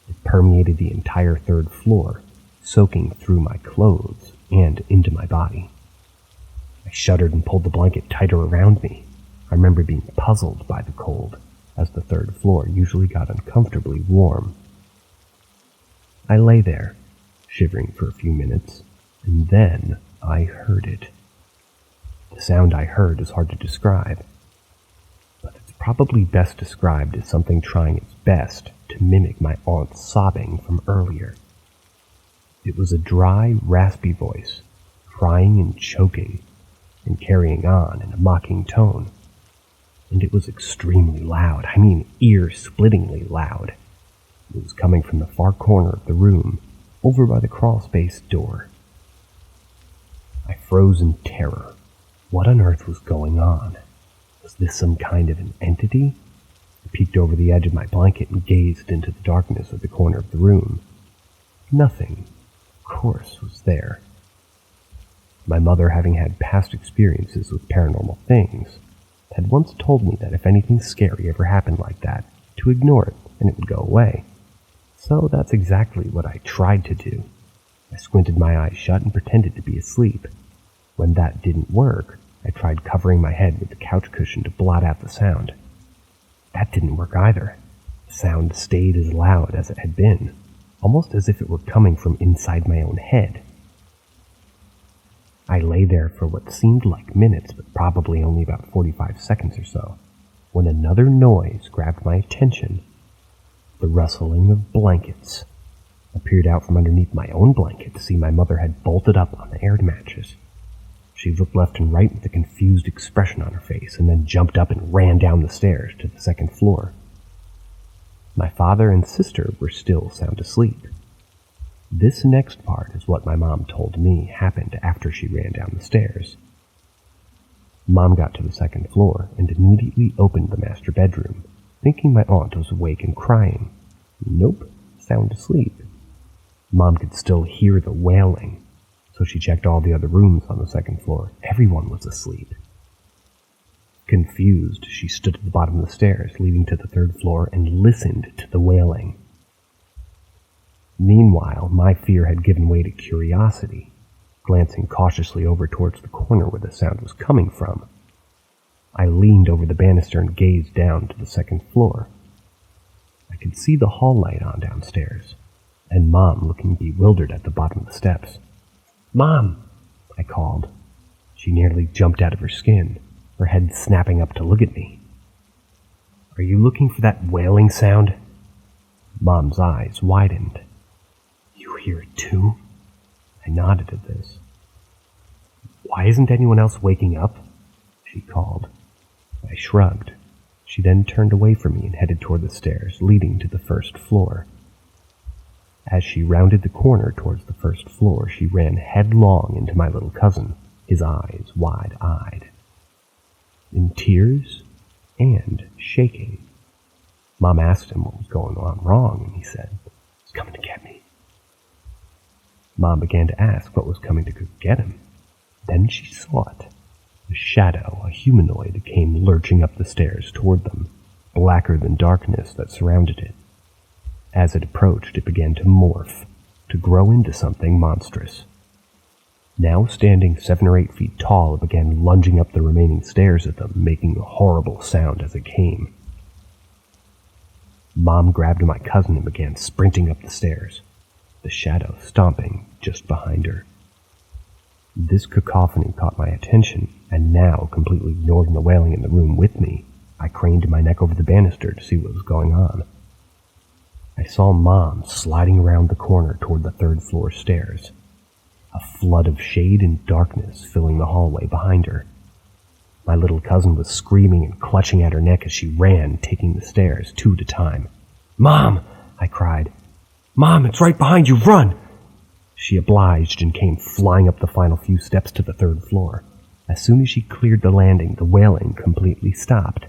It permeated the entire 3rd floor, soaking through my clothes and into my body. I shuddered and pulled the blanket tighter around me. I remember being puzzled by the cold, as the 3rd floor usually got uncomfortably warm. I lay there, shivering for a few minutes, and then I heard it. The sound I heard is hard to describe, but it's probably best described as something trying its best to mimic my aunt's sobbing from earlier. It was a dry, raspy voice, crying and choking, and carrying on in a mocking tone. And it was extremely loud, ear-splittingly loud. It was coming from the far corner of the room, over by the crawlspace door. I froze in terror. What on earth was going on? Was this some kind of an entity? I peeked over the edge of my blanket and gazed into the darkness of the corner of the room. Nothing, of course, was there. My mother, having had past experiences with paranormal things, had once told me that if anything scary ever happened like that, to ignore it and it would go away. So that's exactly what I tried to do. I squinted my eyes shut and pretended to be asleep. When that didn't work, I tried covering my head with the couch cushion to blot out the sound. That didn't work either. The sound stayed as loud as it had been, almost as if it were coming from inside my own head. I lay there for what seemed like minutes, but probably only about 45 seconds or so, when another noise grabbed my attention. The rustling of blankets. I peered out from underneath my own blanket to see my mother had bolted up on the air mattress. She looked left and right with a confused expression on her face, and then jumped up and ran down the stairs to the 2nd floor. My father and sister were still sound asleep. This next part is what my mom told me happened after she ran down the stairs. Mom got to the 2nd floor and immediately opened the master bedroom, thinking my aunt was awake and crying. Nope, sound asleep. Mom could still hear the wailing, so she checked all the other rooms on the 2nd floor. Everyone was asleep. Confused, she stood at the bottom of the stairs leading to the 3rd floor and listened to the wailing. Meanwhile, my fear had given way to curiosity. Glancing cautiously over towards the corner where the sound was coming from, I leaned over the banister and gazed down to the 2nd floor. I could see the hall light on downstairs, and Mom looking bewildered at the bottom of the steps. "Mom!" I called. She nearly jumped out of her skin, her head snapping up to look at me. "Are you looking for that wailing sound?" Mom's eyes widened. "You hear it too?" I nodded at this. "Why isn't anyone else waking up?" she called. I shrugged. She then turned away from me and headed toward the stairs leading to the 1st floor. As she rounded the corner towards the 1st floor, she ran headlong into my little cousin, his eyes wide-eyed. In tears and shaking. Mom asked him what was going on wrong, and he said, "He's coming to get me." Mom began to ask what was coming to get him. Then she saw it. A shadow, a humanoid, came lurching up the stairs toward them, blacker than darkness that surrounded it. As it approached, it began to morph, to grow into something monstrous. Now standing 7 or 8 feet tall, it began lunging up the remaining stairs at them, making a horrible sound as it came. Mom grabbed my cousin and began sprinting up the stairs, the shadow stomping just behind her. This cacophony caught my attention, and now, completely ignoring the wailing in the room with me, I craned my neck over the banister to see what was going on. I saw Mom sliding around the corner toward the 3rd floor stairs, a flood of shade and darkness filling the hallway behind her. My little cousin was screaming and clutching at her neck as she ran, taking the stairs 2 at a time. "Mom!" I cried. "Mom, it's right behind you, run!" She obliged and came flying up the final few steps to the 3rd floor. As soon as she cleared the landing, the wailing completely stopped,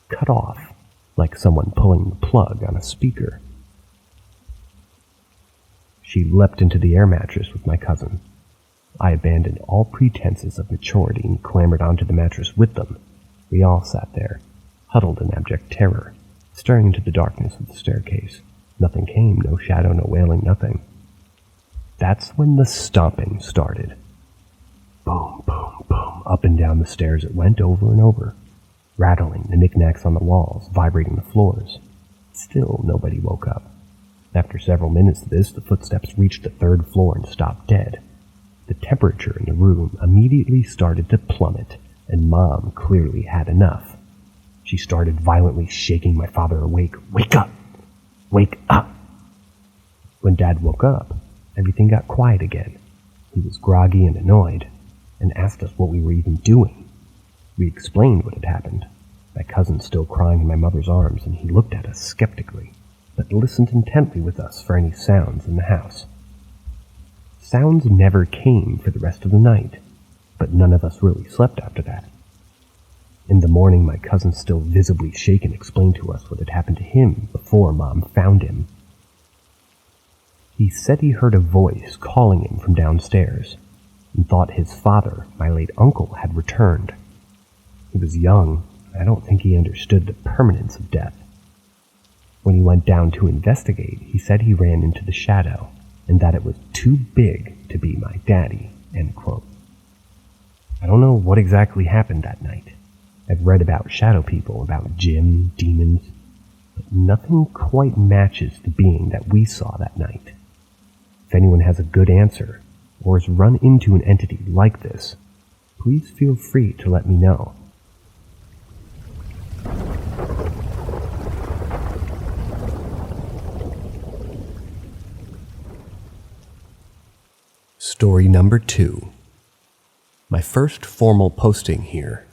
cut off, like someone pulling the plug on a speaker. She leapt into the air mattress with my cousin. I abandoned all pretenses of maturity and clambered onto the mattress with them. We all sat there, huddled in abject terror, staring into the darkness of the staircase. Nothing came, no shadow, no wailing, nothing. That's when the stomping started. Boom, boom, boom, up and down the stairs it went over and over, rattling the knickknacks on the walls, vibrating the floors. Still nobody woke up. After several minutes of this, the footsteps reached the 3rd floor and stopped dead. The temperature in the room immediately started to plummet, and Mom clearly had enough. She started violently shaking my father awake. "Wake up! Wake up!" When Dad woke up, everything got quiet again. He was groggy and annoyed, and asked us what we were even doing. We explained what had happened, my cousin still crying in my mother's arms, and he looked at us skeptically, but listened intently with us for any sounds in the house. Sounds never came for the rest of the night, but none of us really slept after that. In the morning, my cousin, still visibly shaken, explained to us what had happened to him before Mom found him. He said he heard a voice calling him from downstairs, and thought his father, my late uncle, had returned. He was young, and I don't think he understood the permanence of death. When he went down to investigate, he said he ran into the shadow, and that it was too big to be my daddy, end quote. I don't know what exactly happened that night. I've read about shadow people, about Jim, demons, but nothing quite matches the being that we saw that night. If anyone has a good answer, or has run into an entity like this, please feel free to let me know. Story number 2. My first formal posting here.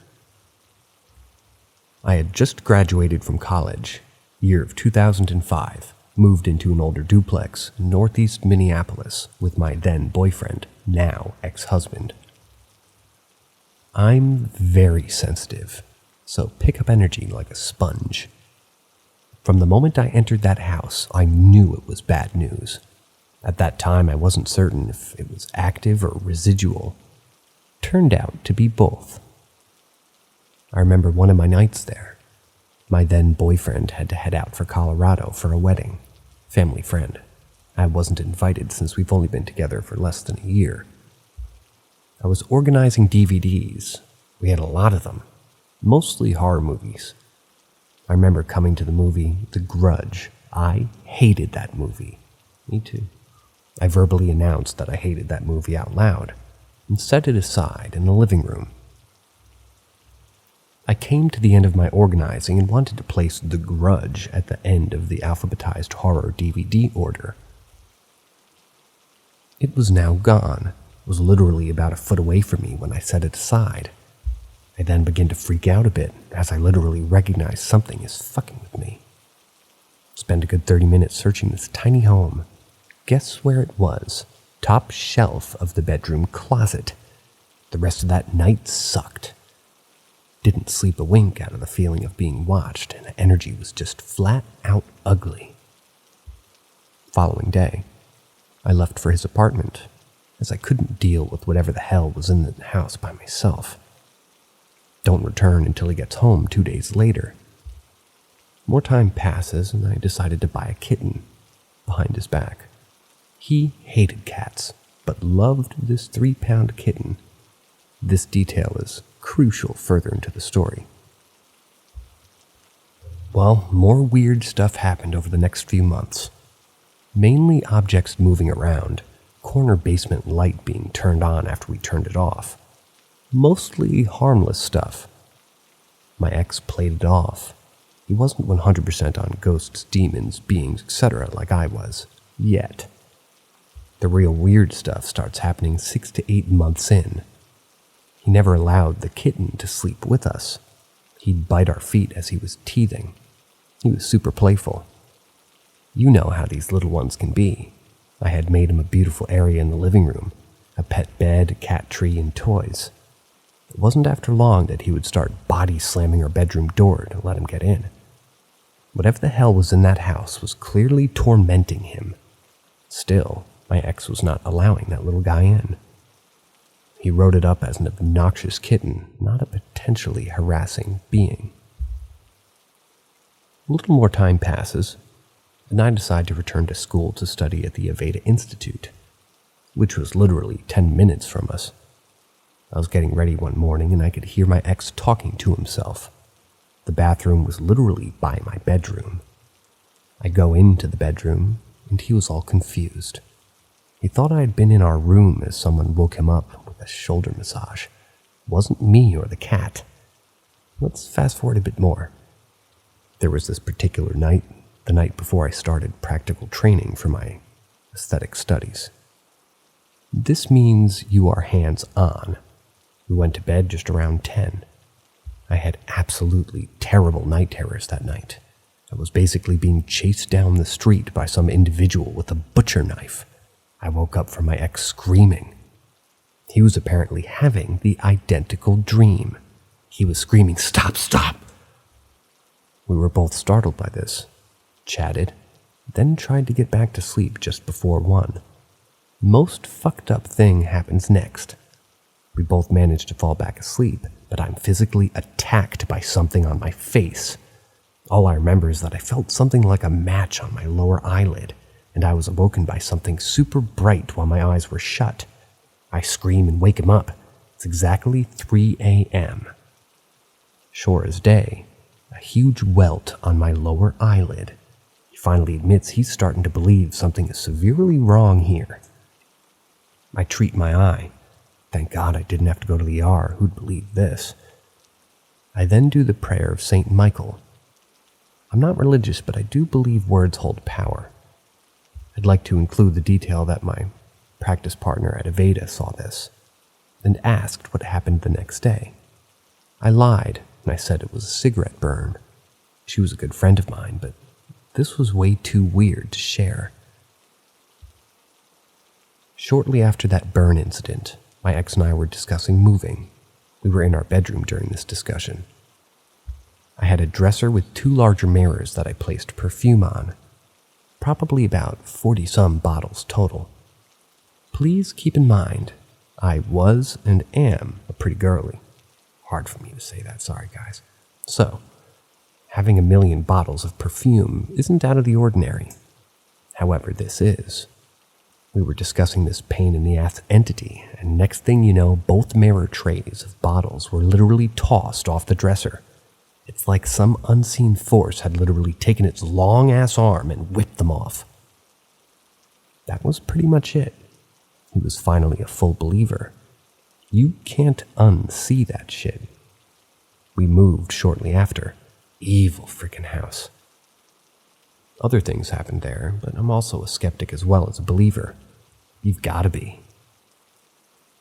I had just graduated from college, year of 2005, moved into an older duplex in northeast Minneapolis with my then boyfriend, now ex-husband. I'm very sensitive, so pick up energy like a sponge. From the moment I entered that house, I knew it was bad news. At that time, I wasn't certain if it was active or residual. Turned out to be both. I remember one of my nights there. My then boyfriend had to head out for Colorado for a wedding. Family friend. I wasn't invited since we've only been together for less than a year. I was organizing DVDs. We had a lot of them. Mostly horror movies. I remember coming to the movie The Grudge. I hated that movie. Me too. I verbally announced that I hated that movie out loud and set it aside in the living room. I came to the end of my organizing and wanted to place The Grudge at the end of the alphabetized horror DVD order. It was now gone. It was literally about a foot away from me when I set it aside. I then began to freak out a bit as I literally recognized something is fucking with me. Spent a good 30 minutes searching this tiny home. Guess where it was? Top shelf of the bedroom closet. The rest of that night sucked. Didn't sleep a wink out of the feeling of being watched, and the energy was just flat out ugly. Following day, I left for his apartment, as I couldn't deal with whatever the hell was in the house by myself. Don't return until he gets home 2 days later. More time passes, and I decided to buy a kitten behind his back. He hated cats, but loved this 3-pound kitten. This detail is crucial further into the story. Well, more weird stuff happened over the next few months. Mainly objects moving around, corner basement light being turned on after we turned it off. Mostly harmless stuff. My ex played it off. He wasn't 100% on ghosts, demons, beings, etc. like I was, yet. The real weird stuff starts happening 6 to 8 months in. He never allowed the kitten to sleep with us. He'd bite our feet as he was teething. He was super playful. You know how these little ones can be. I had made him a beautiful area in the living room, a pet bed, a cat tree, and toys. It wasn't after long that he would start body slamming our bedroom door to let him get in. Whatever the hell was in that house was clearly tormenting him. Still, my ex was not allowing that little guy in. He wrote it up as an obnoxious kitten, not a potentially harassing being. A little more time passes, and I decide to return to school to study at the Aveda Institute, which was literally 10 minutes from us. I was getting ready one morning and I could hear my ex talking to himself. The bathroom was literally by my bedroom. I go into the bedroom and he was all confused. He thought I had been in our room as someone woke him up with a shoulder massage. It wasn't me or the cat. Let's fast forward a bit more. There was this particular night, the night before I started practical training for my aesthetic studies. This means you are hands-on. We went to bed just around 10. I had absolutely terrible night terrors that night. I was basically being chased down the street by some individual with a butcher knife. I woke up from my ex screaming. He was apparently having the identical dream. He was screaming, "Stop, stop!" We were both startled by this, chatted, then tried to get back to sleep just before 1. Most fucked up thing happens next. We both managed to fall back asleep, but I'm physically attacked by something on my face. All I remember is that I felt something like a match on my lower eyelid, and I was awoken by something super bright while my eyes were shut. I scream and wake him up. It's exactly 3 a.m. Sure as day, a huge welt on my lower eyelid. He finally admits he's starting to believe something is severely wrong here. I treat my eye. Thank God I didn't have to go to the ER. Who'd believe this? I then do the prayer of St. Michael. I'm not religious, but I do believe words hold power. I'd like to include the detail that my practice partner at Aveda saw this and asked what happened the next day. I lied, and I said it was a cigarette burn. She was a good friend of mine, but this was way too weird to share. Shortly after that burn incident, my ex and I were discussing moving. We were in our bedroom during this discussion. I had a dresser with 2 larger mirrors that I placed perfume on. Probably about 40-some bottles total. Please keep in mind, I was and am a pretty girly. Hard for me to say that, sorry guys. So, having 1,000,000 bottles of perfume isn't out of the ordinary. However, this is. We were discussing this pain in the ass entity, and next thing you know, both mirror trays of bottles were literally tossed off the dresser. It's like some unseen force had literally taken its long-ass arm and whipped them off. That was pretty much it. He was finally a full believer. You can't unsee that shit. We moved shortly after. Evil freaking house. Other things happened there, but I'm also a skeptic as well as a believer. You've gotta be.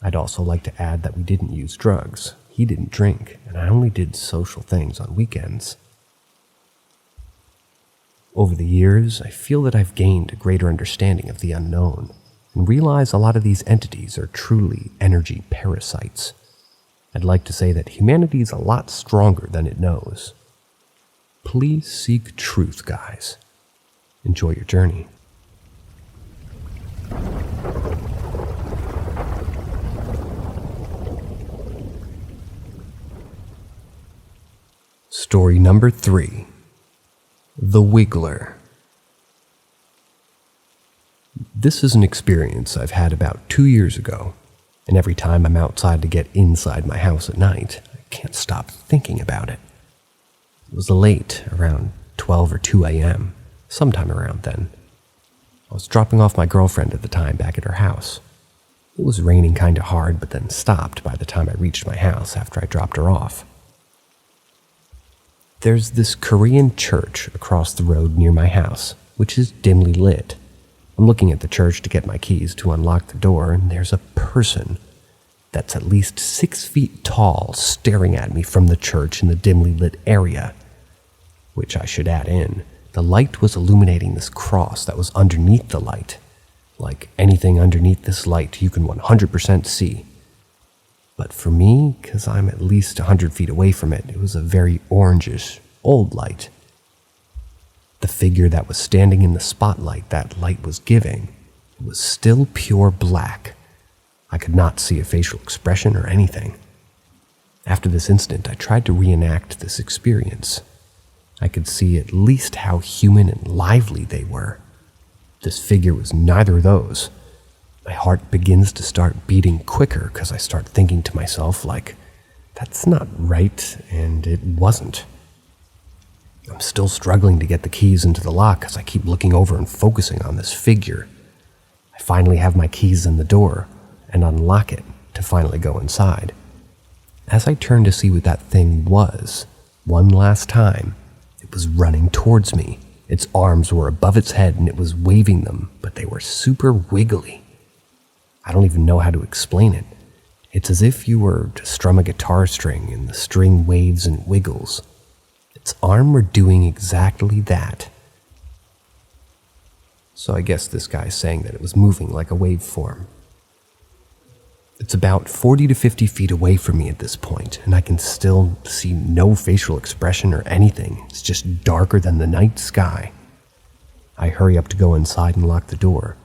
I'd also like to add that we didn't use drugs. He didn't drink, and I only did social things on weekends. Over the years, I feel that I've gained a greater understanding of the unknown, and realize a lot of these entities are truly energy parasites. I'd like to say that humanity is a lot stronger than it knows. Please seek truth, guys. Enjoy your journey. Story number 3. The Wiggler. This is an experience I've had about 2 years ago, and every time I'm outside to get inside my house at night, I can't stop thinking about it. It was late, around 12 or 2 a.m., sometime around then. I was dropping off my girlfriend at the time back at her house. It was raining kind of hard, but then stopped by the time I reached my house after I dropped her off. There's this Korean church across the road near my house, which is dimly lit. I'm looking at the church to get my keys to unlock the door, and there's a person that's at least 6 feet tall staring at me from the church in the dimly lit area. Which I should add in, the light was illuminating this cross that was underneath the light. Like anything underneath this light you can 100% see. But for me, because I'm at least 100 feet away from it, it was a very orangish, old light. The figure that was standing in the spotlight that light was giving was still pure black. I could not see a facial expression or anything. After this incident, I tried to reenact this experience. I could see at least how human and lively they were. This figure was neither of those. My heart begins to start beating quicker because I start thinking to myself, like, that's not right, and it wasn't. I'm still struggling to get the keys into the lock because I keep looking over and focusing on this figure. I finally have my keys in the door and unlock it to finally go inside. As I turned to see what that thing was, one last time, it was running towards me. Its arms were above its head and it was waving them, but they were super wiggly. I don't even know how to explain it. It's as if you were to strum a guitar string and the string waves and wiggles. Its arm were doing exactly that. So I guess this guy's saying that it was moving like a waveform. It's about 40 to 50 feet away from me at this point, and I can still see no facial expression or anything. It's just darker than the night sky. I hurry up to go inside and lock the door,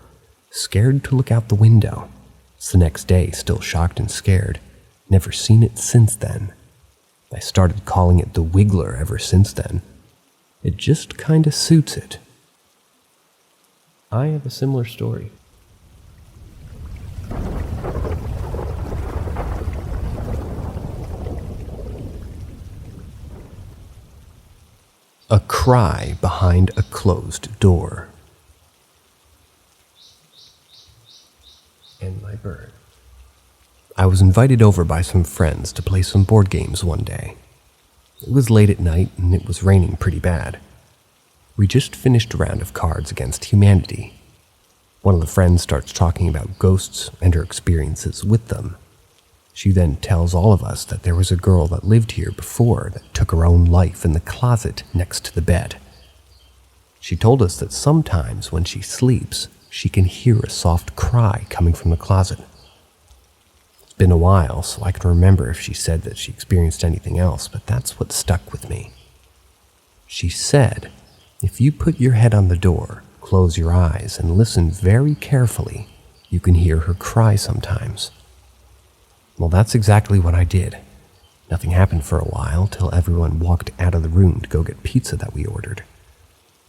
scared to look out the window. It's the next day, still shocked and scared. Never seen it since then. I started calling it the Wiggler ever since then. It just kinda suits it. I have a similar story. A cry behind a closed door. And my bird. I was invited over by some friends to play some board games one day. It was late at night and it was raining pretty bad. We just finished a round of cards against humanity. One of the friends starts talking about ghosts and her experiences with them. She then tells all of us that there was a girl that lived here before that took her own life in the closet next to the bed. She told us that sometimes when she sleeps, she can hear a soft cry coming from the closet. It's been a while, so I can remember if she said that she experienced anything else, but that's what stuck with me. She said, if you put your head on the door, close your eyes, and listen very carefully, you can hear her cry sometimes. Well, that's exactly what I did. Nothing happened for a while till everyone walked out of the room to go get pizza that we ordered.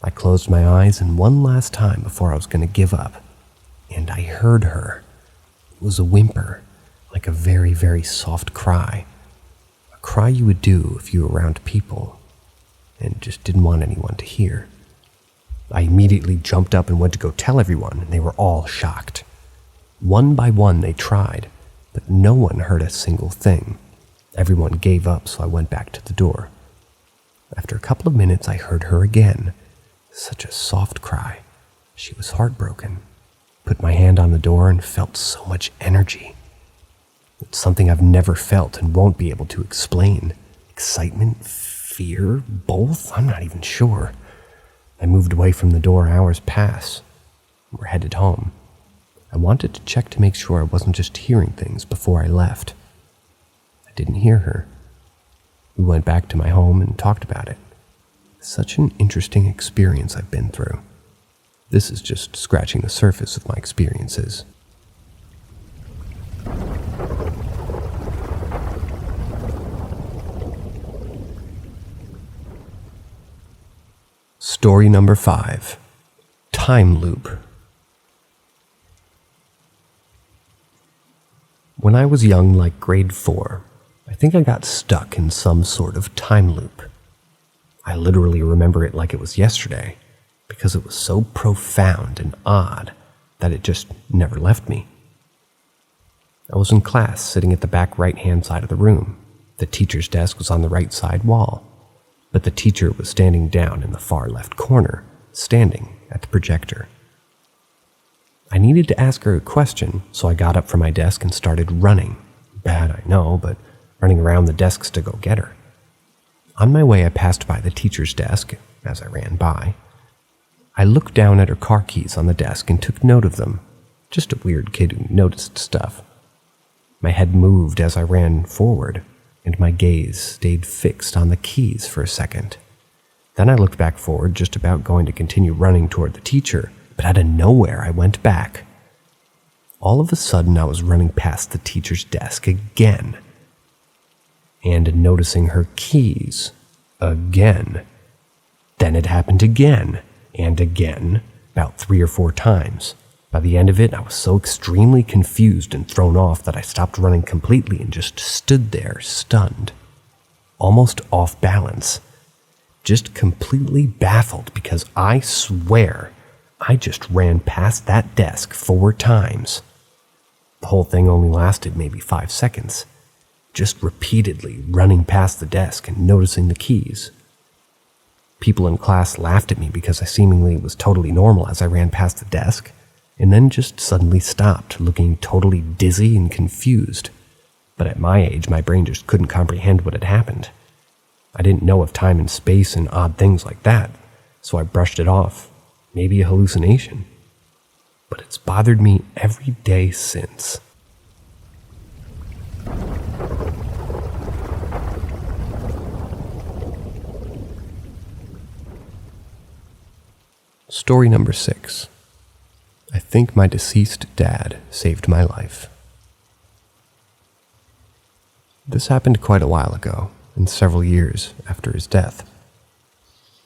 I closed my eyes and one last time before I was going to give up, and I heard her. It was a whimper, like a very, very soft cry. A cry you would do if you were around people and just didn't want anyone to hear. I immediately jumped up and went to go tell everyone, and they were all shocked. One by one they tried, but no one heard a single thing. Everyone gave up, so I went back to the door. After a couple of minutes, I heard her again. Such a soft cry. She was heartbroken. Put my hand on the door and felt so much energy. It's something I've never felt and won't be able to explain. Excitement, fear, both? I'm not even sure. I moved away from the door. Hours passed. We're headed home. I wanted to check to make sure I wasn't just hearing things before I left. I didn't hear her. We went back to my home and talked about it. Such an interesting experience I've been through. This is just scratching the surface of my experiences. Story number 5. Time Loop. When I was young, like grade 4, I think I got stuck in some sort of time loop. I literally remember it like it was yesterday, because it was so profound and odd that it just never left me. I was in class, sitting at the back right-hand side of the room. The teacher's desk was on the right side wall, but the teacher was standing down in the far left corner, standing at the projector. I needed to ask her a question, so I got up from my desk and started running. Bad, I know, but running around the desks to go get her. On my way, I passed by the teacher's desk. As I ran by, I looked down at her car keys on the desk and took note of them. Just a weird kid who noticed stuff. My head moved as I ran forward, and my gaze stayed fixed on the keys for a second. Then I looked back forward, just about going to continue running toward the teacher, but out of nowhere I went back. All of a sudden I was running past the teacher's desk again, and noticing her keys again. Then it happened again, and again, about 3 or 4 times. By the end of it, I was so extremely confused and thrown off that I stopped running completely and just stood there, stunned, almost off balance, just completely baffled, because I swear I just ran past that desk 4 times. The whole thing only lasted maybe 5 seconds, just repeatedly running past the desk and noticing the keys. People in class laughed at me because I seemingly was totally normal as I ran past the desk, and then just suddenly stopped, looking totally dizzy and confused. But at my age, my brain just couldn't comprehend what had happened. I didn't know of time and space and odd things like that, so I brushed it off. Maybe a hallucination. But it's bothered me every day since. Story number 6. I think my deceased dad saved my life. This happened quite a while ago, and several years after his death.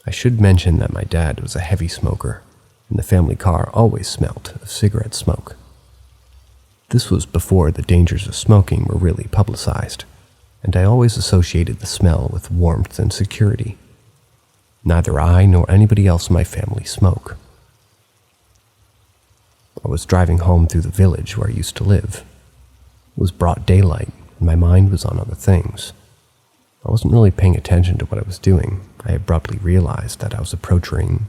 I should mention that my dad was a heavy smoker, and the family car always smelt of cigarette smoke. This was before the dangers of smoking were really publicized, and I always associated the smell with warmth and security. Neither I nor anybody else in my family smoke. I was driving home through the village where I used to live. It was broad daylight, and my mind was on other things. I wasn't really paying attention to what I was doing. I abruptly realized that I was approaching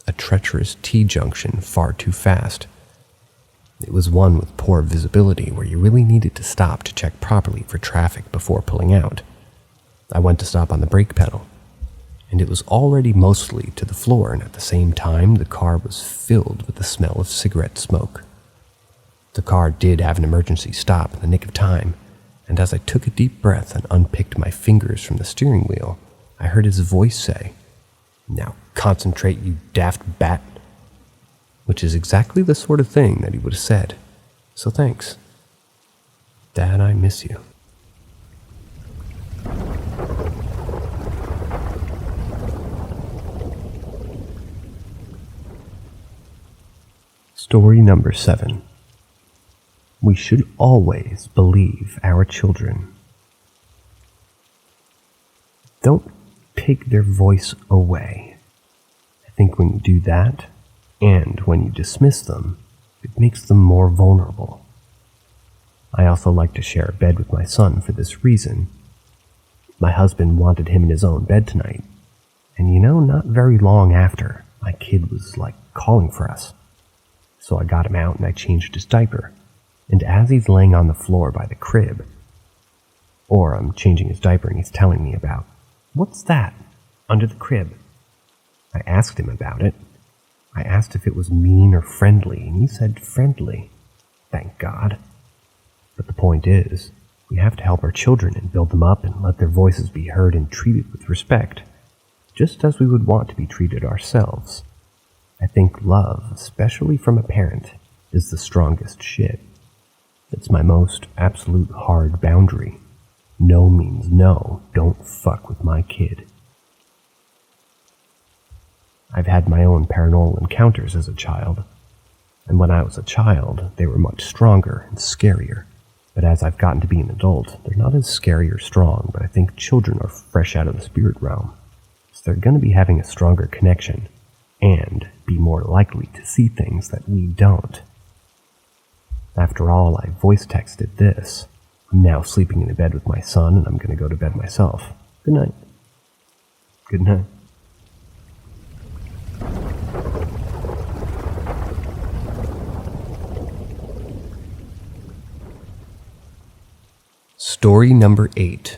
a treacherous T-junction far too fast. It was one with poor visibility where you really needed to stop to check properly for traffic before pulling out. I went to stop on the brake pedal, and it was already mostly to the floor, and at the same time the car was filled with the smell of cigarette smoke. The car did have an emergency stop in the nick of time, and as I took a deep breath and unpicked my fingers from the steering wheel, I heard his voice say, "Now concentrate, you daft bat," which is exactly the sort of thing that he would have said. So thanks. Dad, I miss you. Story number 7. We should always believe our children. Don't take their voice away. I think when you do that, and when you dismiss them, it makes them more vulnerable. I also like to share a bed with my son for this reason. My husband wanted him in his own bed tonight, and not very long after, my kid was calling for us. So I got him out and I changed his diaper, and as he's laying on the floor by the crib, or I'm changing his diaper and he's telling me about, "What's that under the crib?" I asked him about it. I asked if it was mean or friendly, and he said friendly. Thank God. But the point is, we have to help our children and build them up and let their voices be heard and treated with respect, just as we would want to be treated ourselves. I think love, especially from a parent, is the strongest shit. It's my most absolute hard boundary. No means no. Don't fuck with my kid. I've had my own paranormal encounters as a child, and when I was a child, they were much stronger and scarier. But as I've gotten to be an adult, they're not as scary or strong, but I think children are fresh out of the spirit realm, so they're going to be having a stronger connection, and be more likely to see things that we don't. After all, I voice texted this. I'm now sleeping in a bed with my son, and I'm going to go to bed myself. Good night. Good night. Story number 8.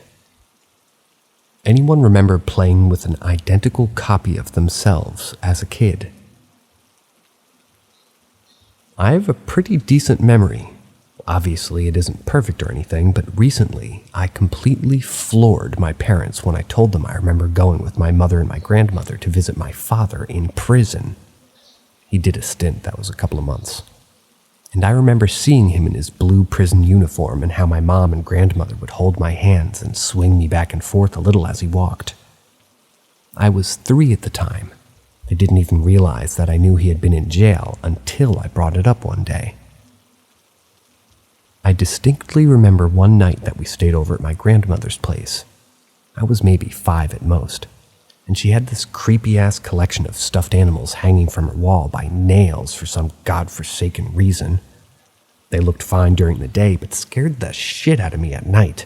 Anyone remember playing with an identical copy of themselves as a kid? I have a pretty decent memory. Obviously, it isn't perfect or anything, but recently, I completely floored my parents when I told them I remember going with my mother and my grandmother to visit my father in prison. He did a stint that was a couple of months. And I remember seeing him in his blue prison uniform and how my mom and grandmother would hold my hands and swing me back and forth a little as he walked. I was 3 at the time. I didn't even realize that I knew he had been in jail until I brought it up one day. I distinctly remember one night that we stayed over at my grandmother's place. I was maybe 5 at most, and she had this creepy-ass collection of stuffed animals hanging from her wall by nails for some godforsaken reason. They looked fine during the day, but scared the shit out of me at night.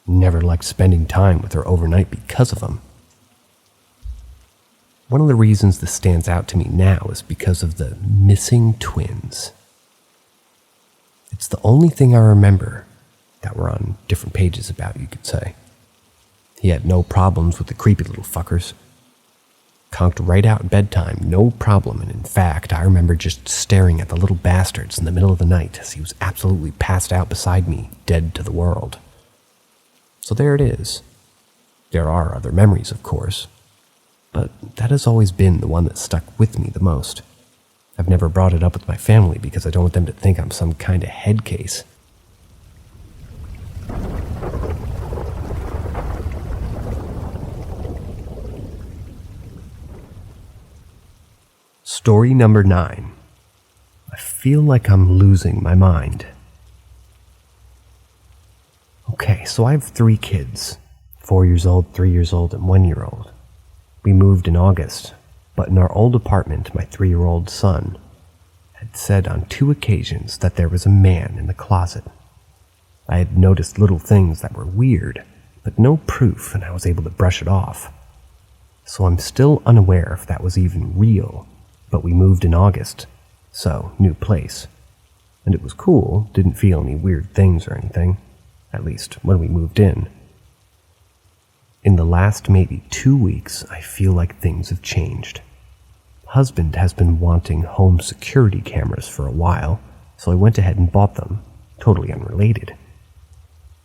Never liked spending time with her overnight because of them. One of the reasons this stands out to me now is because of the missing twins. It's the only thing I remember that were on different pages about, you could say. He had no problems with the creepy little fuckers. Conked right out at bedtime, no problem, and in fact, I remember just staring at the little bastards in the middle of the night as he was absolutely passed out beside me, dead to the world. So there it is. There are other memories, of course, but that has always been the one that stuck with me the most. I've never brought it up with my family because I don't want them to think I'm some kind of head case. Story number 9. I feel like I'm losing my mind. Okay, so I have 3 kids. 4 years old, 3 years old, and 1 year old. We moved in August, but in our old apartment, my 3-year-old son had said on 2 occasions that there was a man in the closet. I had noticed little things that were weird, but no proof, and I was able to brush it off. So I'm still unaware if that was even real. But we moved in August, so new place. And it was cool, didn't feel any weird things or anything, at least when we moved in. In the last maybe 2 weeks, I feel like things have changed. Husband has been wanting home security cameras for a while, so I went ahead and bought them, totally unrelated.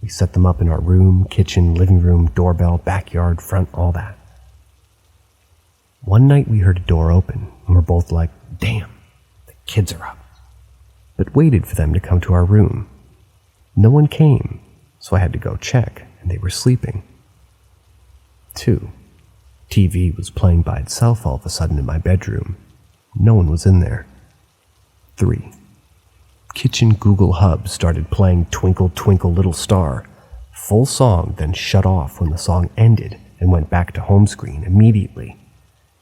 We set them up in our room, kitchen, living room, doorbell, backyard, front, all that. One night we heard a door open, and we're both like, damn, the kids are up. But waited for them to come to our room. No one came, so I had to go check, and they were sleeping. 2. TV was playing by itself all of a sudden in my bedroom. No one was in there. 3. Kitchen Google Hub started playing Twinkle Twinkle Little Star. Full song, then shut off when the song ended and went back to home screen immediately.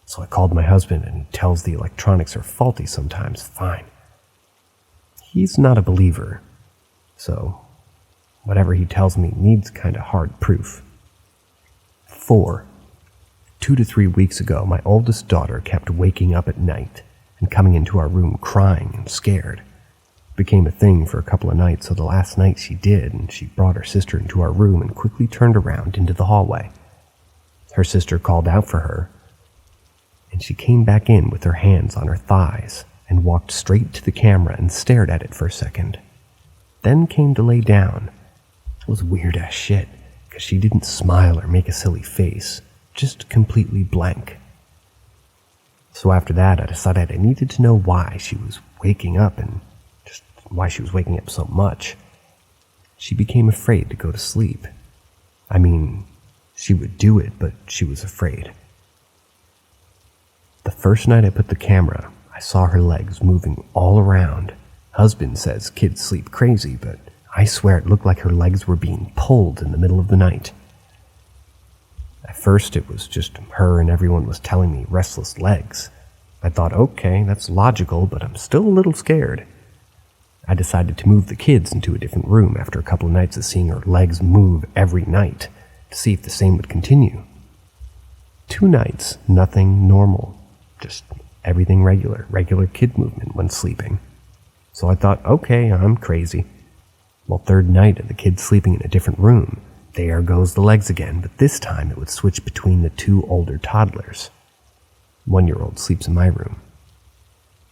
So I called my husband, and he tells the electronics are faulty sometimes. Fine. He's not a believer, so whatever he tells me needs kind of hard proof. 4. 2 to 3 weeks ago, my oldest daughter kept waking up at night and coming into our room crying and scared. It became a thing for a couple of nights, so the last night she did, and she brought her sister into our room and quickly turned around into the hallway. Her sister called out for her, and she came back in with her hands on her thighs and walked straight to the camera and stared at it for a second. Then came to lay down. It was weird as shit, because she didn't smile or make a silly face, just completely blank. So after that, I decided I needed to know why she was waking up and just why she was waking up so much. She became afraid to go to sleep. I mean, she would do it, but she was afraid. The first night I put the camera, I saw her legs moving all around. Husband says kids sleep crazy, but I swear it looked like her legs were being pulled in the middle of the night. At first it was just her and everyone was telling me restless legs. I thought, okay, that's logical, but I'm still a little scared. I decided to move the kids into a different room after a couple of nights of seeing her legs move every night to see if the same would continue. 2 nights, nothing normal, just everything regular kid movement when sleeping. So I thought, okay, I'm crazy. Well, 3rd night of the kids sleeping in a different room, there goes the legs again, but this time it would switch between the 2 older toddlers. 1-year-old sleeps in my room.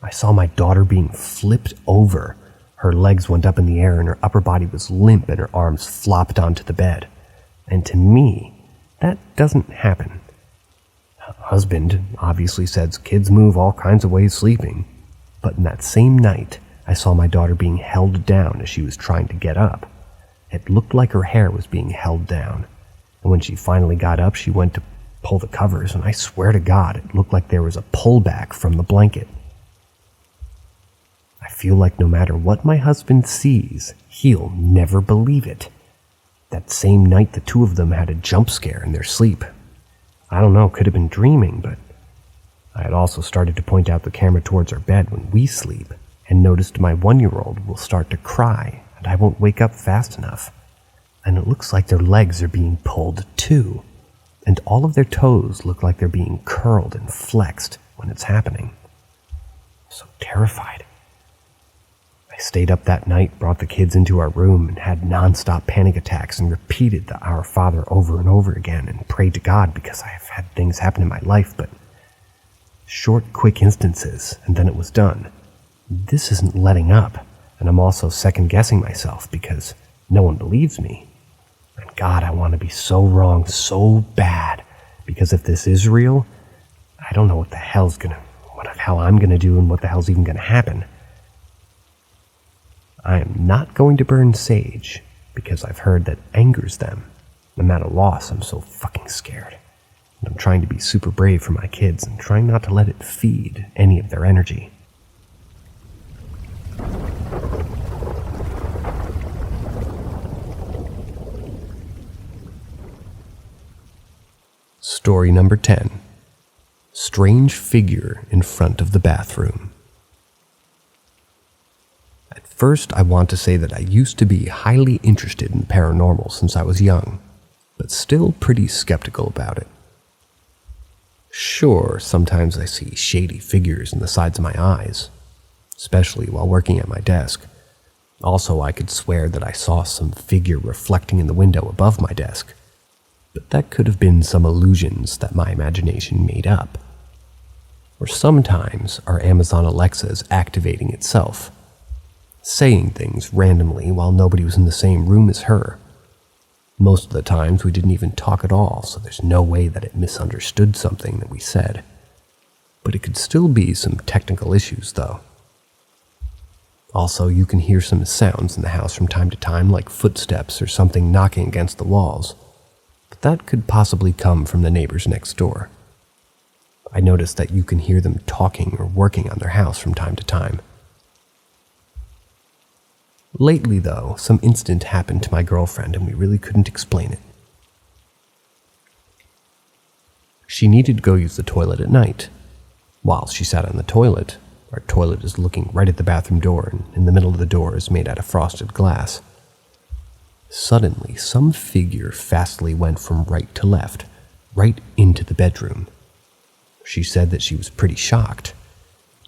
I saw my daughter being flipped over. Her legs went up in the air and her upper body was limp and her arms flopped onto the bed. And to me, that doesn't happen. Husband obviously says kids move all kinds of ways sleeping, but in that same night, I saw my daughter being held down as she was trying to get up. It looked like her hair was being held down, and when she finally got up, she went to pull the covers, and I swear to God, it looked like there was a pullback from the blanket. I feel like no matter what my husband sees, he'll never believe it. That same night, the 2 of them had a jump scare in their sleep. I don't know, could have been dreaming, but I had also started to point out the camera towards our bed when we sleep, and noticed my 1-year-old will start to cry, and I won't wake up fast enough. And it looks like their legs are being pulled too, and all of their toes look like they're being curled and flexed when it's happening. I'm so terrified. I stayed up that night, brought the kids into our room, and had nonstop panic attacks and repeated the Our Father over and over again and prayed to God because I have had things happen in my life, but short, quick instances, and then it was done. This isn't letting up, and I'm also second-guessing myself because no one believes me. And God, I want to be so wrong so bad, because if this is real, I don't know what the hell I'm gonna do and what the hell's even gonna happen. I am not going to burn sage, because I've heard that angers them. I'm at a loss, I'm so fucking scared. And I'm trying to be super brave for my kids and trying not to let it feed any of their energy. Story number 10. Strange figure in front of the bathroom. At first, I want to say that I used to be highly interested in paranormal since I was young, but still pretty skeptical about it. Sure, sometimes I see shady figures in the sides of my eyes, especially while working at my desk. Also, I could swear that I saw some figure reflecting in the window above my desk, but that could have been some illusions that my imagination made up. Or sometimes our Amazon Alexa is activating itself, saying things randomly while nobody was in the same room as her. Most of the times we didn't even talk at all, so there's no way that it misunderstood something that we said. But it could still be some technical issues, though. Also, you can hear some sounds in the house from time to time, like footsteps or something knocking against the walls. But that could possibly come from the neighbors next door. I noticed that you can hear them talking or working on their house from time to time. Lately, though, some incident happened to my girlfriend and we really couldn't explain it. She needed to go use the toilet at night. While she sat on the toilet, our toilet is looking right at the bathroom door, and in the middle of the door is made out of frosted glass. Suddenly, some figure fastly went from right to left, right into the bedroom. She said that she was pretty shocked.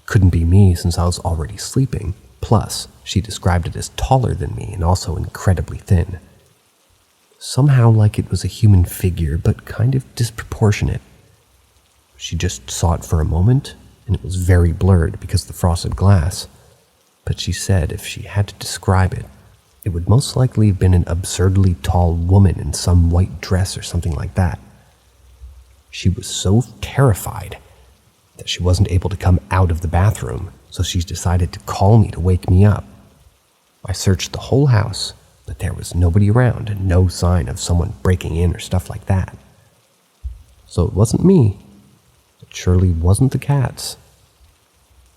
Couldn't be me since I was already sleeping. Plus, she described it as taller than me and also incredibly thin. Somehow like it was a human figure, but kind of disproportionate. She just saw it for a moment, and it was very blurred because of the frosted glass. But she said if she had to describe it, it would most likely have been an absurdly tall woman in some white dress or something like that. She was so terrified that she wasn't able to come out of the bathroom, so she decided to call me to wake me up. I searched the whole house, but there was nobody around and no sign of someone breaking in or stuff like that. So it wasn't me. It surely wasn't the cats.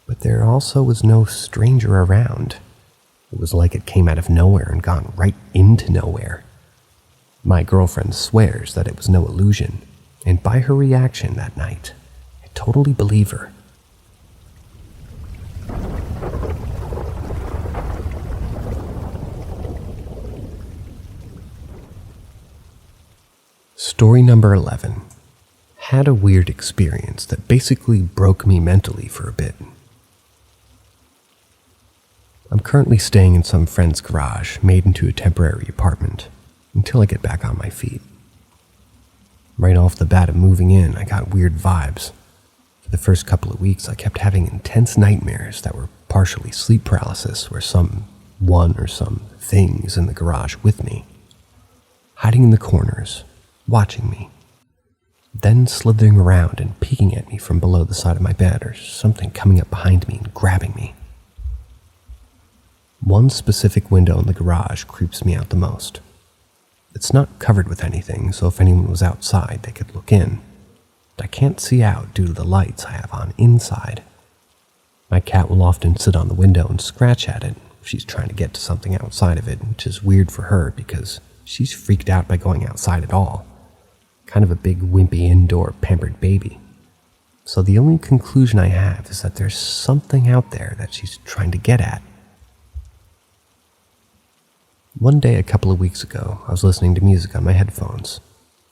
But there also was no stranger around. It was like it came out of nowhere and gone right into nowhere. My girlfriend swears that it was no illusion, and by her reaction that night, I totally believe her. Story number 11. Had a weird experience that basically broke me mentally for a bit. I'm currently staying in some friend's garage made into a temporary apartment until I get back on my feet. Right off the bat of moving in, I got weird vibes. For the first couple of weeks, I kept having intense nightmares that were partially sleep paralysis, where someone or some things in the garage with me, hiding in the corners, watching me, then slithering around and peeking at me from below the side of my bed, or something coming up behind me and grabbing me. One specific window in the garage creeps me out the most. It's not covered with anything, so if anyone was outside, they could look in. But I can't see out due to the lights I have on inside. My cat will often sit on the window and scratch at it if she's trying to get to something outside of it, which is weird for her because she's freaked out by going outside at all. Kind of a big, wimpy, indoor, pampered baby. So the only conclusion I have is that there's something out there that she's trying to get at. One day a couple of weeks ago, I was listening to music on my headphones.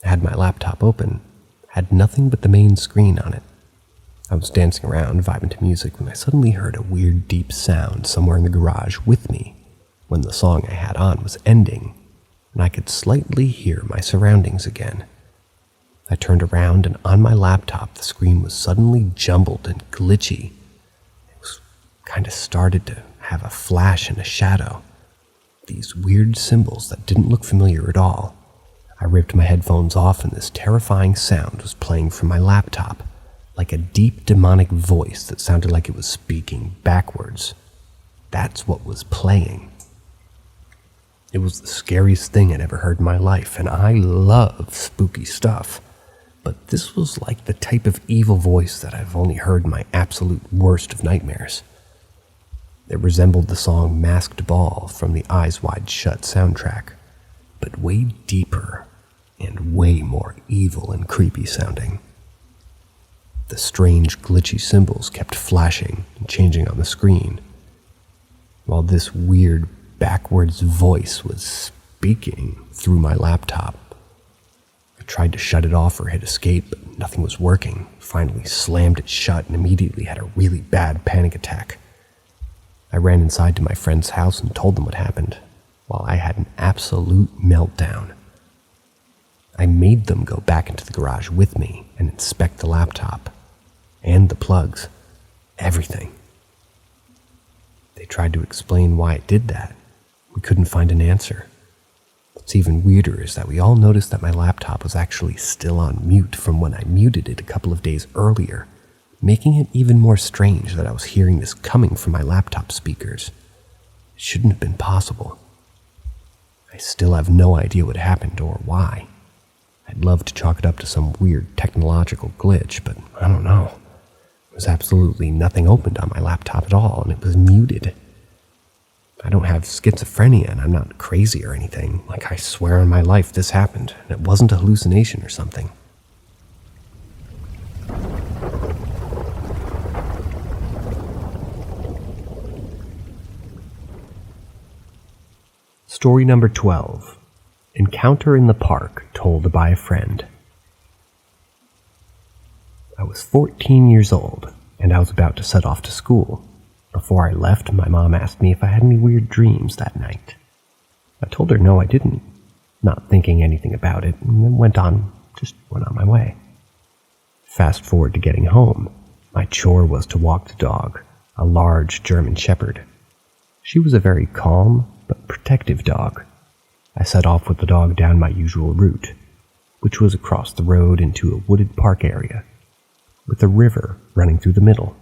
I had my laptop open, had nothing but the main screen on it. I was dancing around, vibing to music, when I suddenly heard a weird, deep sound somewhere in the garage with me when the song I had on was ending, and I could slightly hear my surroundings again. I turned around, and on my laptop, the screen was suddenly jumbled and glitchy. It was kind of started to have a flash and a shadow. These weird symbols that didn't look familiar at all. I ripped my headphones off, and this terrifying sound was playing from my laptop, like a deep demonic voice that sounded like it was speaking backwards. That's what was playing. It was the scariest thing I'd ever heard in my life, and I love spooky stuff. But this was like the type of evil voice that I've only heard in my absolute worst of nightmares. It resembled the song Masked Ball from the Eyes Wide Shut soundtrack, but way deeper and way more evil and creepy sounding. The strange, glitchy symbols kept flashing and changing on the screen, while this weird, backwards voice was speaking through my laptop. I tried to shut it off or hit escape, but nothing was working. Finally slammed it shut and immediately had a really bad panic attack. I ran inside to my friend's house and told them what happened, while I had an absolute meltdown. I made them go back into the garage with me and inspect the laptop, and the plugs, everything. They tried to explain why it did that. We couldn't find an answer. What's even weirder is that we all noticed that my laptop was actually still on mute from when I muted it a couple of days earlier, making it even more strange that I was hearing this coming from my laptop speakers. It shouldn't have been possible. I still have no idea what happened or why. I'd love to chalk it up to some weird technological glitch, but I don't know. There was absolutely nothing opened on my laptop at all, and it was muted. I don't have schizophrenia, and I'm not crazy or anything. Like, I swear on my life this happened, and it wasn't a hallucination or something. Story number 12. Encounter in the park told by a friend. I was 14 years old, and I was about to set off to school. Before I left, my mom asked me if I had any weird dreams that night. I told her no, I didn't, not thinking anything about it, and then went on my way. Fast forward to getting home. My chore was to walk the dog, a large German shepherd. She was a very calm but protective dog. I set off with the dog down my usual route, which was across the road into a wooded park area, with a river running through the middle.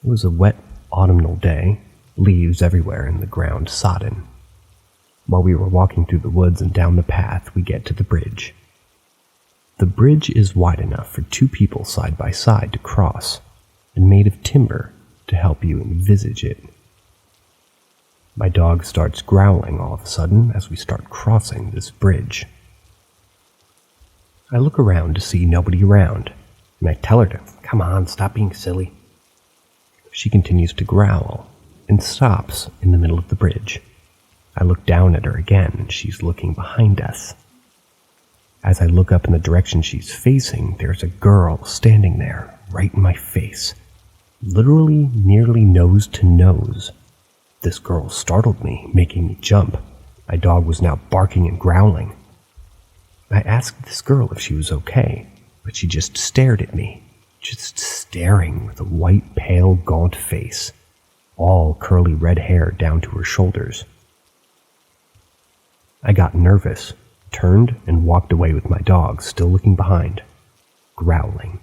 It was a wet autumnal day, leaves everywhere and the ground sodden. While we were walking through the woods and down the path, we get to the bridge. The bridge is wide enough for 2 people side by side to cross, and made of timber to help you envisage it. My dog starts growling all of a sudden as we start crossing this bridge. I look around to see nobody around, and I tell her to, "Come on, stop being silly." She continues to growl and stops in the middle of the bridge. I look down at her again, and she's looking behind us. As I look up in the direction she's facing, there's a girl standing there, right in my face, literally nearly nose to nose. This girl startled me, making me jump. My dog was now barking and growling. I asked this girl if she was okay, but she just stared at me, just staring with a white, pale, gaunt face, all curly red hair down to her shoulders. I got nervous, turned, and walked away with my dog still looking behind, growling.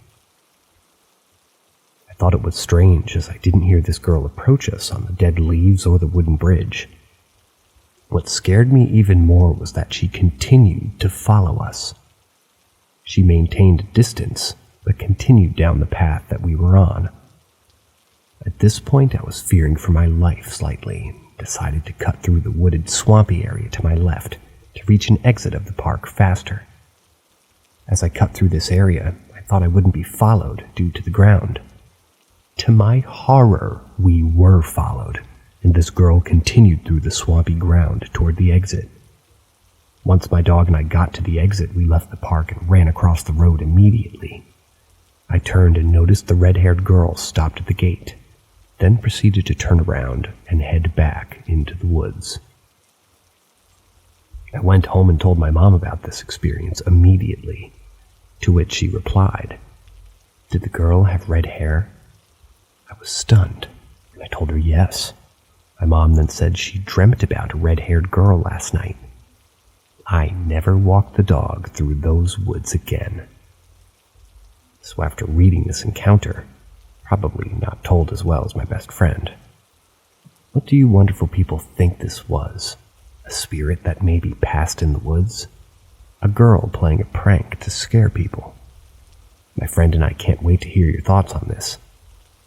I thought it was strange as I didn't hear this girl approach us on the dead leaves or the wooden bridge. What scared me even more was that she continued to follow us. She maintained a distance, but continued down the path that we were on. At this point, I was fearing for my life slightly, and decided to cut through the wooded, swampy area to my left to reach an exit of the park faster. As I cut through this area, I thought I wouldn't be followed due to the ground. To my horror, we were followed, and this girl continued through the swampy ground toward the exit. Once my dog and I got to the exit, we left the park and ran across the road immediately. I turned and noticed the red-haired girl stopped at the gate, then proceeded to turn around and head back into the woods. I went home and told my mom about this experience immediately, to which she replied, "Did the girl have red hair?" I was stunned, and I told her yes. My mom then said she dreamt about a red-haired girl last night. I never walked the dog through those woods again. So after reading this encounter, probably not told as well as my best friend, what do you wonderful people think this was? A spirit that maybe passed in the woods? A girl playing a prank to scare people? My friend and I can't wait to hear your thoughts on this.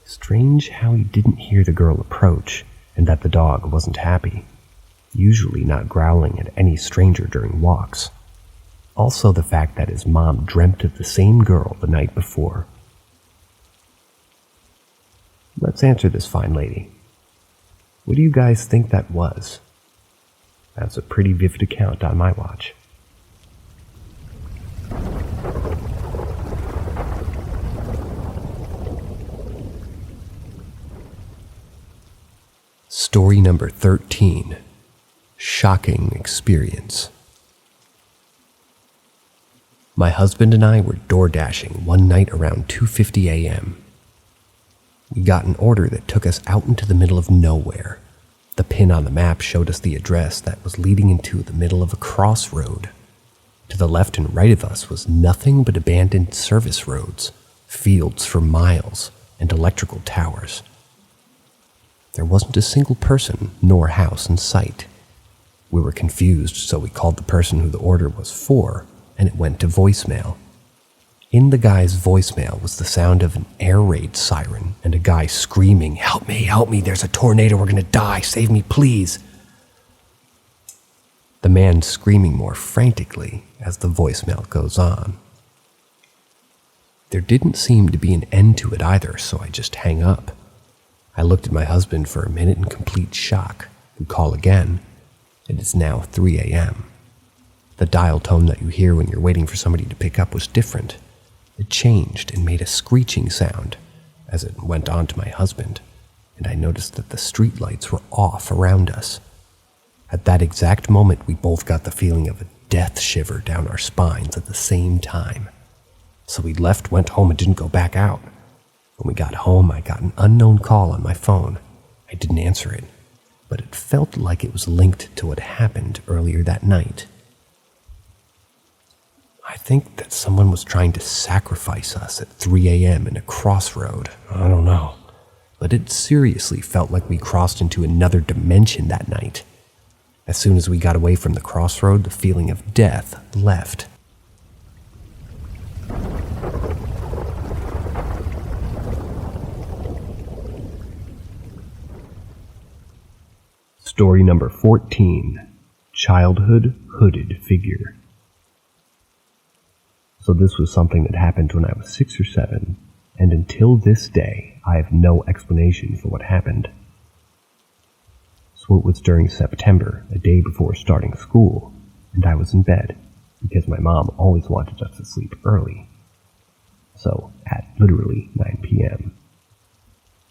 Strange how he didn't hear the girl approach, and that the dog wasn't happy, usually not growling at any stranger during walks. Also the fact that his mom dreamt of the same girl the night before. Let's answer this fine lady. What do you guys think that was? That's a pretty vivid account on my watch. Story number 13. Shocking experience. My husband and I were door dashing one night around 2:50 a.m. We got an order that took us out into the middle of nowhere. The pin on the map showed us the address that was leading into the middle of a crossroad. To the left and right of us was nothing but abandoned service roads, fields for miles, and electrical towers. There wasn't a single person nor house in sight. We were confused, so we called the person who the order was for, and it went to voicemail. In the guy's voicemail was the sound of an air raid siren and a guy screaming, help me, there's a tornado, we're gonna die, save me, please." The man screaming more frantically as the voicemail goes on. There didn't seem to be an end to it either, so I just hang up. I looked at my husband for a minute in complete shock and call again. It is now 3 a.m. The dial tone that you hear when you're waiting for somebody to pick up was different. It changed and made a screeching sound as it went on to my husband, and I noticed that the street lights were off around us. At that exact moment, we both got the feeling of a death shiver down our spines at the same time. So we left, went home, and didn't go back out. When we got home, I got an unknown call on my phone. I didn't answer it, but it felt like it was linked to what happened earlier that night. I think that someone was trying to sacrifice us at 3 a.m. in a crossroad. I don't know. But it seriously felt like we crossed into another dimension that night. As soon as we got away from the crossroad, the feeling of death left. Story number 14, Childhood Hooded Figure. So this was something that happened when I was 6 or 7, and until this day, I have no explanation for what happened. So it was during September, a day before starting school, and I was in bed, because my mom always wanted us to sleep early. So, at literally 9 p.m.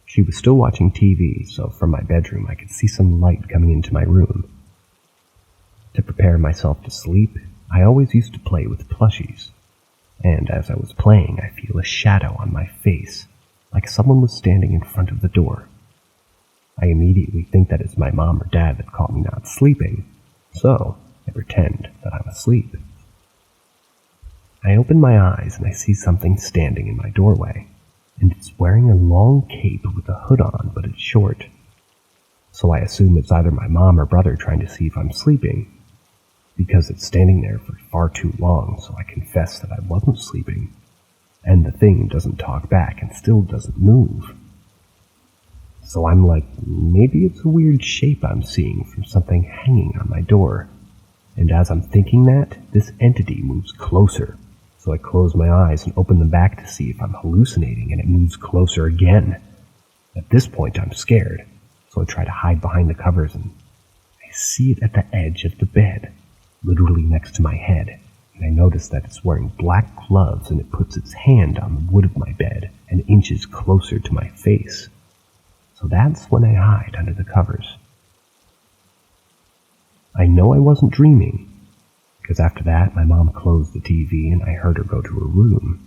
She was still watching TV, so from my bedroom I could see some light coming into my room. To prepare myself to sleep, I always used to play with plushies, and as I was playing I feel a shadow on my face, like someone was standing in front of the door. I immediately think that it's my mom or dad that caught me not sleeping, so I pretend that I'm asleep. I open my eyes and I see something standing in my doorway, and it's wearing a long cape with a hood on, but it's short. So I assume it's either my mom or brother trying to see if I'm sleeping, because it's standing there for far too long, so I confess that I wasn't sleeping, and the thing doesn't talk back and still doesn't move. So I'm like, maybe it's a weird shape I'm seeing from something hanging on my door. And as I'm thinking that, this entity moves closer. So I close my eyes and open them back to see if I'm hallucinating, and it moves closer again. At this point I'm scared, so I try to hide behind the covers, and I see it at the edge of the bed, literally next to my head. And I notice that it's wearing black gloves, and it puts its hand on the wood of my bed and inches closer to my face. So that's when I hide under the covers. I know I wasn't dreaming, because after that my mom closed the TV and I heard her go to her room.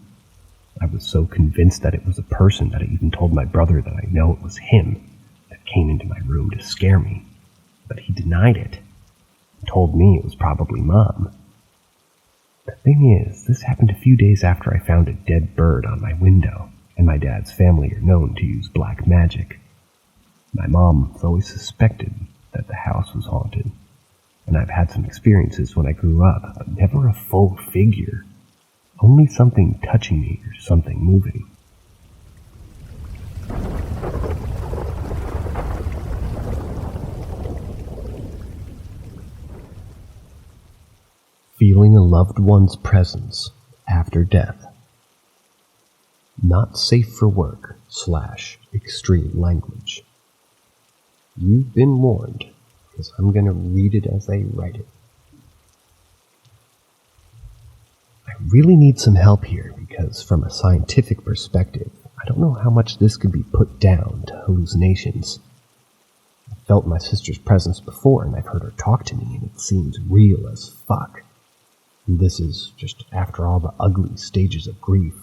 I was so convinced that it was a person that I even told my brother that I know it was him that came into my room to scare me, but he denied it and told me it was probably Mom. The thing is, this happened a few days after I found a dead bird on my window, and my dad's family are known to use black magic. My mom always suspected that the house was haunted, and I've had some experiences when I grew up, but never a full figure. Only something touching me or something moving. Feeling a loved one's presence after death. Not safe for work / extreme language. You've been warned, because I'm going to read it as I write it. I really need some help here, because from a scientific perspective, I don't know how much this could be put down to hallucinations. I've felt my sister's presence before, and I've heard her talk to me, and it seems real as fuck. And this is just after all the ugly stages of grief.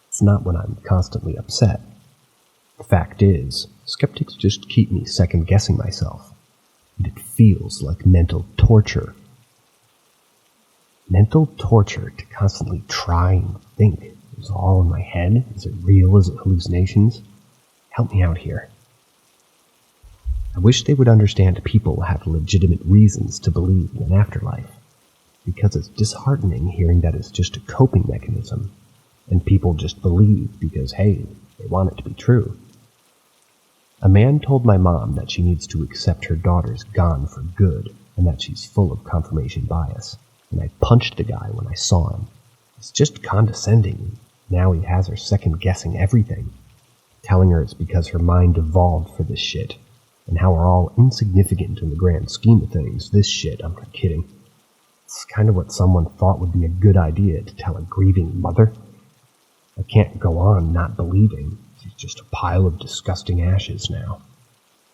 It's not when I'm constantly upset. The fact is, skeptics just keep me second-guessing myself, and it feels like mental torture. Mental torture to constantly try and think, is it all in my head? Is it real? Is it hallucinations? Help me out here. I wish they would understand people have legitimate reasons to believe in an afterlife, because it's disheartening hearing that it's just a coping mechanism, and people just believe because, hey, they want it to be true. A man told my mom that she needs to accept her daughter's gone for good, and that she's full of confirmation bias, and I punched the guy when I saw him. It's just condescending. Now he has her second-guessing everything, telling her it's because her mind evolved for this shit, and how we're all insignificant in the grand scheme of things. This shit, I'm not kidding. It's kind of what someone thought would be a good idea to tell a grieving mother. I can't go on not believing. She's just a pile of disgusting ashes now.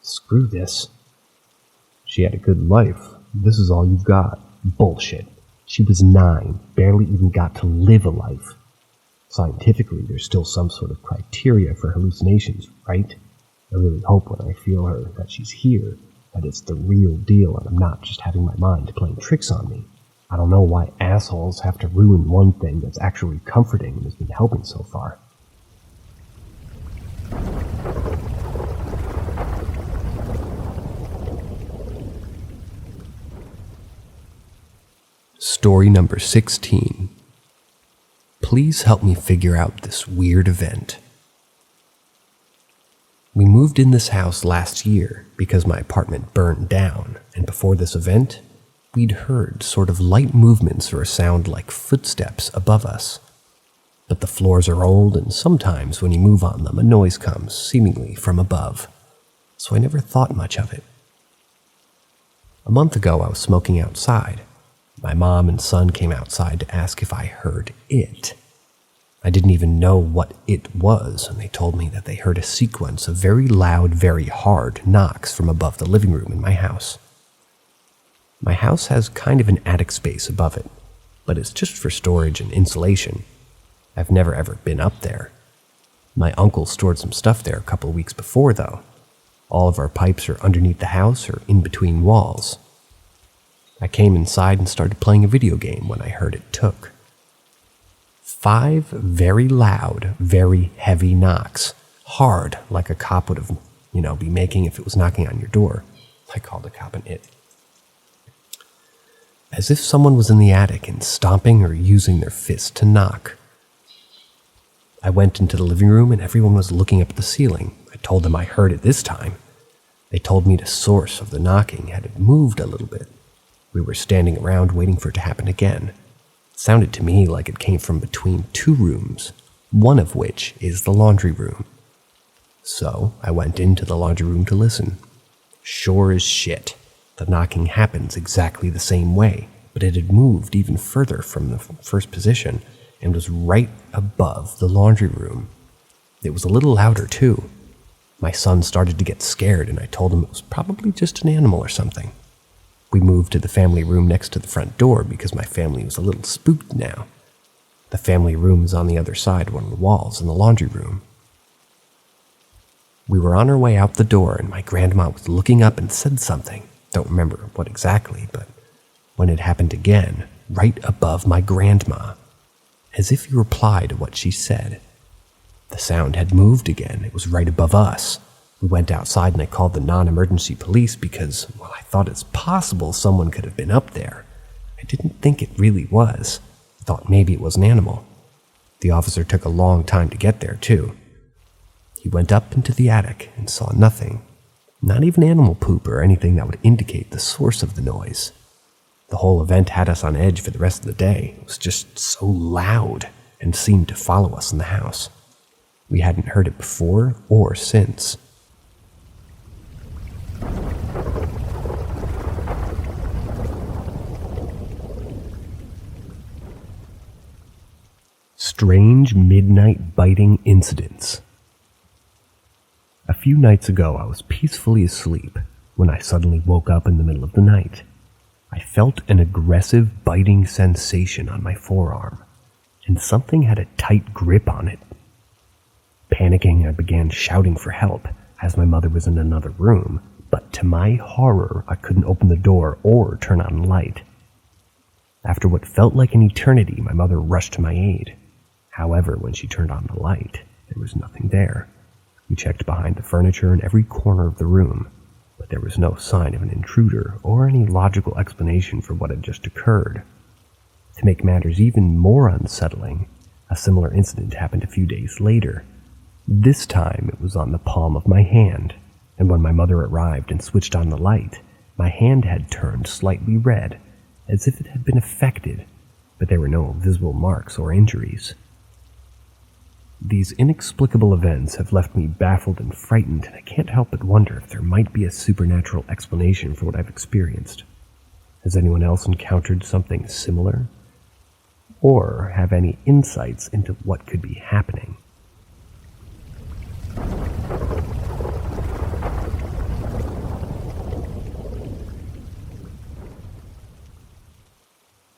Screw this. She had a good life. This is all you've got. Bullshit. She was 9, barely even got to live a life. Scientifically, there's still some sort of criteria for hallucinations, right? I really hope when I feel her that she's here, that it's the real deal and I'm not just having my mind playing tricks on me. I don't know why assholes have to ruin one thing that's actually comforting and has been helping so far. Story number 16. Please help me figure out this weird event. We moved in this house last year because my apartment burned down, and before this event, we'd heard sort of light movements or a sound like footsteps above us. But the floors are old, and sometimes when you move on them, a noise comes, seemingly from above, so I never thought much of it. A month ago, I was smoking outside. My mom and son came outside to ask if I heard it. I didn't even know what it was, and they told me that they heard a sequence of very loud, very hard knocks from above the living room in my house. My house has kind of an attic space above it, but it's just for storage and insulation. I've never ever been up there. My uncle stored some stuff there a couple of weeks before, though. All of our pipes are underneath the house or in between walls. I came inside and started playing a video game when I heard it took. 5 very loud, very heavy knocks. Hard, like a cop would have, be making if it was knocking on your door. I called the cop an it. As if someone was in the attic and stomping or using their fist to knock. I went into the living room and everyone was looking up at the ceiling. I told them I heard it this time. They told me the source of the knocking had moved a little bit. We were standing around waiting for it to happen again. It sounded to me like it came from between 2 rooms, one of which is the laundry room. So I went into the laundry room to listen. Sure as shit, the knocking happens exactly the same way, but it had moved even further from the first position and was right above the laundry room. It was a little louder too. My son started to get scared and I told him it was probably just an animal or something. We moved to the family room next to the front door because my family was a little spooked now. The family room is on the other side of one of the walls in the laundry room. We were on our way out the door and my grandma was looking up and said something. Don't remember what exactly, but when it happened again, right above my grandma, as if he replied to what she said. The sound had moved again. It was right above us. We went outside and I called the non-emergency police because, I thought it's possible someone could have been up there. I didn't think it really was. I thought maybe it was an animal. The officer took a long time to get there, too. He went up into the attic and saw nothing. Not even animal poop or anything that would indicate the source of the noise. The whole event had us on edge for the rest of the day. It was just so loud and seemed to follow us in the house. We hadn't heard it before or since. Strange midnight biting incidents. A few nights ago, I was peacefully asleep when I suddenly woke up in the middle of the night. I felt an aggressive biting sensation on my forearm, and something had a tight grip on it. Panicking, I began shouting for help, as my mother was in another room, but to my horror, I couldn't open the door or turn on the light. After what felt like an eternity, my mother rushed to my aid. However, when she turned on the light, there was nothing there. We checked behind the furniture in every corner of the room, but there was no sign of an intruder or any logical explanation for what had just occurred. To make matters even more unsettling, a similar incident happened a few days later. This time it was on the palm of my hand, and when my mother arrived and switched on the light, my hand had turned slightly red, as if it had been affected, but there were no visible marks or injuries. These inexplicable events have left me baffled and frightened, and I can't help but wonder if there might be a supernatural explanation for what I've experienced. Has anyone else encountered something similar? Or have any insights into what could be happening?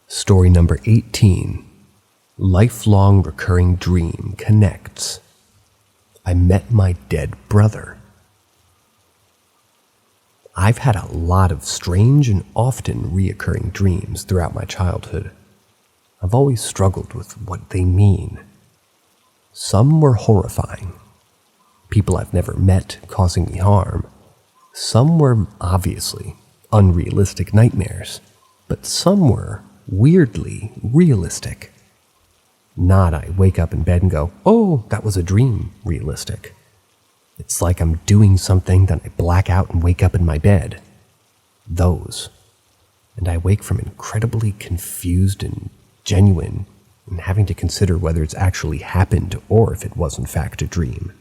Story number 18. Lifelong recurring dream connects. I met my dead brother. I've had a lot of strange and often reoccurring dreams throughout my childhood. I've always struggled with what they mean. Some were horrifying. People I've never met causing me harm. Some were obviously unrealistic nightmares, but some were weirdly realistic. Not I wake up in bed and go, oh, that was a dream, realistic. It's like I'm doing something, then I black out and wake up in my bed. Those. And I wake from incredibly confused and genuine, and having to consider whether it's actually happened or if it was in fact a dream.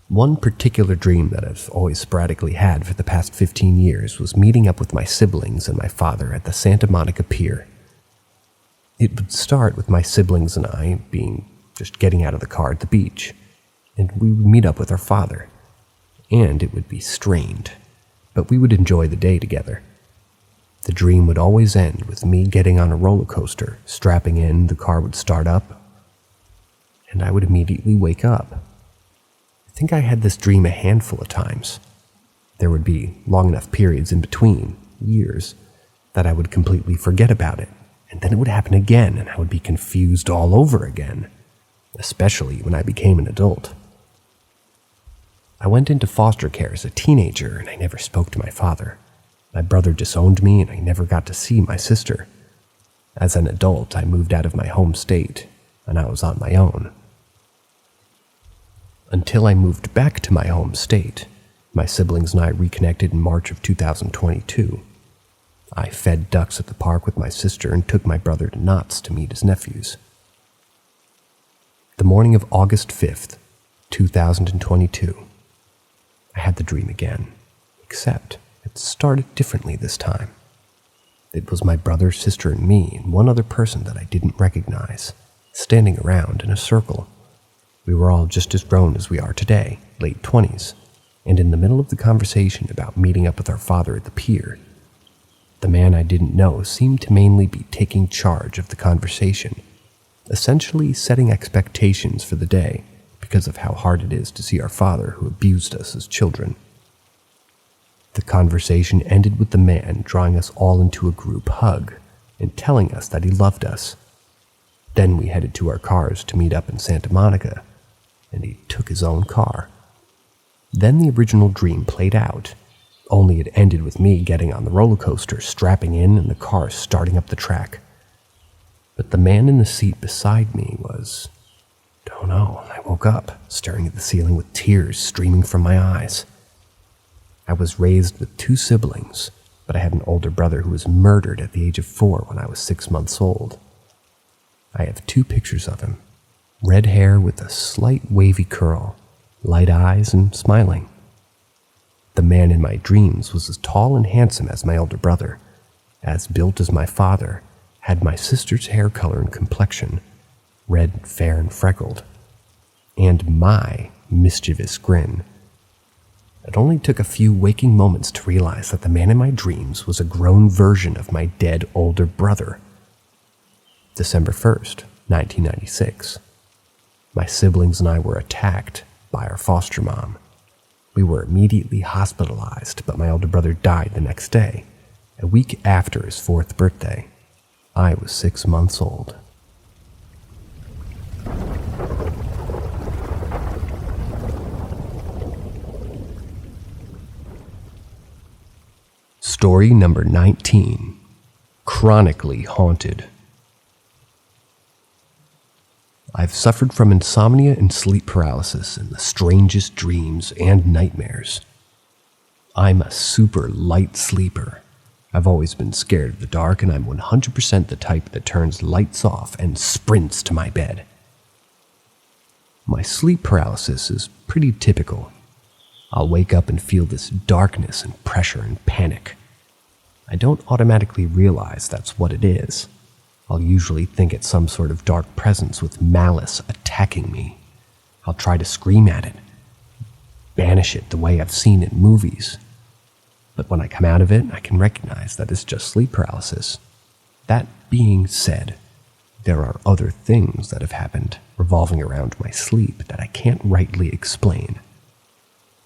One particular dream that I've always sporadically had for the past 15 years was meeting up with my siblings and my father at the Santa Monica Pier. It would start with my siblings and I just getting out of the car at the beach, and we would meet up with our father, and it would be strained, but we would enjoy the day together. The dream would always end with me getting on a roller coaster, strapping in, the car would start up, and I would immediately wake up. I think I had this dream a handful of times. There would be long enough periods in between, years, that I would completely forget about it, and then it would happen again, and I would be confused all over again, especially when I became an adult. I went into foster care as a teenager, and I never spoke to my father. My brother disowned me, and I never got to see my sister. As an adult, I moved out of my home state, and I was on my own. Until I moved back to my home state, my siblings and I reconnected in March of 2022. I fed ducks at the park with my sister and took my brother to Knott's to meet his nephews. The morning of August 5th, 2022, I had the dream again, except it started differently this time. It was my brother, sister, and me, and one other person that I didn't recognize, standing around in a circle. We were all just as grown as we are today, late 20s, and in the middle of the conversation about meeting up with our father at the pier, the man I didn't know seemed to mainly be taking charge of the conversation, essentially setting expectations for the day because of how hard it is to see our father who abused us as children. The conversation ended with the man drawing us all into a group hug and telling us that he loved us. Then we headed to our cars to meet up in Santa Monica, and he took his own car. Then the original dream played out, only it ended with me getting on the roller coaster, strapping in, and the car starting up the track. But the man in the seat beside me was... don't know, I woke up, staring at the ceiling with tears streaming from my eyes. I was raised with 2 siblings, but I had an older brother who was murdered at the age of 4 when I was 6 months old. I have 2 pictures of him, red hair with a slight wavy curl, light eyes, and smiling. The man in my dreams was as tall and handsome as my older brother, as built as my father, had my sister's hair color and complexion, red, fair, and freckled, and my mischievous grin. It only took a few waking moments to realize that the man in my dreams was a grown version of my dead older brother. December 1st, 1996. My siblings and I were attacked by our foster mom. We were immediately hospitalized, but my older brother died the next day, a week after his 4th birthday. I was 6 months old. Story number 19. Chronically haunted. I've suffered from insomnia and sleep paralysis and the strangest dreams and nightmares. I'm a super light sleeper. I've always been scared of the dark, and I'm 100% the type that turns lights off and sprints to my bed. My sleep paralysis is pretty typical. I'll wake up and feel this darkness and pressure and panic. I don't automatically realize that's what it is. I'll usually think it's some sort of dark presence with malice attacking me. I'll try to scream at it, banish it the way I've seen in movies. But when I come out of it, I can recognize that it's just sleep paralysis. That being said, there are other things that have happened revolving around my sleep that I can't rightly explain.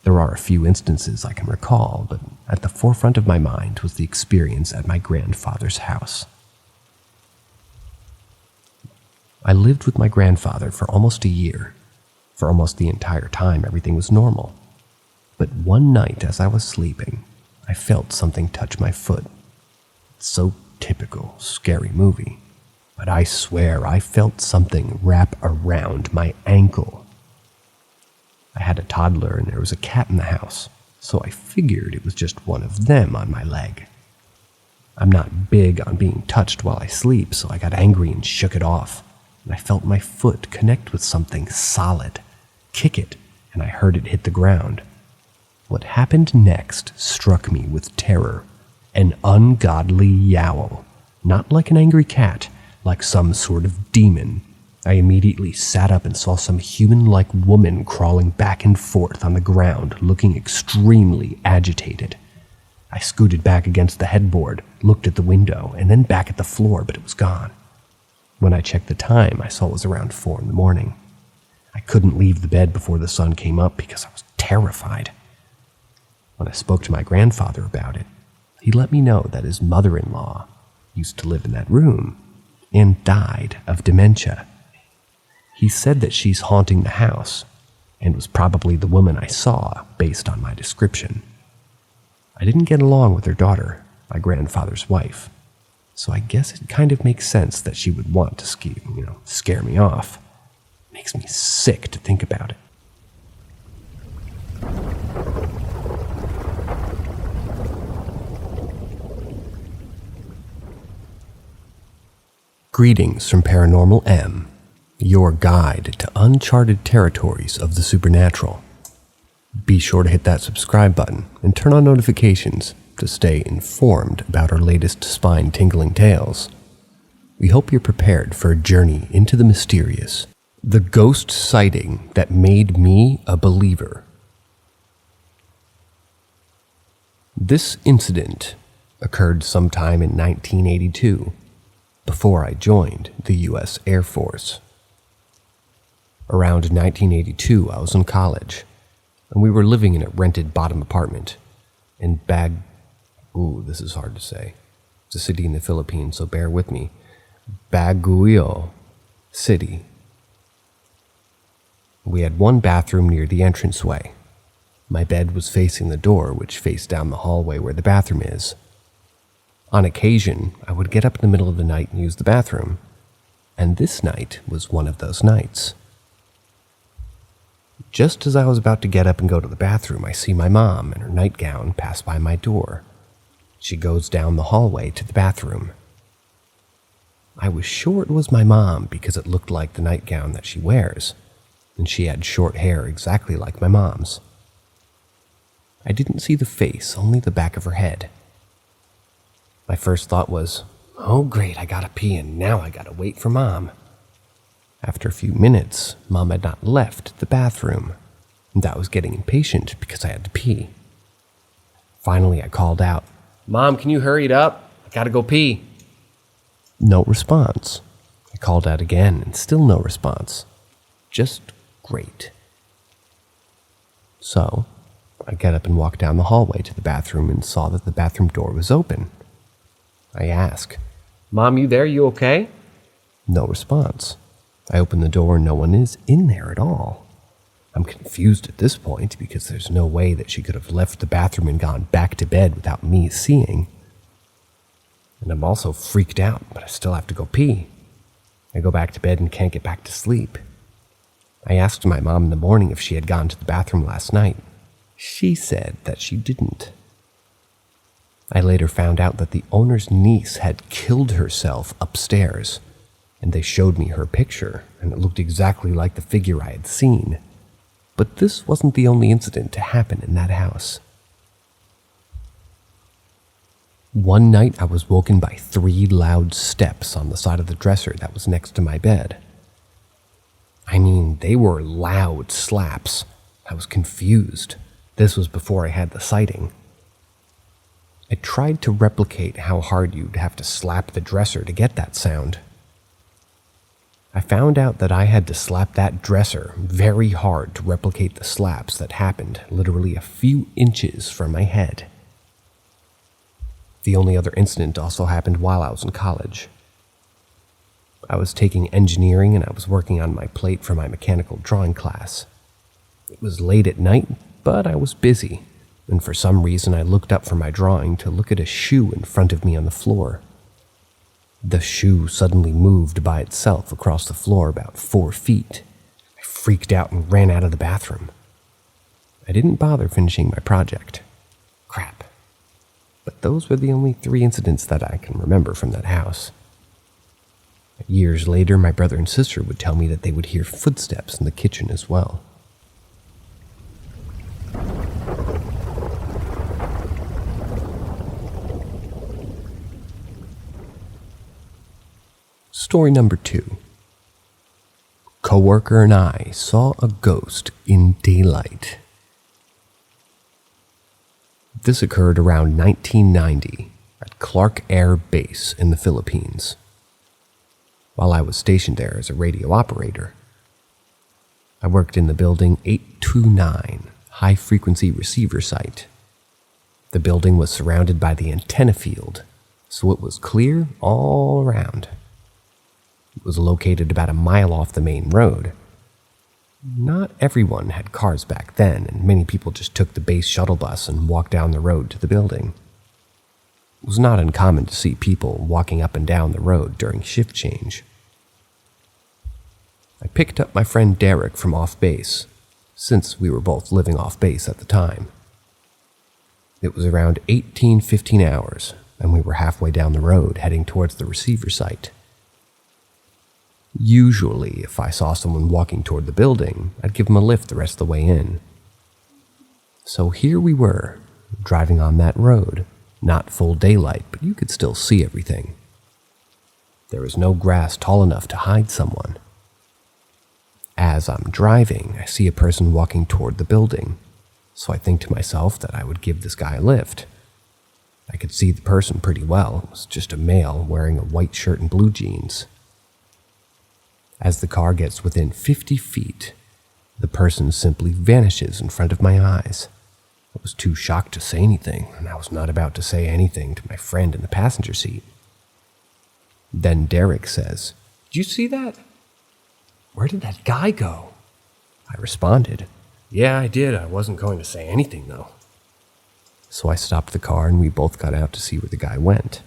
There are a few instances I can recall, but at the forefront of my mind was the experience at my grandfather's house. I lived with my grandfather for almost a year. For almost the entire time, everything was normal. But one night as I was sleeping, I felt something touch my foot. So typical, scary movie. But I swear I felt something wrap around my ankle. I had a toddler and there was a cat in the house, so I figured it was just one of them on my leg. I'm not big on being touched while I sleep, so I got angry and shook it off, and I felt my foot connect with something solid, kick it, and I heard it hit the ground. What happened next struck me with terror. An ungodly yowl, not like an angry cat, like some sort of demon. I immediately sat up and saw some human-like woman crawling back and forth on the ground, looking extremely agitated. I scooted back against the headboard, looked at the window, and then back at the floor, but it was gone. When I checked the time, I saw it was around 4 a.m. I couldn't leave the bed before the sun came up because I was terrified. When I spoke to my grandfather about it, he let me know that his mother-in-law used to live in that room and died of dementia. He said that she's haunting the house and was probably the woman I saw based on my description. I didn't get along with her daughter, my grandfather's wife, so I guess it kind of makes sense that she would want to scare me off. It makes me sick to think about it. Greetings from Paranormal M, your guide to uncharted territories of the supernatural. Be sure to hit that subscribe button and turn on notifications to stay informed about our latest spine-tingling tales. We hope you're prepared for a journey into the mysterious, the ghost sighting that made me a believer. This incident occurred sometime in 1982, before I joined the U.S. Air Force. Around 1982, I was in college, and we were living in a rented bottom apartment in this is hard to say. It's a city in the Philippines, so bear with me. Baguio City. We had one bathroom near the entranceway. My bed was facing the door, which faced down the hallway where the bathroom is. On occasion, I would get up in the middle of the night and use the bathroom, and this night was one of those nights. Just as I was about to get up and go to the bathroom, I see my mom in her nightgown pass by my door. She goes down the hallway to the bathroom. I was sure it was my mom because it looked like the nightgown that she wears, and she had short hair exactly like my mom's. I didn't see the face, only the back of her head. My first thought was, oh great, I gotta pee and now I gotta wait for Mom. After a few minutes, Mom had not left the bathroom, and I was getting impatient because I had to pee. Finally, I called out, Mom, can you hurry it up? I gotta go pee. No response. I called out again and still no response. Just great. So, I got up and walked down the hallway to the bathroom and saw that the bathroom door was open. I ask, Mom, you there? You okay? No response. I open the door and no one is in there at all. I'm confused at this point because there's no way that she could have left the bathroom and gone back to bed without me seeing. And I'm also freaked out, but I still have to go pee. I go back to bed and can't get back to sleep. I asked my mom in the morning if she had gone to the bathroom last night. She said that she didn't. I later found out that the owner's niece had killed herself upstairs, and they showed me her picture, and it looked exactly like the figure I had seen. But this wasn't the only incident to happen in that house. One night I was woken by 3 loud steps on the side of the dresser that was next to my bed. I mean, they were loud slaps. I was confused. This was before I had the sighting. I tried to replicate how hard you'd have to slap the dresser to get that sound. I found out that I had to slap that dresser very hard to replicate the slaps that happened literally a few inches from my head. The only other incident also happened while I was in college. I was taking engineering and I was working on my plate for my mechanical drawing class. It was late at night, but I was busy, and for some reason I looked up from my drawing to look at a shoe in front of me on the floor. The shoe suddenly moved by itself across the floor about 4 feet. I freaked out and ran out of the bathroom. I didn't bother finishing my project. Crap. But those were the only 3 incidents that I can remember from that house. Years later, my brother and sister would tell me that they would hear footsteps in the kitchen as well. Story number 2. Coworker and I saw a ghost in daylight. This occurred around 1990 at Clark Air Base in the Philippines, while I was stationed there as a radio operator. I worked in the building 829 high-frequency receiver site. The building was surrounded by the antenna field, so it was clear all around. It was located about a mile off the main road. Not everyone had cars back then, and many people just took the base shuttle bus and walked down the road to the building. It was not uncommon to see people walking up and down the road during shift change. I picked up my friend Derek from off base, since we were both living off base at the time. It was around 18-15 hours, and we were halfway down the road heading towards the receiver site. Usually, if I saw someone walking toward the building, I'd give them a lift the rest of the way in. So here we were, driving on that road, not full daylight, but you could still see everything. There was no grass tall enough to hide someone. As I'm driving, I see a person walking toward the building, so I think to myself that I would give this guy a lift. I could see the person pretty well. It was just a male wearing a white shirt and blue jeans. As the car gets within 50 feet, the person simply vanishes in front of my eyes. I was too shocked to say anything, and I was not about to say anything to my friend in the passenger seat. Then Derek says, "Did you see that? Where did that guy go?" I responded, "Yeah, I did. I wasn't going to say anything, though." So I stopped the car and we both got out to see where the guy went.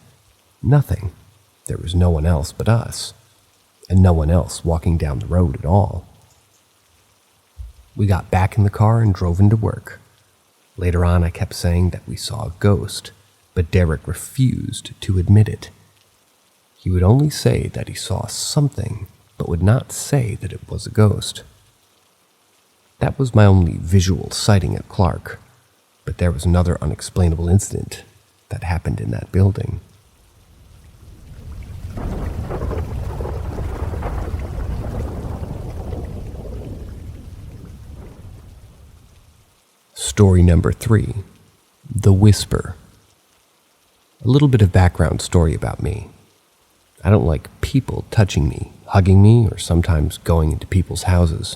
Nothing. There was no one else but us, and no one else walking down the road at all. We got back in the car and drove into work. Later on, I kept saying that we saw a ghost, but Derek refused to admit it. He would only say that he saw something, but would not say that it was a ghost. That was my only visual sighting at Clark, but there was another unexplainable incident that happened in that building. Story number 3, The Whisper. A little bit of background story about me. I don't like people touching me, hugging me, or sometimes going into people's houses.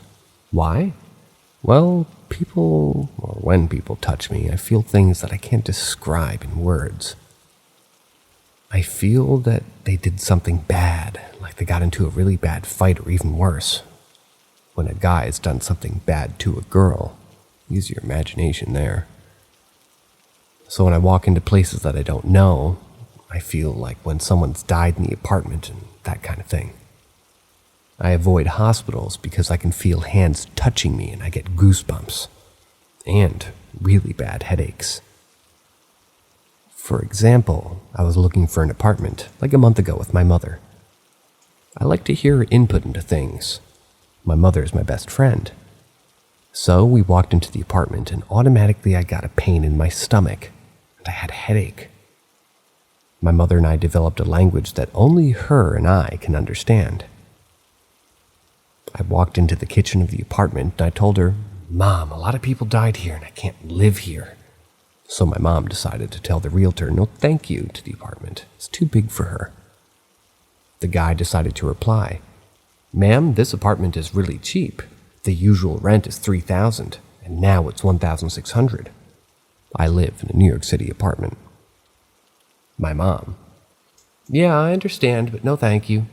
Why? Well, when people touch me, I feel things that I can't describe in words. I feel that they did something bad, like they got into a really bad fight, or even worse. When a guy has done something bad to a girl, use your imagination there. So when I walk into places that I don't know, I feel like when someone's died in the apartment and that kind of thing. I avoid hospitals because I can feel hands touching me and I get goosebumps and really bad headaches. For example, I was looking for an apartment like a month ago with my mother. I like to hear her input into things. My mother is my best friend. So we walked into the apartment and automatically I got a pain in my stomach and I had a headache. My mother and I developed a language that only her and I can understand. I walked into the kitchen of the apartment and I told her, "Mom, a lot of people died here and I can't live here." So my mom decided to tell the realtor no thank you to the apartment. It's too big for her. The guy decided to reply, "Ma'am, this apartment is really cheap. The usual rent is $3,000, and now it's $1,600. I live in a New York City apartment." My mom, "Yeah, I understand, but no thank you."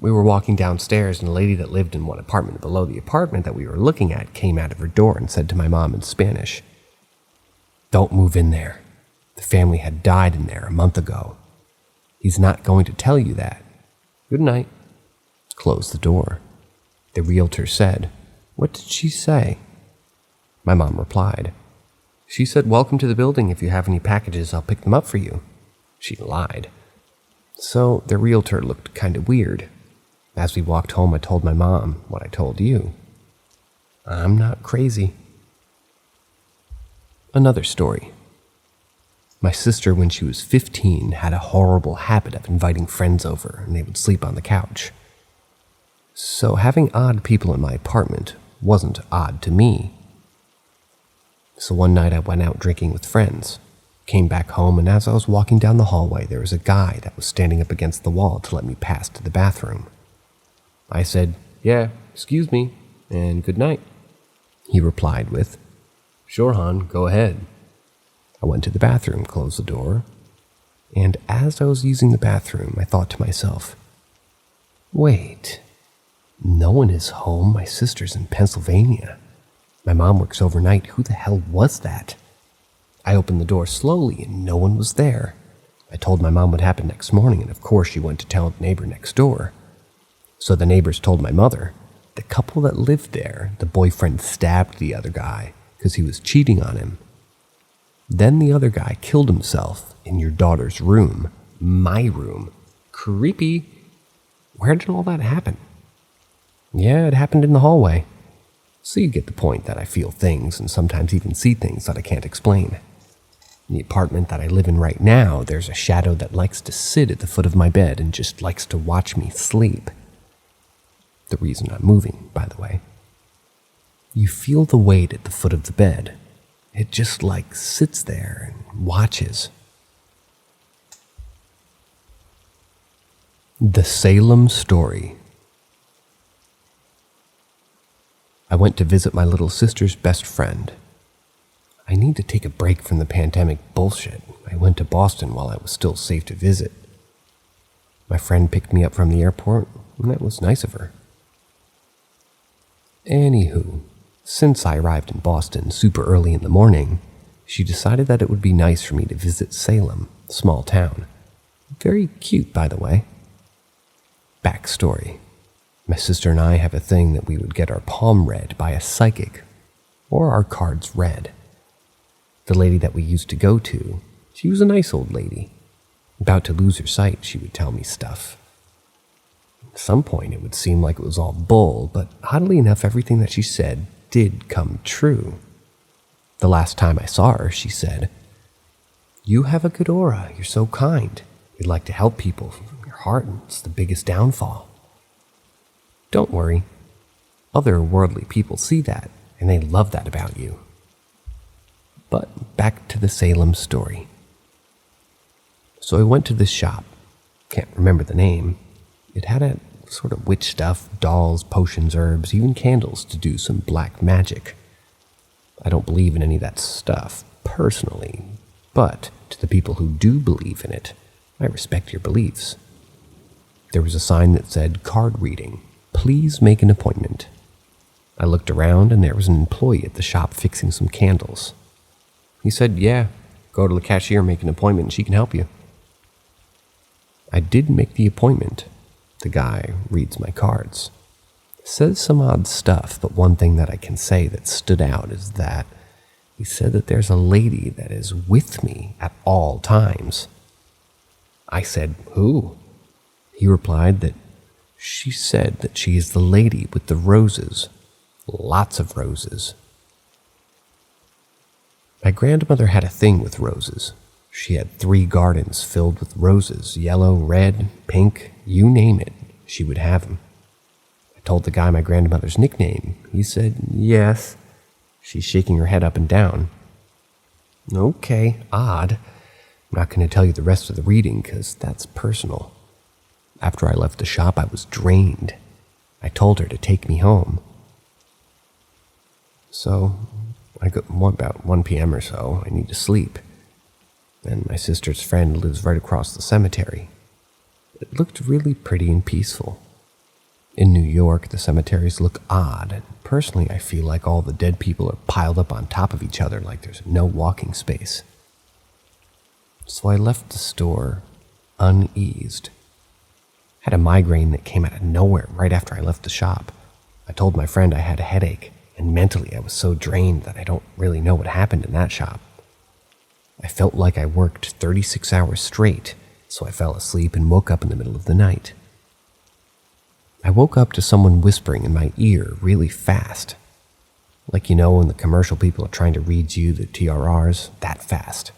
We were walking downstairs, and a lady that lived in one apartment below the apartment that we were looking at came out of her door and said to my mom in Spanish, "Don't move in there. The family had died in there a month ago. He's not going to tell you that. Good night." Closed the door. The realtor said, "What did she say?" My mom replied. She said, welcome to the building. If you have any packages, I'll pick them up for you. She lied. So the realtor looked kind of weird. As we walked home, I told my mom what I told you. I'm not crazy. Another story. My sister, when she was 15, had a horrible habit of inviting friends over, and they would sleep on the couch. So having odd people in my apartment wasn't odd to me. So one night I went out drinking with friends, came back home, and as I was walking down the hallway, there was a guy that was standing up against the wall to let me pass to the bathroom. I said, yeah, excuse me, and good night. He replied with, sure, hon, go ahead. I went to the bathroom, closed the door, and as I was using the bathroom, I thought to myself, wait, no one is home. My sister's in Pennsylvania. My mom works overnight. Who the hell was that? I opened the door slowly, and no one was there. I told my mom what happened next morning, and of course she went to tell the neighbor next door. So the neighbors told my mother. The couple that lived there, the boyfriend stabbed the other guy because he was cheating on him. Then the other guy killed himself in your daughter's room. My room. Creepy. Where did all that happen? Yeah, it happened in the hallway. So you get the point that I feel things and sometimes even see things that I can't explain. In the apartment that I live in right now, there's a shadow that likes to sit at the foot of my bed and just likes to watch me sleep. The reason I'm moving, by the way. You feel the weight at the foot of the bed. It just sits there and watches. The Salem Story. I went to visit my little sister's best friend. I need to take a break from the pandemic bullshit. I went to Boston while I was still safe to visit. My friend picked me up from the airport, and that was nice of her. Anywho, since I arrived in Boston super early in the morning, she decided that it would be nice for me to visit Salem, a small town. Very cute, by the way. Backstory. My sister and I have a thing that we would get our palm read by a psychic, or our cards read. The lady that we used to go to, she was a nice old lady. About to lose her sight, she would tell me stuff. At some point, it would seem like it was all bull, but oddly enough, everything that she said did come true. The last time I saw her, she said, "You have a good aura. You're so kind. You'd like to help people. Your heart is the biggest downfall." Don't worry. Other worldly people see that, and they love that about you. But back to the Salem story. So I went to this shop. Can't remember the name. It had a sort of witch stuff, dolls, potions, herbs, even candles to do some black magic. I don't believe in any of that stuff, personally, but to the people who do believe in it, I respect your beliefs. There was a sign that said, "Card reading. Please make an appointment." I looked around and there was an employee at the shop fixing some candles. He said, "Yeah, go to the cashier, make an appointment, and she can help you." I did make the appointment. The guy reads my cards. Says some odd stuff, but one thing that I can say that stood out is that he said that there's a lady that is with me at all times. I said, "Who?" He replied that she said that she is the lady with the roses. Lots of roses. My grandmother had a thing with roses. She had 3 gardens filled with roses, yellow, red, pink, you name it, she would have them. I told the guy my grandmother's nickname. He said, "Yes." She's shaking her head up and down. Okay, odd. I'm not going to tell you the rest of the reading because that's personal. After I left the shop, I was drained. I told her to take me home. So, about 1 p.m. or so, I need to sleep. And my sister's friend lives right across the cemetery. It looked really pretty and peaceful. In New York, the cemeteries look odd, and personally I feel like all the dead people are piled up on top of each other like there's no walking space. So I left the store uneased. Had a migraine that came out of nowhere right after I left the shop. I told my friend I had a headache, and mentally I was so drained that I don't really know what happened in that shop. I felt like I worked 36 hours straight, so I fell asleep and woke up in the middle of the night. I woke up to someone whispering in my ear really fast. Like when the commercial people are trying to read you the TRRs, that fast.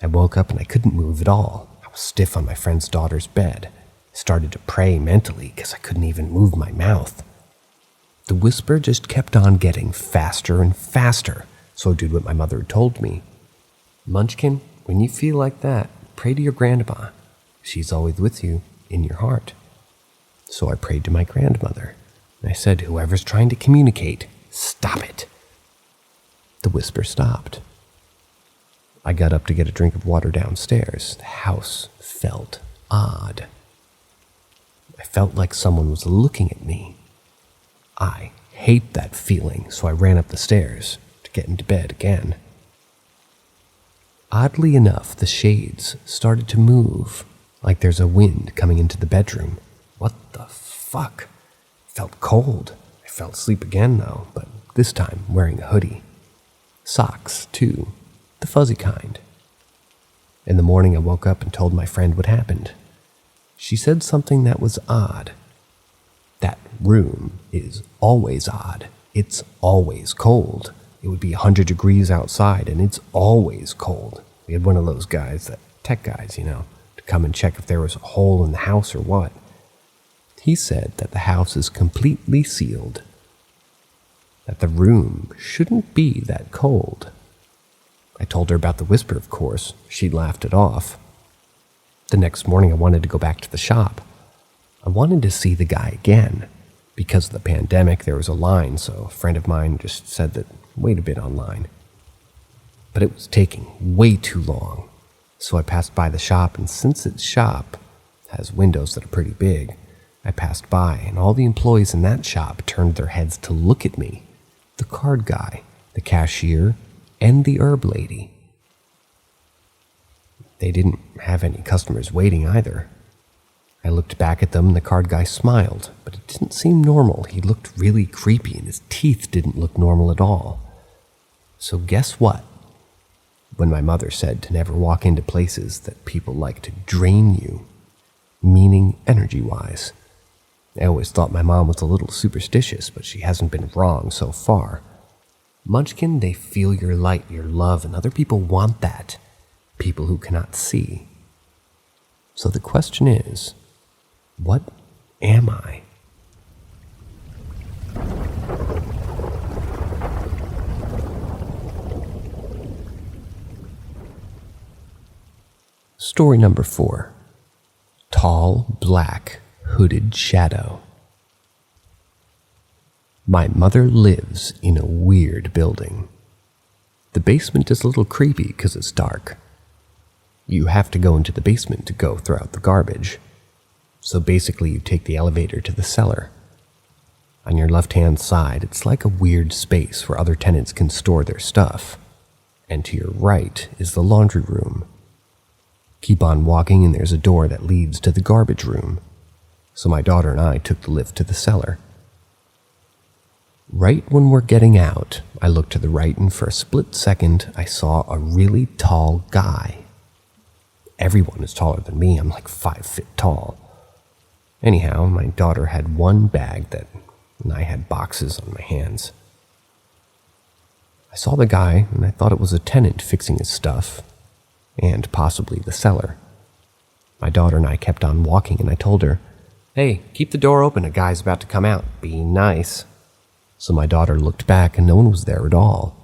I woke up and I couldn't move at all. I was stiff on my friend's daughter's bed. I started to pray mentally because I couldn't even move my mouth. The whisper just kept on getting faster and faster, so I did what my mother had told me. Munchkin, when you feel like that, pray to your grandma. She's always with you in your heart. So I prayed to my grandmother, and I said, whoever's trying to communicate, stop it. The whisper stopped. I got up to get a drink of water downstairs. The house felt odd. I felt like someone was looking at me. I hate that feeling, so I ran up the stairs to get into bed again. Oddly enough, the shades started to move, like there's a wind coming into the bedroom. What the fuck? Felt cold. I fell asleep again though, but this time wearing a hoodie. Socks, too. The fuzzy kind. In the morning I woke up and told my friend what happened. She said something that was odd. That room is always odd. It's always cold. It would be 100 degrees outside and it's always cold. We had one of those guys, that tech guys, to come and check if there was a hole in the house or what. He said that the house is completely sealed. That the room shouldn't be that cold. I told her about the whisper, of course. She laughed it off. The next morning I wanted to go back to the shop. I wanted to see the guy again. Because of the pandemic, there was a line, so a friend of mine just said that wait a bit online. But it was taking way too long. So I passed by the shop, and since its shop has windows that are pretty big, I passed by, and all the employees in that shop turned their heads to look at me. The card guy, the cashier, and the herb lady. They didn't have any customers waiting either. I looked back at them and the card guy smiled, but it didn't seem normal. He looked really creepy and his teeth didn't look normal at all. So guess what? When my mother said to never walk into places that people like to drain you, meaning energy-wise, I always thought my mom was a little superstitious, but she hasn't been wrong so far. Munchkin, they feel your light, your love, and other people want that. People who cannot see. So the question is, what am I? Story number 4. Tall, black, hooded shadow. My mother lives in a weird building. The basement is a little creepy because it's dark. You have to go into the basement to go throw out the garbage. So basically you take the elevator to the cellar. On your left-hand side, it's like a weird space where other tenants can store their stuff. And to your right is the laundry room. Keep on walking and there's a door that leads to the garbage room. So my daughter and I took the lift to the cellar. Right when we're getting out, I looked to the right and for a split second, I saw a really tall guy. Everyone is taller than me. I'm like 5 feet tall. Anyhow, my daughter had one bag and I had boxes on my hands. I saw the guy and I thought it was a tenant fixing his stuff, and possibly the cellar. My daughter and I kept on walking and I told her, "Hey, keep the door open, a guy's about to come out. Be nice." So my daughter looked back and no one was there at all.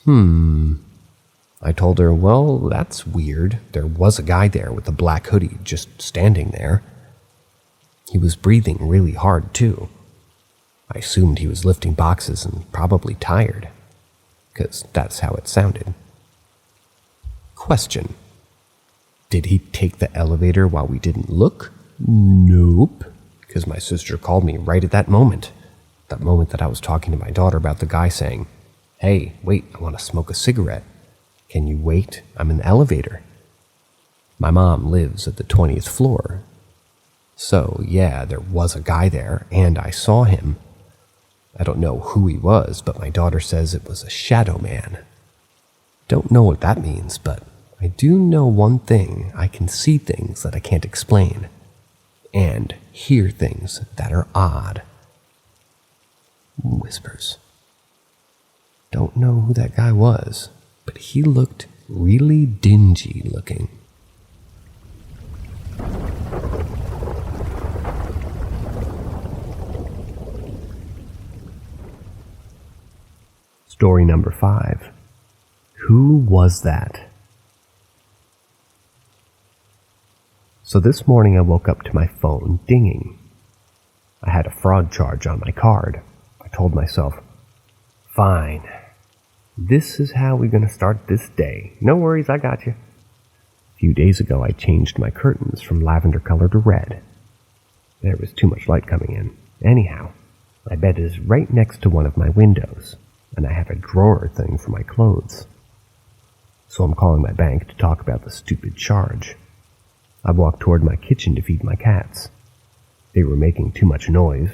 I told her, "Well, that's weird. There was a guy there with a black hoodie just standing there. He was breathing really hard too. I assumed he was lifting boxes and probably tired, because that's how it sounded." Question: did he take the elevator while we didn't look? Nope, because my sister called me right at that moment that I was talking to my daughter about the guy saying, "Hey, wait, I want to smoke a cigarette. Can you wait? I'm in the elevator." My mom lives at the 20th floor. So yeah, there was a guy there, and I saw him. I don't know who he was, but my daughter says it was a shadow man. Don't know what that means, but I do know one thing. I can see things that I can't explain, and hear things that are odd. Whispers. Don't know who that guy was, but he looked really dingy looking. Story number 5. Who was that? So this morning I woke up to my phone dinging. I had a fraud charge on my card. I told myself, fine, this is how we're going to start this day. No worries, I got you. A few days ago I changed my curtains from lavender color to red. There was too much light coming in. Anyhow, my bed is right next to one of my windows, and I have a drawer thing for my clothes. So I'm calling my bank to talk about the stupid charge. I walked toward my kitchen to feed my cats. They were making too much noise,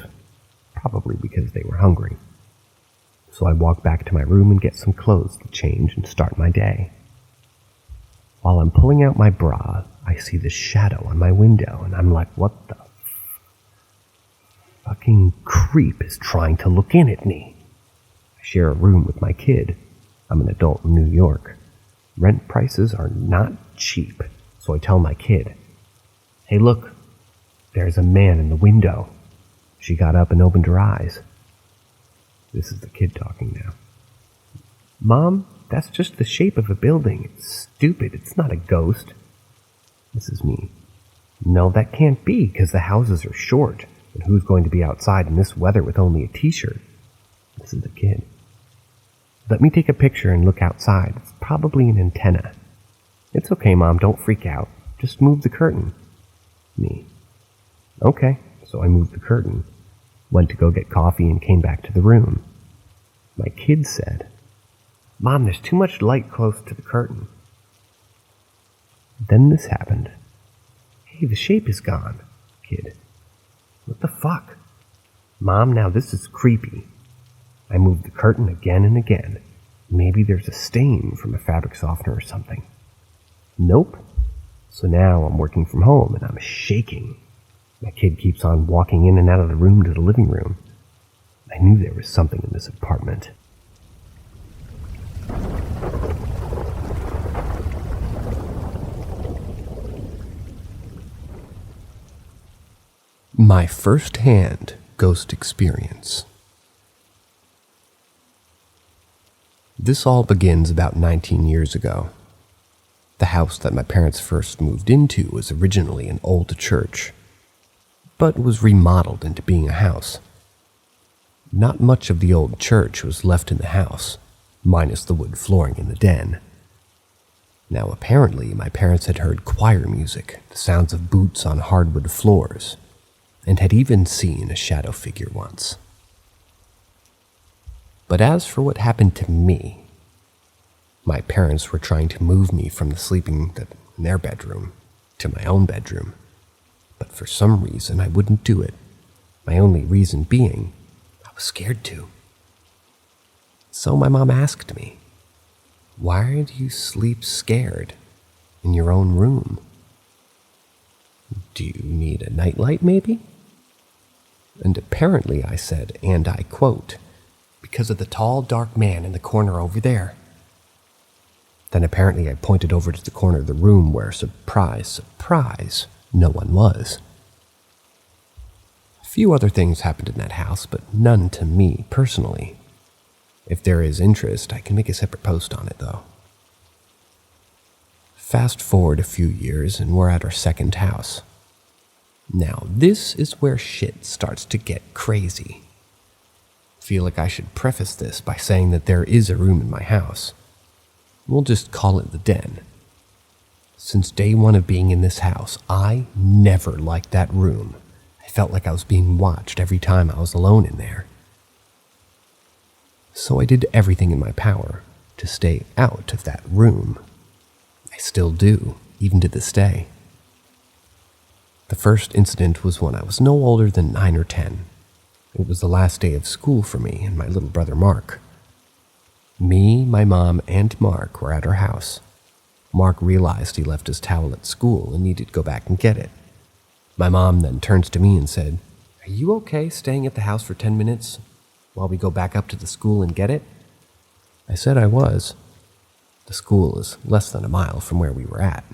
probably because they were hungry. So I walk back to my room and get some clothes to change and start my day. While I'm pulling out my bra, I see this shadow on my window, and I'm like, what the fucking creep is trying to look in at me? I share a room with my kid. I'm an adult in New York. Rent prices are not cheap, so I tell my kid, hey look, there's a man in the window. She got up and opened her eyes. This is the kid talking now. Mom, that's just the shape of a building. It's stupid. It's not a ghost. This is me. No, that can't be, because the houses are short. And who's going to be outside in this weather with only a t-shirt? This is the kid. Let me take a picture and look outside. It's probably an antenna. It's okay, Mom. Don't freak out. Just move the curtain. Me. Okay. So I moved the curtain. Went to go get coffee and came back to the room. My kid said, Mom, there's too much light close to the curtain. Then this happened. Hey, the shape is gone. Kid. What the fuck? Mom, now this is creepy. I moved the curtain again and again. Maybe there's a stain from a fabric softener or something. Nope. So now I'm working from home and I'm shaking. My kid keeps on walking in and out of the room to the living room. I knew there was something in this apartment. My first-hand ghost experience. This all begins about 19 years ago. The house that my parents first moved into was originally an old church, but was remodeled into being a house. Not much of the old church was left in the house, minus the wood flooring in the den. Now apparently my parents had heard choir music, the sounds of boots on hardwood floors, and had even seen a shadow figure once. But as for what happened to me, my parents were trying to move me from sleeping in their bedroom to my own bedroom. But for some reason I wouldn't do it. My only reason being, I was scared to. So my mom asked me, why do you sleep scared in your own room? Do you need a nightlight maybe? And apparently I said, and I quote, because of the tall dark man in the corner over there. Then apparently I pointed over to the corner of the room where, surprise, surprise, no one was. A few other things happened in that house, but none to me personally. If there is interest, I can make a separate post on it, though. Fast forward a few years, and we're at our second house. Now, this is where shit starts to get crazy. I feel like I should preface this by saying that there is a room in my house. We'll just call it the den. Since day one of being in this house, I never liked that room. I felt like I was being watched every time I was alone in there. So I did everything in my power to stay out of that room. I still do, even to this day. The first incident was when I was no older than 9 or 10. It was the last day of school for me and my little brother Mark. Me, my mom, and Mark were at our house. Mark realized he left his towel at school and needed to go back and get it. My mom then turns to me and said, "Are you okay staying at the house for 10 minutes while we go back up to the school and get it?" I said I was. The school is less than a mile from where we were at.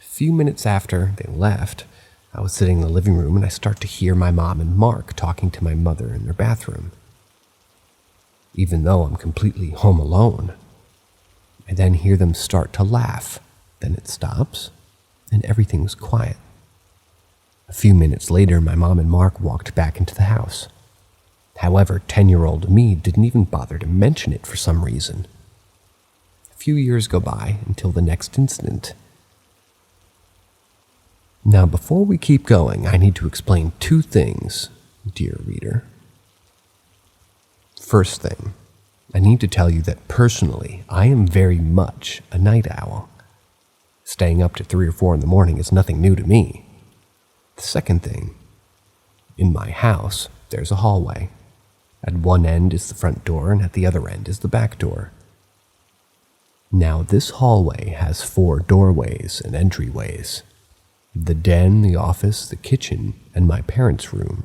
A few minutes after they left, I was sitting in the living room and I start to hear my mom and Mark talking to my mother in their bathroom. Even though I'm completely home alone, I then hear them start to laugh. Then it stops and everything was quiet. A few minutes later, my mom and Mark walked back into the house. However, 10-year-old me didn't even bother to mention it for some reason. A few years go by until the next incident. Now, before we keep going, I need to explain two things, dear reader. First thing, I need to tell you that personally, I am very much a night owl. Staying up to 3 or 4 in the morning is nothing new to me. The second thing, in my house, there's a hallway. At one end is the front door, and at the other end is the back door. Now, this hallway has 4 doorways and entryways. The den, the office, the kitchen, and my parents' room.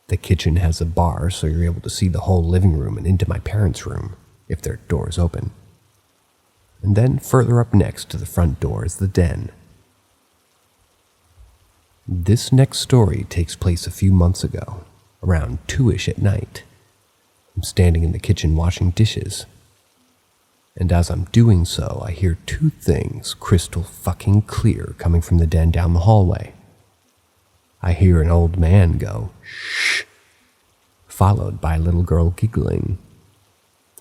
The kitchen has a bar, so you're able to see the whole living room and into my parents' room, if their door is open. And then further up next to the front door is the den. This next story takes place a few months ago, around 2-ish at night. I'm standing in the kitchen washing dishes. And as I'm doing so, I hear 2 things crystal fucking clear coming from the den down the hallway. I hear an old man go, "Shh," followed by a little girl giggling.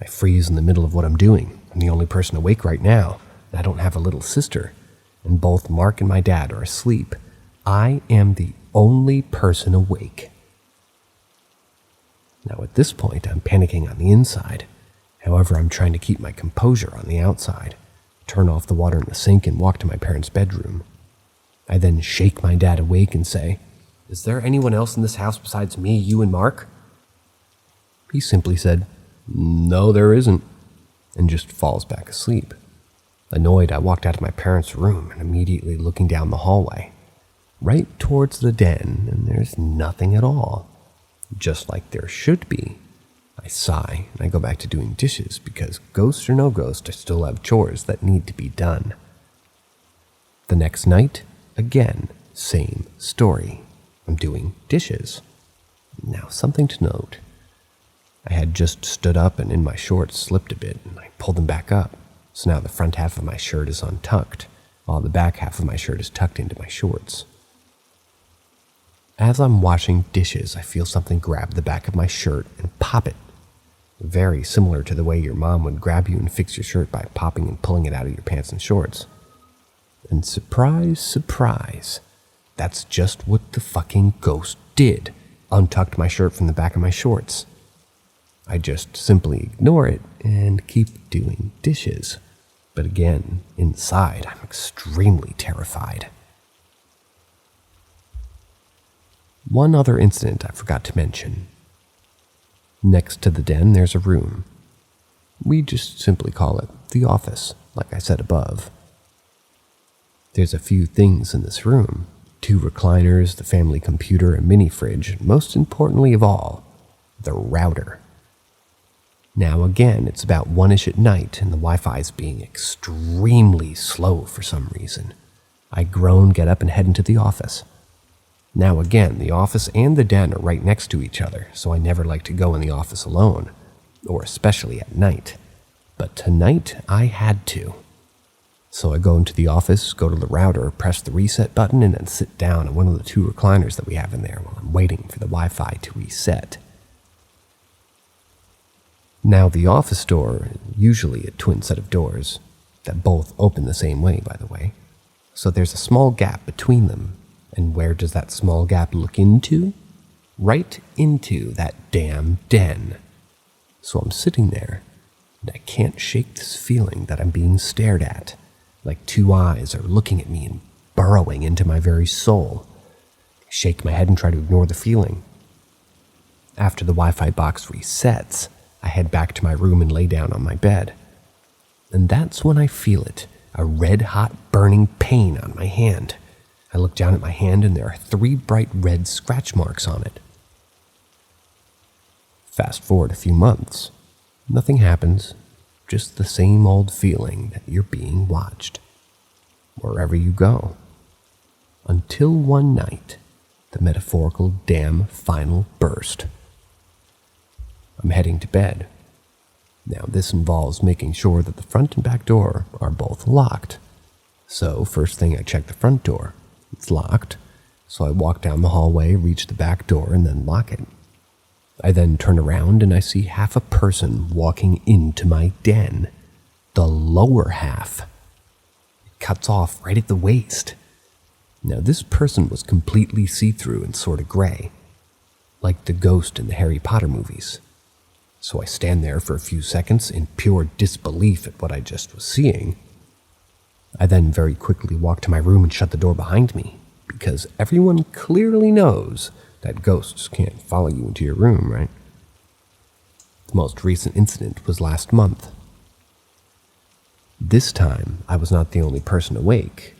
I freeze in the middle of what I'm doing. I'm the only person awake right now, and I don't have a little sister, and both Mark and my dad are asleep. I am the only person awake. Now at this point, I'm panicking on the inside. However, I'm trying to keep my composure on the outside, turn off the water in the sink and walk to my parents' bedroom. I then shake my dad awake and say, "Is there anyone else in this house besides me, you, and Mark?" He simply said, "No, there isn't," and just falls back asleep. Annoyed, I walked out of my parents' room and immediately looking down the hallway, right towards the den, and there's nothing at all, just like there should be. I sigh and I go back to doing dishes because ghost or no ghost, I still have chores that need to be done. The next night, again, same story. I'm doing dishes. Now, something to note. I had just stood up and in my shorts slipped a bit and I pulled them back up. So now the front half of my shirt is untucked, while the back half of my shirt is tucked into my shorts. As I'm washing dishes, I feel something grab the back of my shirt and pop it. Very similar to the way your mom would grab you and fix your shirt by popping and pulling it out of your pants and shorts. And surprise, surprise, that's just what the fucking ghost did. Untucked my shirt from the back of my shorts. I just simply ignore it and keep doing dishes. But again, inside, I'm extremely terrified. One other incident I forgot to mention. Next to the den, there's a room. We just simply call it the office, like I said above. There's a few things in this room. 2 recliners, the family computer, a mini fridge, and most importantly of all, the router. Now again, it's about 1-ish at night, and the Wi-Fi is being extremely slow for some reason. I groan, get up, and head into the office. Now again, the office and the den are right next to each other, so I never like to go in the office alone, or especially at night. But tonight, I had to. So I go into the office, go to the router, press the reset button, and then sit down on one of the 2 recliners that we have in there while I'm waiting for the Wi-Fi to reset. Now, the office door is usually a twin set of doors that both open the same way, by the way. So there's a small gap between them. And where does that small gap look into? Right into that damn den. So I'm sitting there, and I can't shake this feeling that I'm being stared at, like 2 eyes are looking at me and burrowing into my very soul. I shake my head and try to ignore the feeling, After the Wi-Fi box resets, I head back to my room and lay down on my bed. And that's when I feel it, a red-hot burning pain on my hand. I look down at my hand and there are 3 bright red scratch marks on it. Fast forward a few months. Nothing happens, just the same old feeling that you're being watched. Wherever you go. Until one night, the metaphorical damn final burst. I'm heading to bed. Now this involves making sure that the front and back door are both locked. So first thing I check the front door. It's locked, so I walk down the hallway, reach the back door, and then lock it. I then turn around and I see half a person walking into my den. The lower half. It cuts off right at the waist. Now this person was completely see-through and sort of gray, like the ghost in the Harry Potter movies. So I stand there for a few seconds in pure disbelief at what I just was seeing. I then very quickly walk to my room and shut the door behind me, because everyone clearly knows that ghosts can't follow you into your room, right? The most recent incident was last month. This time, I was not the only person awake.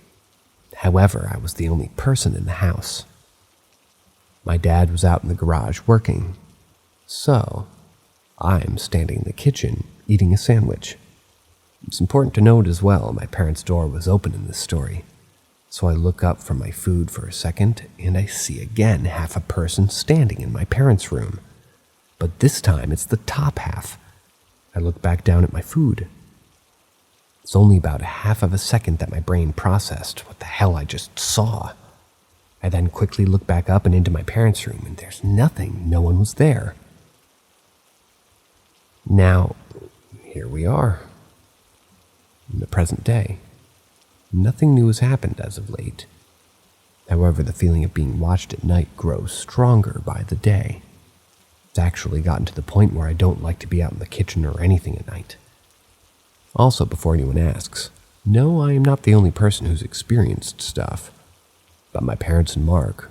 However, I was the only person in the house. My dad was out in the garage working, so I'm standing in the kitchen eating a sandwich. It's important to note as well, my parents' door was open in this story. So I look up from my food for a second, and I see again half a person standing in my parents' room. But this time it's the top half. I look back down at my food. It's only about a half of a second that my brain processed what the hell I just saw. I then quickly look back up and into my parents' room, and there's nothing. No one was there. Now, here we are. In the present day. Nothing new has happened as of late. However, the feeling of being watched at night grows stronger by the day. It's actually gotten to the point where I don't like to be out in the kitchen or anything at night. Also, before anyone asks, no, I am not the only person who's experienced stuff. But my parents and Mark,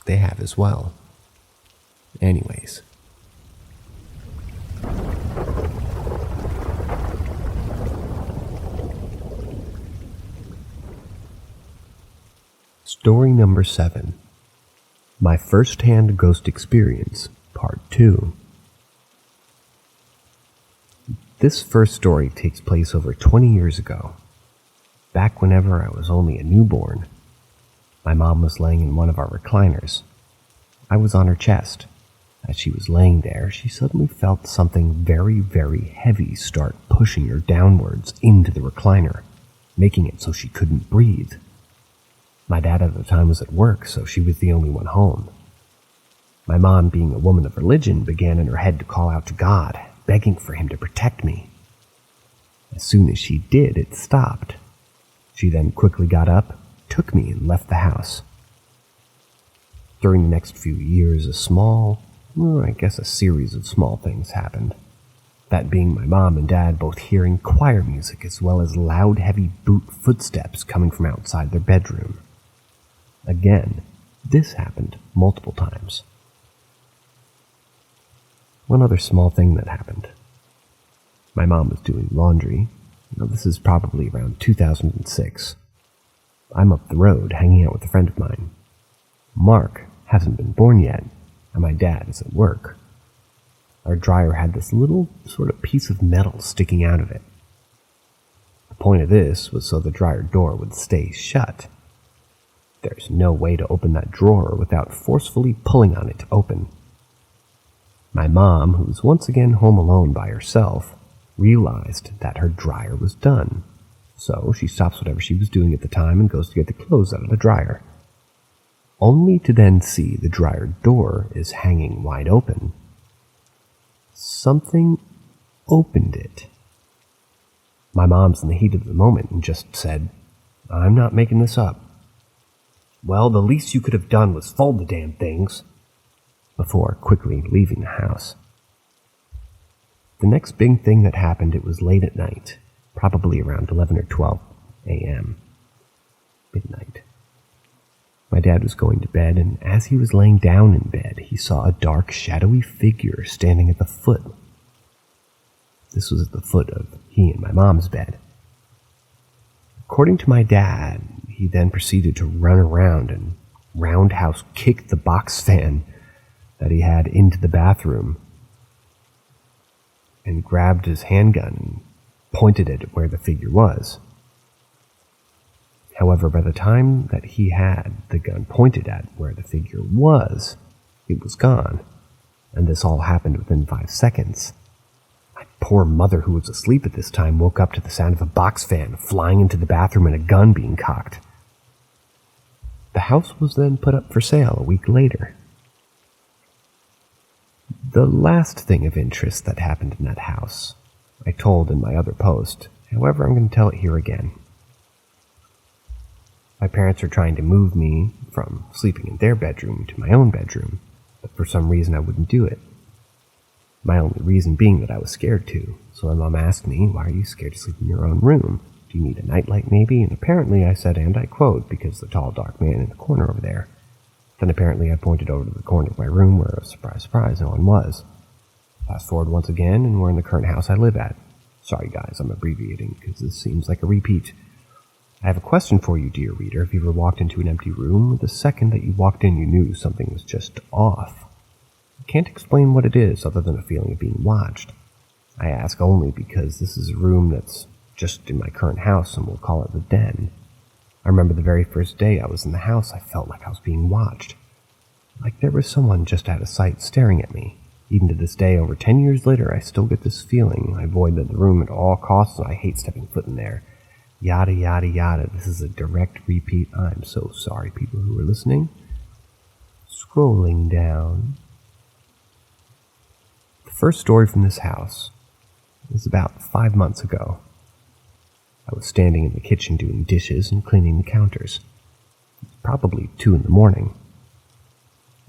they have as well. Anyways. Story number 7. My First-Hand Ghost Experience, Part 2. This first story takes place over 20 years ago. Back whenever I was only a newborn. My mom was laying in one of our recliners. I was on her chest. As she was laying there, she suddenly felt something very, very heavy start pushing her downwards into the recliner, making it so she couldn't breathe. My dad at the time was at work, so she was the only one home. My mom, being a woman of religion, began in her head to call out to God, begging for him to protect me. As soon as she did, it stopped. She then quickly got up, took me, and left the house. During the next few years, a series of small things happened. That being my mom and dad both hearing choir music as well as loud, heavy boot footsteps coming from outside their bedroom. Again, this happened multiple times. One other small thing that happened. My mom was doing laundry. This is probably around 2006. I'm up the road hanging out with a friend of mine. Mark hasn't been born yet, and my dad is at work. Our dryer had this little sort of piece of metal sticking out of it. The point of this was so the dryer door would stay shut. There's no way to open that drawer without forcefully pulling on it to open. My mom, who was once again home alone by herself, realized that her dryer was done. So she stops whatever she was doing at the time and goes to get the clothes out of the dryer. Only to then see the dryer door is hanging wide open. Something opened it. My mom's in the heat of the moment and just said, "I'm not making this up." "Well, the least you could have done was fold the damn things," before quickly leaving the house. The next big thing that happened, it was late at night, probably around 11 or 12 a.m. Midnight. My My dad was going to bed, and as he was laying down in bed, he saw a dark, shadowy figure standing at the foot. This was at the foot of he and my mom's bed. According to my dad, he then proceeded to run around and roundhouse kick the box fan that he had into the bathroom and grabbed his handgun and pointed it at where the figure was. However, by the time that he had the gun pointed at where the figure was, it was gone, and this all happened within 5 seconds. My poor mother, who was asleep at this time, woke up to the sound of a box fan flying into the bathroom and a gun being cocked. The house was then put up for sale a week later. The last thing of interest that happened in that house, I told in my other post. However, I'm going to tell it here again. My parents were trying to move me from sleeping in their bedroom to my own bedroom, but for some reason I wouldn't do it. My only reason being that I was scared to, so my mom asked me, "Why are you scared to sleep in your own room? Do you need a nightlight maybe?" And apparently I said, and I quote, "Because the tall dark man in the corner over there." Then apparently I pointed over to the corner of my room where, surprise, surprise, no one was. Fast forward once again, and we're in the current house I live at. Sorry guys, I'm abbreviating because this seems like a repeat. I have a question for you, dear reader. Have you ever walked into an empty room, the second that you walked in you knew something was just off? I can't explain what it is other than a feeling of being watched. I ask only because this is a room that's just in my current house, and we'll call it the den. I remember the very first day I was in the house, I felt like I was being watched. Like there was someone just out of sight staring at me. Even to this day, over 10 years later, I still get this feeling. I avoid the room at all costs, and I hate stepping foot in there. Yada, yada, yada. This is a direct repeat. I'm so sorry, people who are listening. Scrolling down. The first story from this house was about 5 months ago. I was standing in the kitchen doing dishes and cleaning the counters. It was probably 2 in the morning.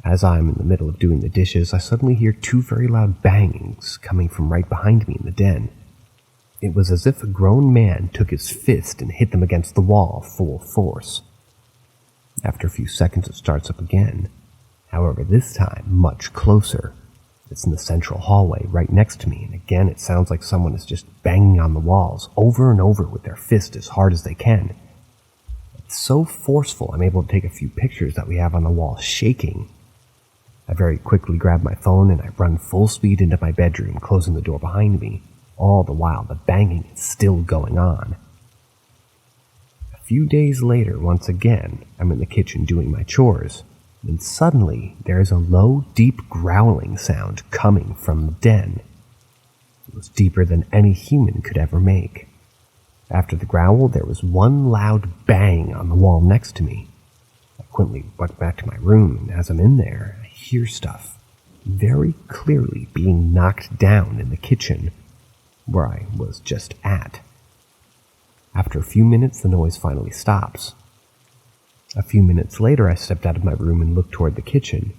As I'm in the middle of doing the dishes, I suddenly hear 2 very loud bangings coming from right behind me in the den. It was as if a grown man took his fist and hit them against the wall full force. After a few seconds, it starts up again. However, this time, much closer. It's in the central hallway right next to me, and again it sounds like someone is just banging on the walls over and over with their fist as hard as they can. It's so forceful, I'm able to take a few pictures that we have on the wall shaking. I very quickly grab my phone and I run full speed into my bedroom, closing the door behind me. All the while, the banging is still going on. A few days later, once again, I'm in the kitchen doing my chores, and suddenly there is a low, deep growling sound coming from the den. It was deeper than any human could ever make. After the growl, there was one loud bang on the wall next to me. I quickly went back to my room, and as I'm in there, I hear stuff very clearly being knocked down in the kitchen, where I was just at. After a few minutes, the noise finally stops. A few minutes later, I stepped out of my room and looked toward the kitchen,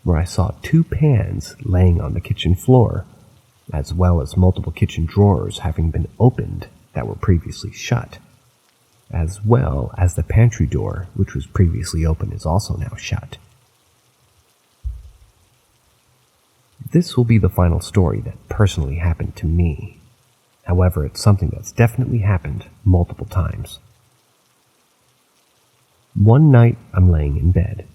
where I saw 2 pans laying on the kitchen floor, as well as multiple kitchen drawers having been opened that were previously shut, as well as the pantry door, which was previously open, is also now shut. This will be the final story that personally happened to me. However, it's something that's definitely happened multiple times. One night, I'm laying in bed,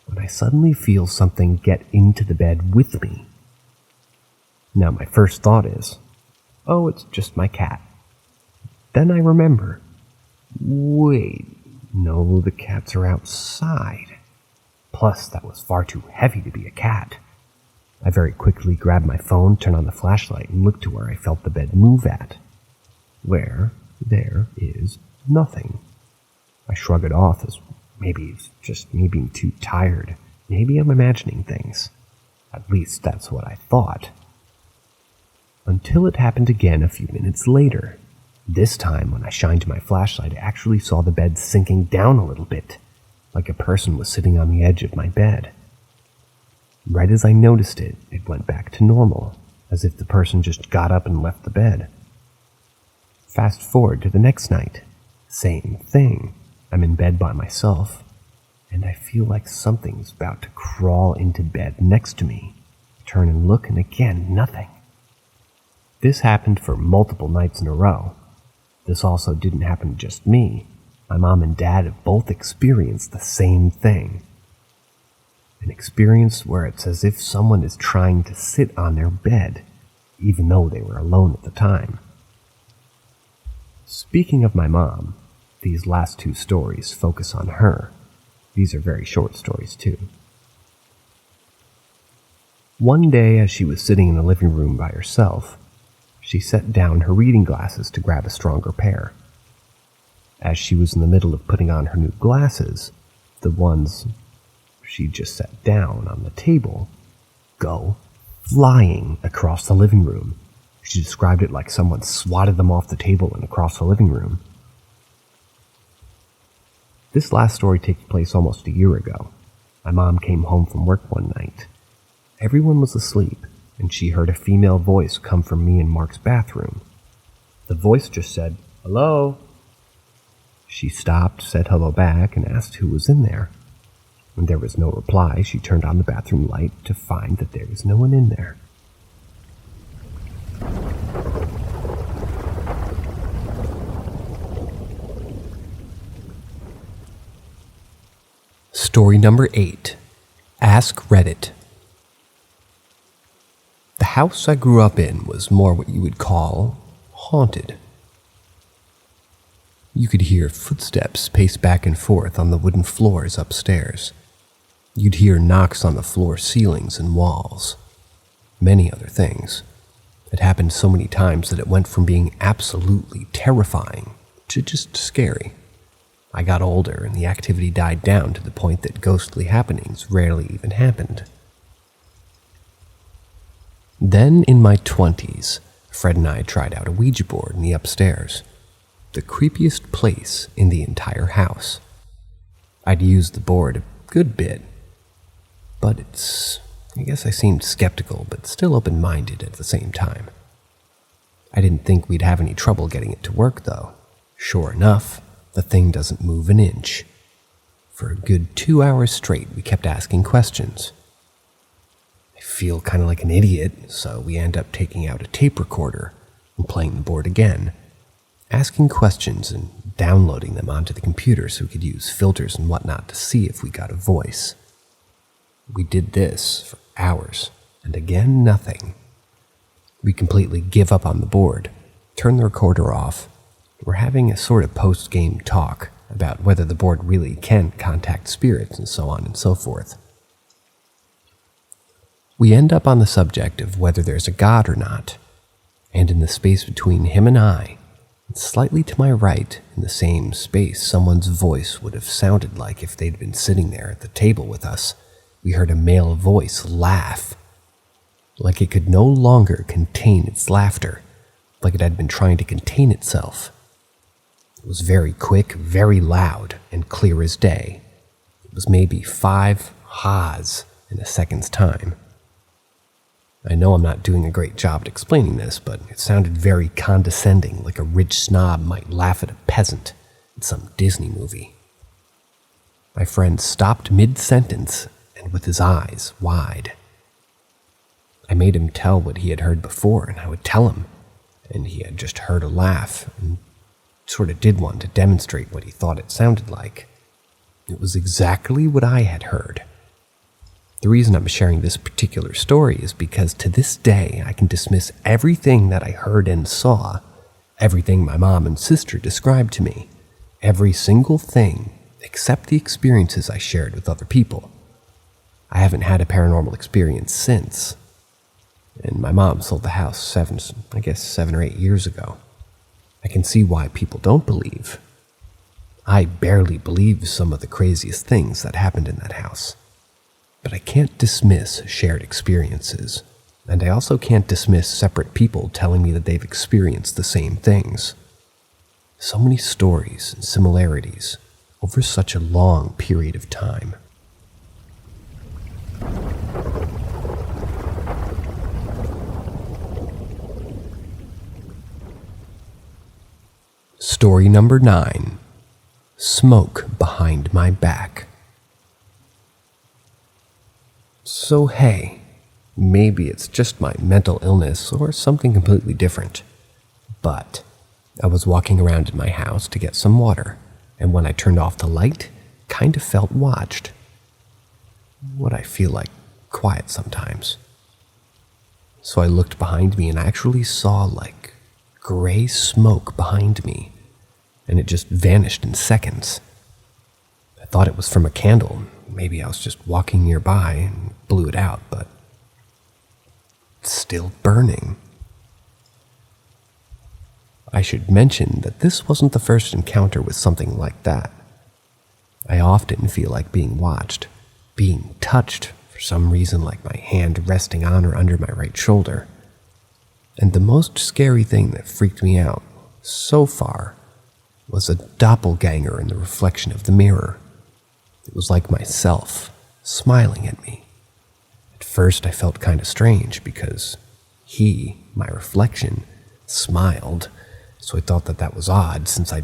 when I suddenly feel something get into the bed with me. Now, my first thought is, oh, it's just my cat. Then I remember, wait, no, the cats are outside. Plus, that was far too heavy to be a cat. I very quickly grabbed my phone, turned on the flashlight, and looked to where I felt the bed move at, where there is nothing. I shrug it off as maybe it's just me being too tired. Maybe I'm imagining things. At least that's what I thought. Until it happened again a few minutes later. This time, when I shined my flashlight, I actually saw the bed sinking down a little bit, like a person was sitting on the edge of my bed. Right as I noticed it, it went back to normal, as if the person just got up and left the bed. Fast forward to the next night. Same thing. I'm in bed by myself, and I feel like something's about to crawl into bed next to me. Turn and look, and again, nothing. This happened for multiple nights in a row. This also didn't happen to just me. My mom and dad have both experienced the same thing. An experience where it's as if someone is trying to sit on their bed, even though they were alone at the time. Speaking of my mom, these last two stories focus on her. These are very short stories, too. One day, as she was sitting in the living room by herself, she set down her reading glasses to grab a stronger pair. As she was in the middle of putting on her new glasses, the ones she just set down on the table go flying across the living room. She described it like someone swatted them off the table and across the living room. This last story takes place almost a year ago. My mom came home from work one night. Everyone was asleep, and she heard a female voice come from me and Mark's bathroom. The voice just said, "Hello?" She stopped, said hello back, and asked who was in there. When there was no reply, she turned on the bathroom light to find that there was no one in there. Story number 8. Ask Reddit. The house I grew up in was more what you would call haunted. You could hear footsteps pace back and forth on the wooden floors upstairs. You'd hear knocks on the floor ceilings and walls. Many other things. It happened so many times that it went from being absolutely terrifying to just scary. I got older and the activity died down to the point that ghostly happenings rarely even happened. Then, in my 20s, Fred and I tried out a Ouija board in the upstairs. The creepiest place in the entire house. I'd used the board a good bit, but I guess I seemed skeptical, but still open-minded at the same time. I didn't think we'd have any trouble getting it to work, though. Sure enough, the thing doesn't move an inch. For a good 2 hours straight, we kept asking questions. I feel kind of like an idiot, so we end up taking out a tape recorder and playing the board again, asking questions and downloading them onto the computer so we could use filters and whatnot to see if we got a voice. We did this for hours, and again, nothing. We completely give up on the board, turn the recorder off. We're having a sort of post-game talk about whether the board really can contact spirits and so on and so forth. We end up on the subject of whether there's a God or not, and in the space between him and I, slightly to my right, in the same space someone's voice would have sounded like if they'd been sitting there at the table with us, we heard a male voice laugh, like it could no longer contain its laughter, like it had been trying to contain itself. It was very quick, very loud, and clear as day. It was maybe 5 ha's in a second's time. I know I'm not doing a great job at explaining this, but it sounded very condescending, like a rich snob might laugh at a peasant in some Disney movie. My friend stopped mid-sentence and with his eyes wide. I made him tell what he had heard before, and I would tell him, and he had just heard a laugh and sort of did one to demonstrate what he thought it sounded like. It was exactly what I had heard. The reason I'm sharing this particular story is because to this day I can dismiss everything that I heard and saw, everything my mom and sister described to me, every single thing except the experiences I shared with other people. I haven't had a paranormal experience since, and my mom sold the house 7 or 8 years ago. I can see why people don't believe. I barely believe some of the craziest things that happened in that house. But I can't dismiss shared experiences, and I also can't dismiss separate people telling me that they've experienced the same things. So many stories and similarities over such a long period of time. Story number 9. Smoke behind my back. So hey, maybe it's just my mental illness or something completely different. But I was walking around in my house to get some water, and when I turned off the light, kind of felt watched. What I feel like quiet sometimes. So I looked behind me and I actually saw like gray smoke behind me, and it just vanished in seconds. I thought it was from a candle. Maybe I was just walking nearby and blew it out, but it's still burning. I should mention that this wasn't the first encounter with something like that. I often feel like being watched, being touched for some reason, like my hand resting on or under my right shoulder. And the most scary thing that freaked me out so far was a doppelganger in the reflection of the mirror. It was like myself, smiling at me. At first I felt kind of strange because he, my reflection, smiled. So I thought that was odd since I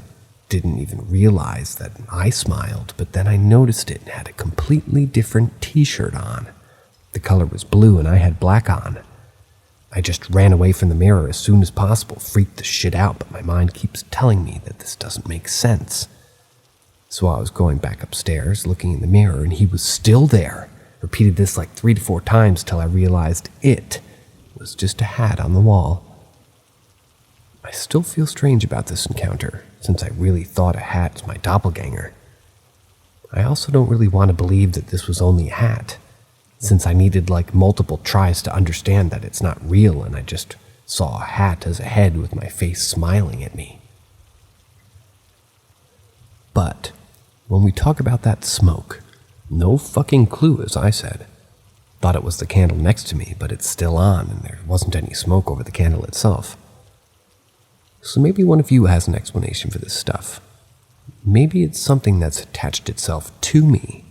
didn't even realize that I smiled, but then I noticed it and had a completely different t-shirt on. The color was blue and I had black on. I just ran away from the mirror as soon as possible, freaked the shit out, but my mind keeps telling me that this doesn't make sense. So I was going back upstairs, looking in the mirror, and he was still there. Repeated this like 3 to 4 times till I realized it was just a hat on the wall. I still feel strange about this encounter, since I really thought a hat's my doppelganger. I also don't really want to believe that this was only a hat, since I needed like multiple tries to understand that it's not real and I just saw a hat as a head with my face smiling at me. But when we talk about that smoke, no fucking clue, as I said. Thought it was the candle next to me, but it's still on and there wasn't any smoke over the candle itself. So maybe one of you has an explanation for this stuff. Maybe it's something that's attached itself to me,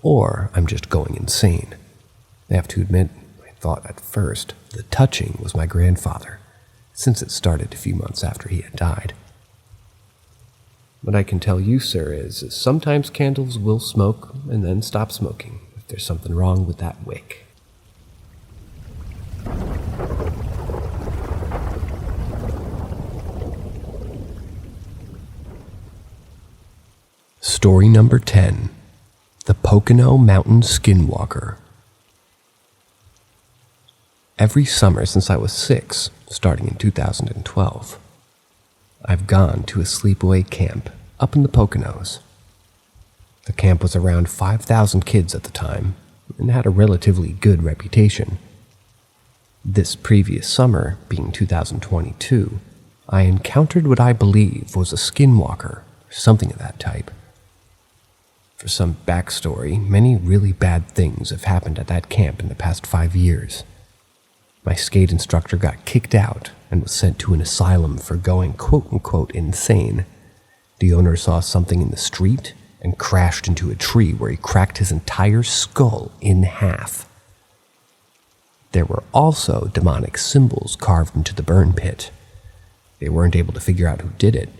or I'm just going insane. I have to admit, I thought at first the touching was my grandfather, since it started a few months after he had died. What I can tell you, sir, is sometimes candles will smoke and then stop smoking if there's something wrong with that wick. Story number 10. The Pocono Mountain Skinwalker. Every summer since I was 6, starting in 2012, I've gone to a sleepaway camp up in the Poconos. The camp was around 5,000 kids at the time and had a relatively good reputation. This previous summer, being 2022, I encountered what I believe was a skinwalker, or something of that type. For some backstory, many really bad things have happened at that camp in the past 5 years. My skate instructor got kicked out and was sent to an asylum for going quote-unquote insane. The owner saw something in the street and crashed into a tree where he cracked his entire skull in half. There were also demonic symbols carved into the burn pit. They weren't able to figure out who did it,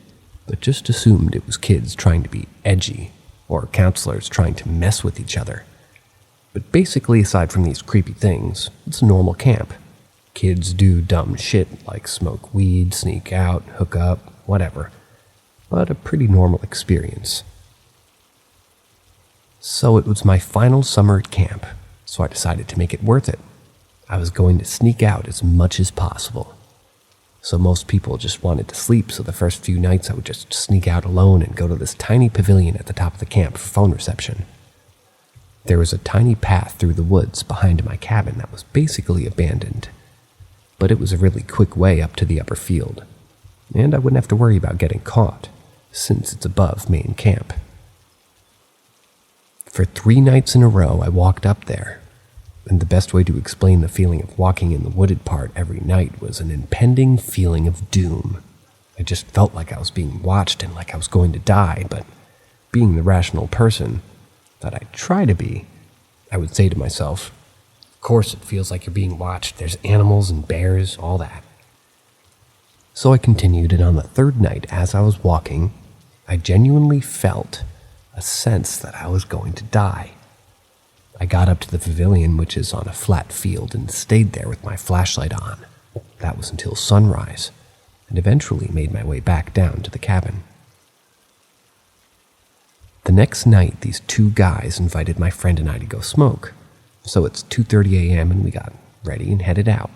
but just assumed it was kids trying to be edgy or counselors trying to mess with each other. But basically, aside from these creepy things, it's a normal camp. Kids do dumb shit like smoke weed, sneak out, hook up, whatever. But a pretty normal experience. So it was my final summer at camp, so I decided to make it worth it. I was going to sneak out as much as possible. So most people just wanted to sleep, so the first few nights I would just sneak out alone and go to this tiny pavilion at the top of the camp for phone reception. There was a tiny path through the woods behind my cabin that was basically abandoned, but it was a really quick way up to the upper field, and I wouldn't have to worry about getting caught, since it's above main camp. For 3 nights in a row I walked up there, and the best way to explain the feeling of walking in the wooded part every night was an impending feeling of doom. I just felt like I was being watched and like I was going to die, but being the rational person that I try to be, I would say to myself, of course it feels like you're being watched. There's animals and bears, all that. So I continued, and on the 3rd night as I was walking, I genuinely felt a sense that I was going to die. I got up to the pavilion, which is on a flat field, and stayed there with my flashlight on. That was until sunrise, and eventually made my way back down to the cabin. The next night, these two guys invited my friend and I to go smoke, so it's 2:30 a.m. and we got ready and headed out.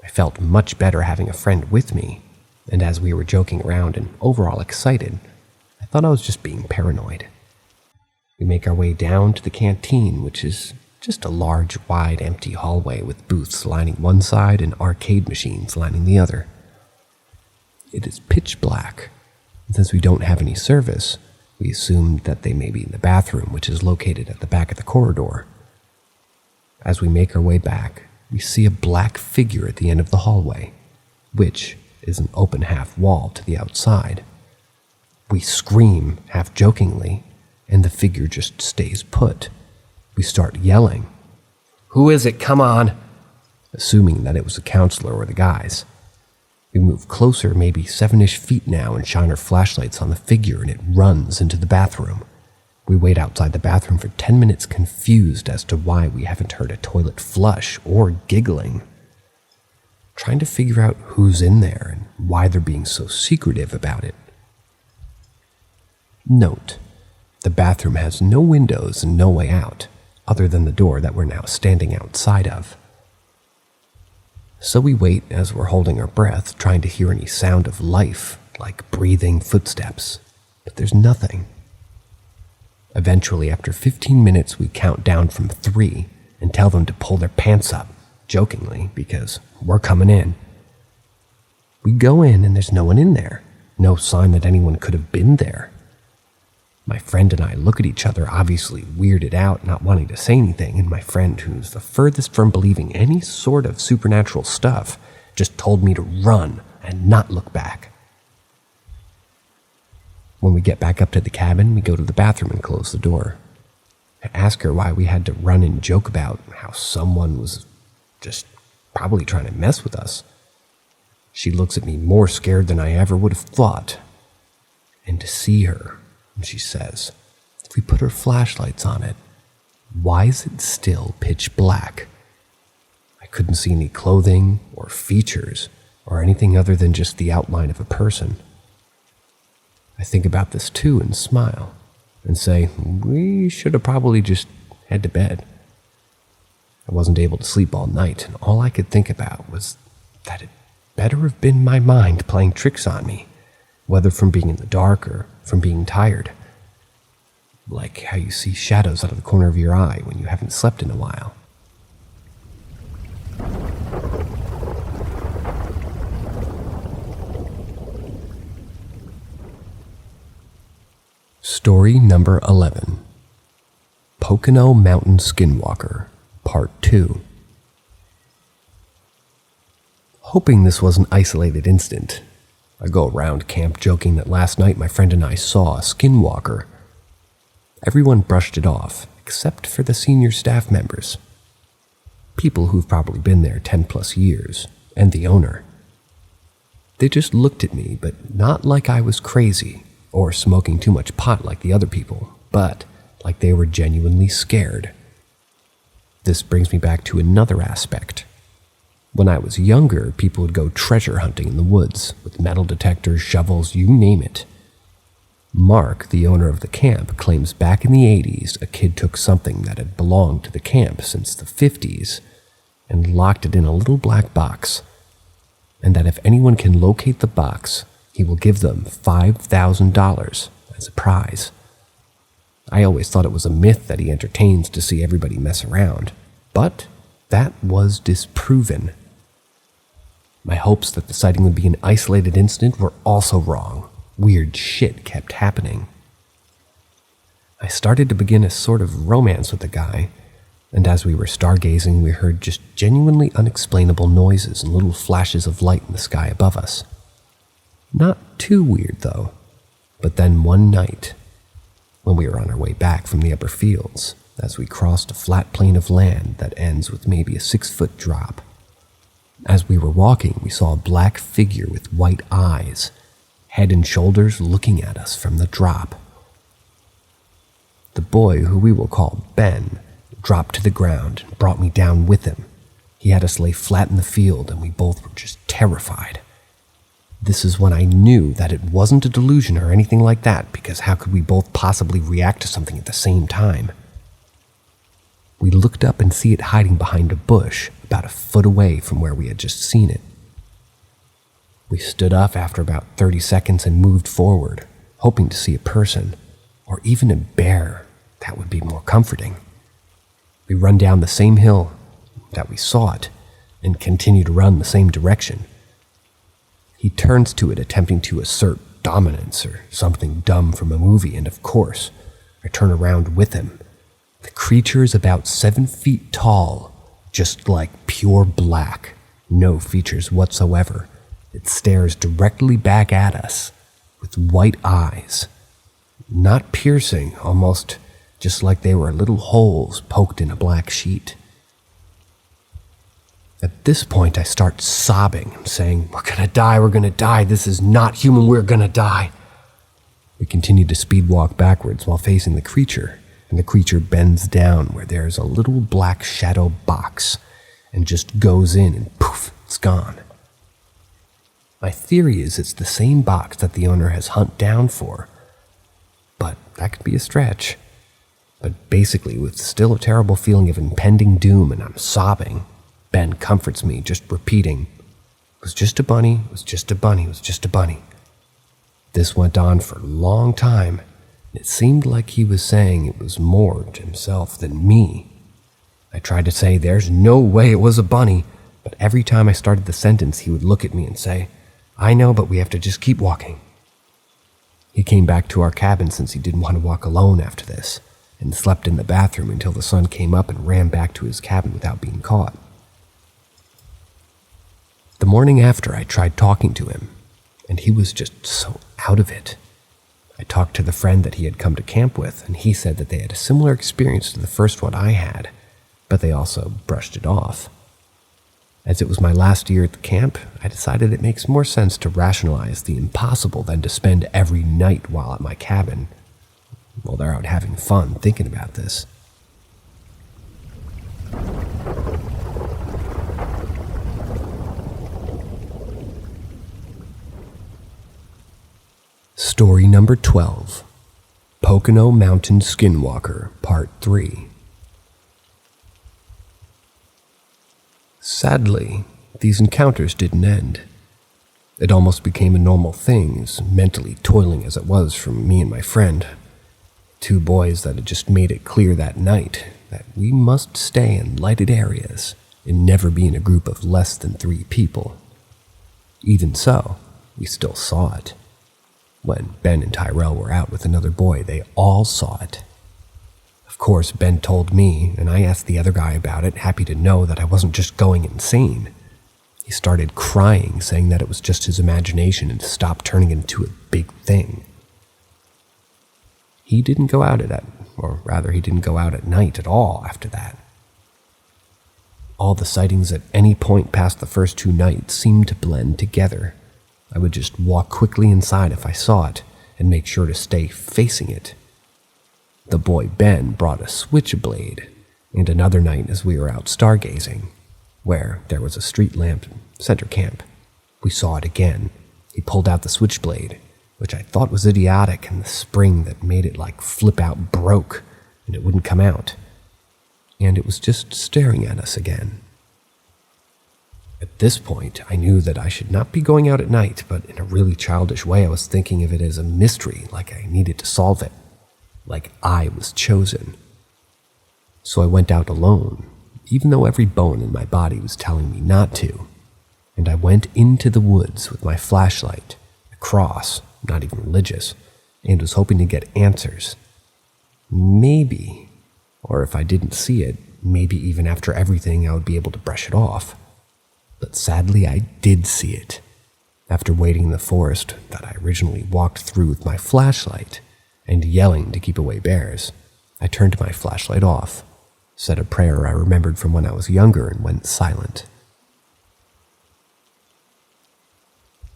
I felt much better having a friend with me, and as we were joking around and overall excited, I thought I was just being paranoid. We make our way down to the canteen, which is just a large, wide, empty hallway with booths lining one side and arcade machines lining the other. It is pitch black, and since we don't have any service, we assumed that they may be in the bathroom, which is located at the back of the corridor. As we make our way back, we see a black figure at the end of the hallway, which is an open half wall to the outside. We scream, half jokingly, and the figure just stays put. We start yelling, "Who is it? Come on!" assuming that it was a counselor or the guys. We move closer, maybe 7-ish feet now, and shine our flashlights on the figure, and it runs into the bathroom. We wait outside the bathroom for 10 minutes, confused as to why we haven't heard a toilet flush or giggling, trying to figure out who's in there and why they're being so secretive about it. Note, the bathroom has no windows and no way out, other than the door that we're now standing outside of. So we wait as we're holding our breath, trying to hear any sound of life, like breathing footsteps, but there's nothing. Eventually, after 15 minutes, we count down from 3 and tell them to pull their pants up, jokingly, because we're coming in. We go in and there's no one in there, no sign that anyone could have been there. My friend and I look at each other, obviously weirded out, not wanting to say anything, and my friend, who's the furthest from believing any sort of supernatural stuff, just told me to run and not look back. When we get back up to the cabin, we go to the bathroom and close the door. I ask her why we had to run and joke about how someone was just probably trying to mess with us. She looks at me more scared than I ever would have thought. And to see her, she says, if we put our flashlights on it, why is it still pitch black? I couldn't see any clothing or features or anything other than just the outline of a person. I think about this too and smile and say, we should have probably just head to bed. I wasn't able to sleep all night, and all I could think about was that it better have been my mind playing tricks on me, whether from being in the dark or from being tired. Like how you see shadows out of the corner of your eye when you haven't slept in a while. Story number 11. Pocono Mountain Skinwalker, Part 2. Hoping this was an isolated incident, I go around camp joking that last night my friend and I saw a skinwalker. Everyone brushed it off, except for the senior staff members. People who've probably been there 10 plus years, and the owner. They just looked at me, but not like I was crazy, or smoking too much pot like the other people, but like they were genuinely scared. This brings me back to another aspect. When I was younger, people would go treasure hunting in the woods with metal detectors, shovels, you name it. Mark, the owner of the camp, claims back in the 80s a kid took something that had belonged to the camp since the 50s and locked it in a little black box, and that if anyone can locate the box, he will give them $5,000 as a prize. I always thought it was a myth that he entertains to see everybody mess around, but that was disproven. My hopes that the sighting would be an isolated incident were also wrong. Weird shit kept happening. I started to begin a sort of romance with the guy, and as we were stargazing, we heard just genuinely unexplainable noises and little flashes of light in the sky above us. Not too weird, though. But then one night, when we were on our way back from the upper fields, as we crossed a flat plain of land that ends with maybe a 6-foot drop, as we were walking, we saw a black figure with white eyes, head and shoulders looking at us from the drop. The boy, who we will call Ben, dropped to the ground and brought me down with him. He had us lay flat in the field, and we both were just terrified. This is when I knew that it wasn't a delusion or anything like that, because how could we both possibly react to something at the same time? We looked up and see it hiding behind a bush about a foot away from where we had just seen it. We stood up after about 30 seconds and moved forward, hoping to see a person, or even a bear. That would be more comforting. We run down the same hill that we saw it and continue to run the same direction. He turns to it, attempting to assert dominance or something dumb from a movie, and of course, I turn around with him. The creature is about 7 feet tall, just like pure black, no features whatsoever. It stares directly back at us with white eyes, not piercing, almost just like they were little holes poked in a black sheet. At this point, I start sobbing, saying, we're gonna die, this is not human, we're gonna die. We continue to speed walk backwards while facing the creature, and the creature bends down where there's a little black shadow box and just goes in and poof, it's gone. My theory is it's the same box that the owner has hunted down for, but that could be a stretch. But basically, with still a terrible feeling of impending doom and I'm sobbing, Ben comforts me, just repeating, it was just a bunny, it was just a bunny, it was just a bunny. This went on for a long time. It seemed like he was saying it was more to himself than me. I tried to say there's no way it was a bunny, but every time I started the sentence, he would look at me and say, I know, but we have to just keep walking. He came back to our cabin since he didn't want to walk alone after this, and slept in the bathroom until the sun came up and ran back to his cabin without being caught. The morning after, I tried talking to him, and he was just so out of it. I talked to the friend that he had come to camp with, and he said that they had a similar experience to the first one I had, but they also brushed it off. As it was my last year at the camp, I decided it makes more sense to rationalize the impossible than to spend every night while at my cabin, while they're out having fun thinking about this. Story number 12, Pocono Mountain Skinwalker, Part 3. Sadly, these encounters didn't end. It almost became a normal thing, as mentally toiling as it was from me and my friend. 2 boys that had just made it clear that night that we must stay in lighted areas and never be in a group of less than 3 people. Even so, we still saw it. When Ben and Tyrell were out with another boy, they all saw it. Of course, Ben told me, and I asked the other guy about it, happy to know that I wasn't just going insane. He started crying, saying that it was just his imagination and to stop turning into a big thing. He didn't go out he didn't go out at night at all after that. All the sightings at any point past the first 2 nights seemed to blend together. I would just walk quickly inside if I saw it and make sure to stay facing it. The boy Ben brought a switchblade, and another night as we were out stargazing, where there was a street lamp center camp, we saw it again. He pulled out the switchblade, which I thought was idiotic, and the spring that made it flip out broke, and it wouldn't come out. And it was just staring at us again. At this point, I knew that I should not be going out at night, but in a really childish way, I was thinking of it as a mystery, like I needed to solve it, like I was chosen. So I went out alone, even though every bone in my body was telling me not to, and I went into the woods with my flashlight, a cross, not even religious, and was hoping to get answers. Maybe, or if I didn't see it, maybe even after everything I would be able to brush it off. But sadly, I did see it. After waiting in the forest that I originally walked through with my flashlight and yelling to keep away bears, I turned my flashlight off, said a prayer I remembered from when I was younger, and went silent.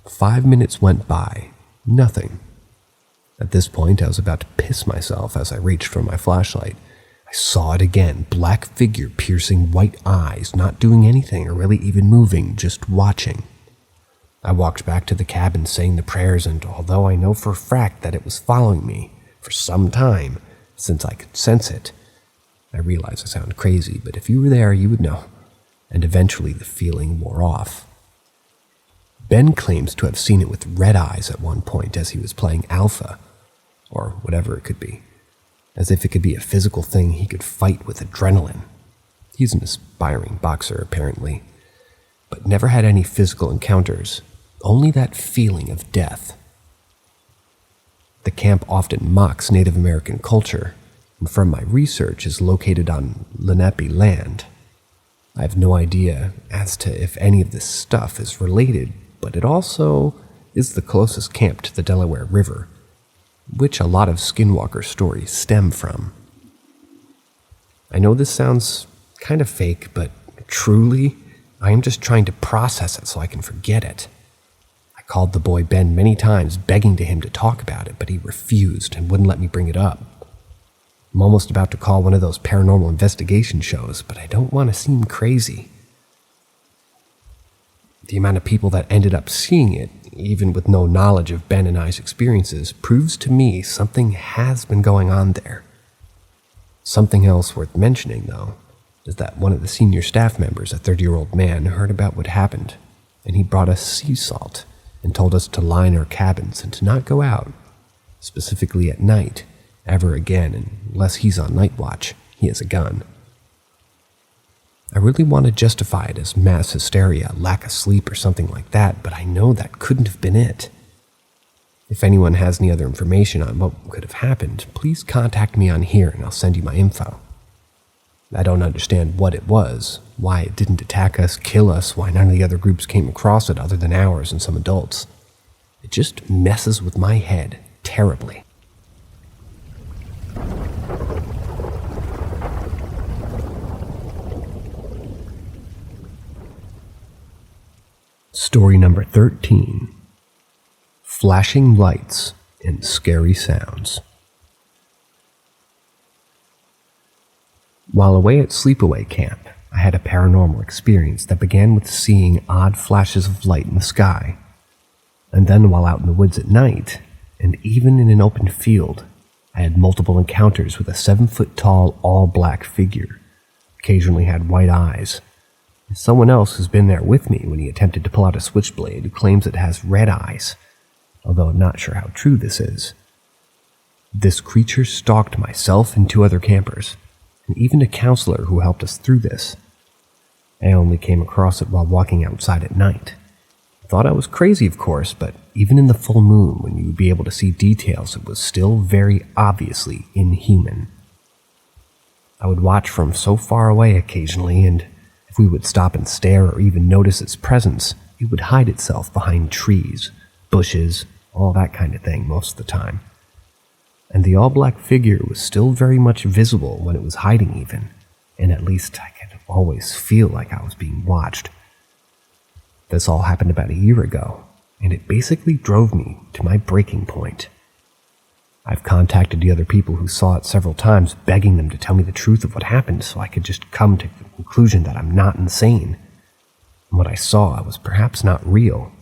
5 minutes went by, nothing. At this point, I was about to piss myself as I reached for my flashlight. I saw it again, black figure piercing white eyes, not doing anything or really even moving, just watching. I walked back to the cabin saying the prayers, and although I know for a fact that it was following me for some time, since I could sense it, I realize I sound crazy, but if you were there, you would know. And eventually the feeling wore off. Ben claims to have seen it with red eyes at one point as he was playing Alpha, or whatever it could be, as if it could be a physical thing he could fight with adrenaline. He's an aspiring boxer, apparently, but never had any physical encounters, only that feeling of death. The camp often mocks Native American culture, and from my research is located on Lenape land. I have no idea as to if any of this stuff is related, but it also is the closest camp to the Delaware River, which a lot of Skinwalker stories stem from. I know this sounds kind of fake, but truly, I am just trying to process it so I can forget it. I called the boy Ben many times, begging to him to talk about it, but he refused and wouldn't let me bring it up. I'm almost about to call one of those paranormal investigation shows, but I don't want to seem crazy. The amount of people that ended up seeing it, even with no knowledge of Ben and I's experiences, proves to me something has been going on there. Something else worth mentioning, though, is that one of the senior staff members, a 30-year-old man, heard about what happened, and he brought us sea salt and told us to line our cabins and to not go out, specifically at night, ever again, unless he's on night watch. He has a gun. I really want to justify it as mass hysteria, lack of sleep, or something like that, but I know that couldn't have been it. If anyone has any other information on what could have happened, please contact me on here and I'll send you my info. I don't understand what it was, why it didn't attack us, kill us, why none of the other groups came across it other than ours and some adults. It just messes with my head terribly. Story number 13. Flashing lights and scary sounds. While away at sleepaway camp, I had a paranormal experience that began with seeing odd flashes of light in the sky. And then while out in the woods at night, and even in an open field, I had multiple encounters with a 7-foot-tall, all-black figure. Occasionally had white eyes. Someone else who's been there with me when he attempted to pull out a switchblade claims it has red eyes, although I'm not sure how true this is. This creature stalked myself and 2 other campers, and even a counselor who helped us through this. I only came across it while walking outside at night. I thought I was crazy, of course, but even in the full moon, when you would be able to see details, it was still very obviously inhuman. I would watch from so far away occasionally, and if we would stop and stare or even notice its presence, it would hide itself behind trees, bushes, all that kind of thing most of the time. And the all-black figure was still very much visible when it was hiding even, and at least I could always feel like I was being watched. This all happened about a year ago, and it basically drove me to my breaking point. I've contacted the other people who saw it several times, begging them to tell me the truth of what happened so I could just come to the conclusion that I'm not insane. And what I saw was perhaps not real.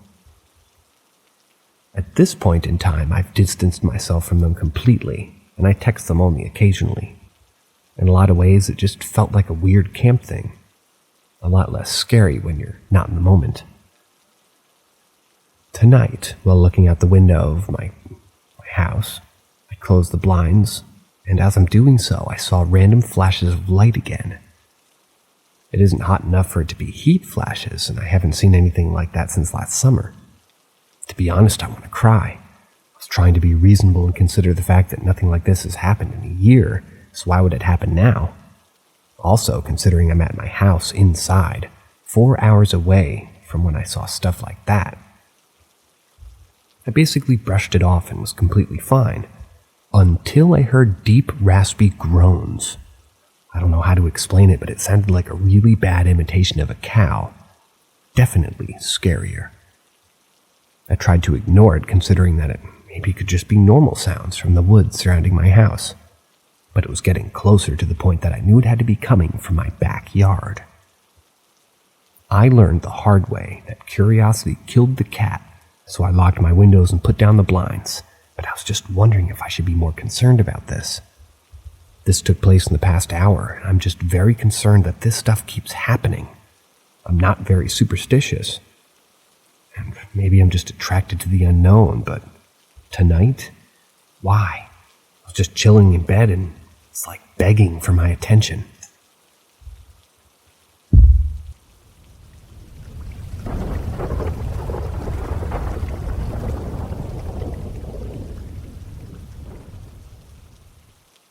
At this point in time, I've distanced myself from them completely, and I text them only occasionally. In a lot of ways, it just felt like a weird camp thing. A lot less scary when you're not in the moment. Tonight, while looking out the window of my house, I closed the blinds, and as I'm doing so, I saw random flashes of light again. It isn't hot enough for it to be heat flashes, and I haven't seen anything like that since last summer. To be honest, I want to cry. I was trying to be reasonable and consider the fact that nothing like this has happened in a year, so why would it happen now? Also, considering I'm at my house inside, 4 hours away from when I saw stuff like that. I basically brushed it off and was completely fine, until I heard deep, raspy groans. I don't know how to explain it, but it sounded like a really bad imitation of a cow. Definitely scarier. I tried to ignore it, considering that it maybe it could just be normal sounds from the woods surrounding my house. But it was getting closer to the point that I knew it had to be coming from my backyard. I learned the hard way that curiosity killed the cat, so I locked my windows and put down the blinds, but I was just wondering if I should be more concerned about this. This took place in the past hour, and I'm just very concerned that this stuff keeps happening. I'm not very superstitious, and maybe I'm just attracted to the unknown, but tonight? Why? I was just chilling in bed, and it's like begging for my attention.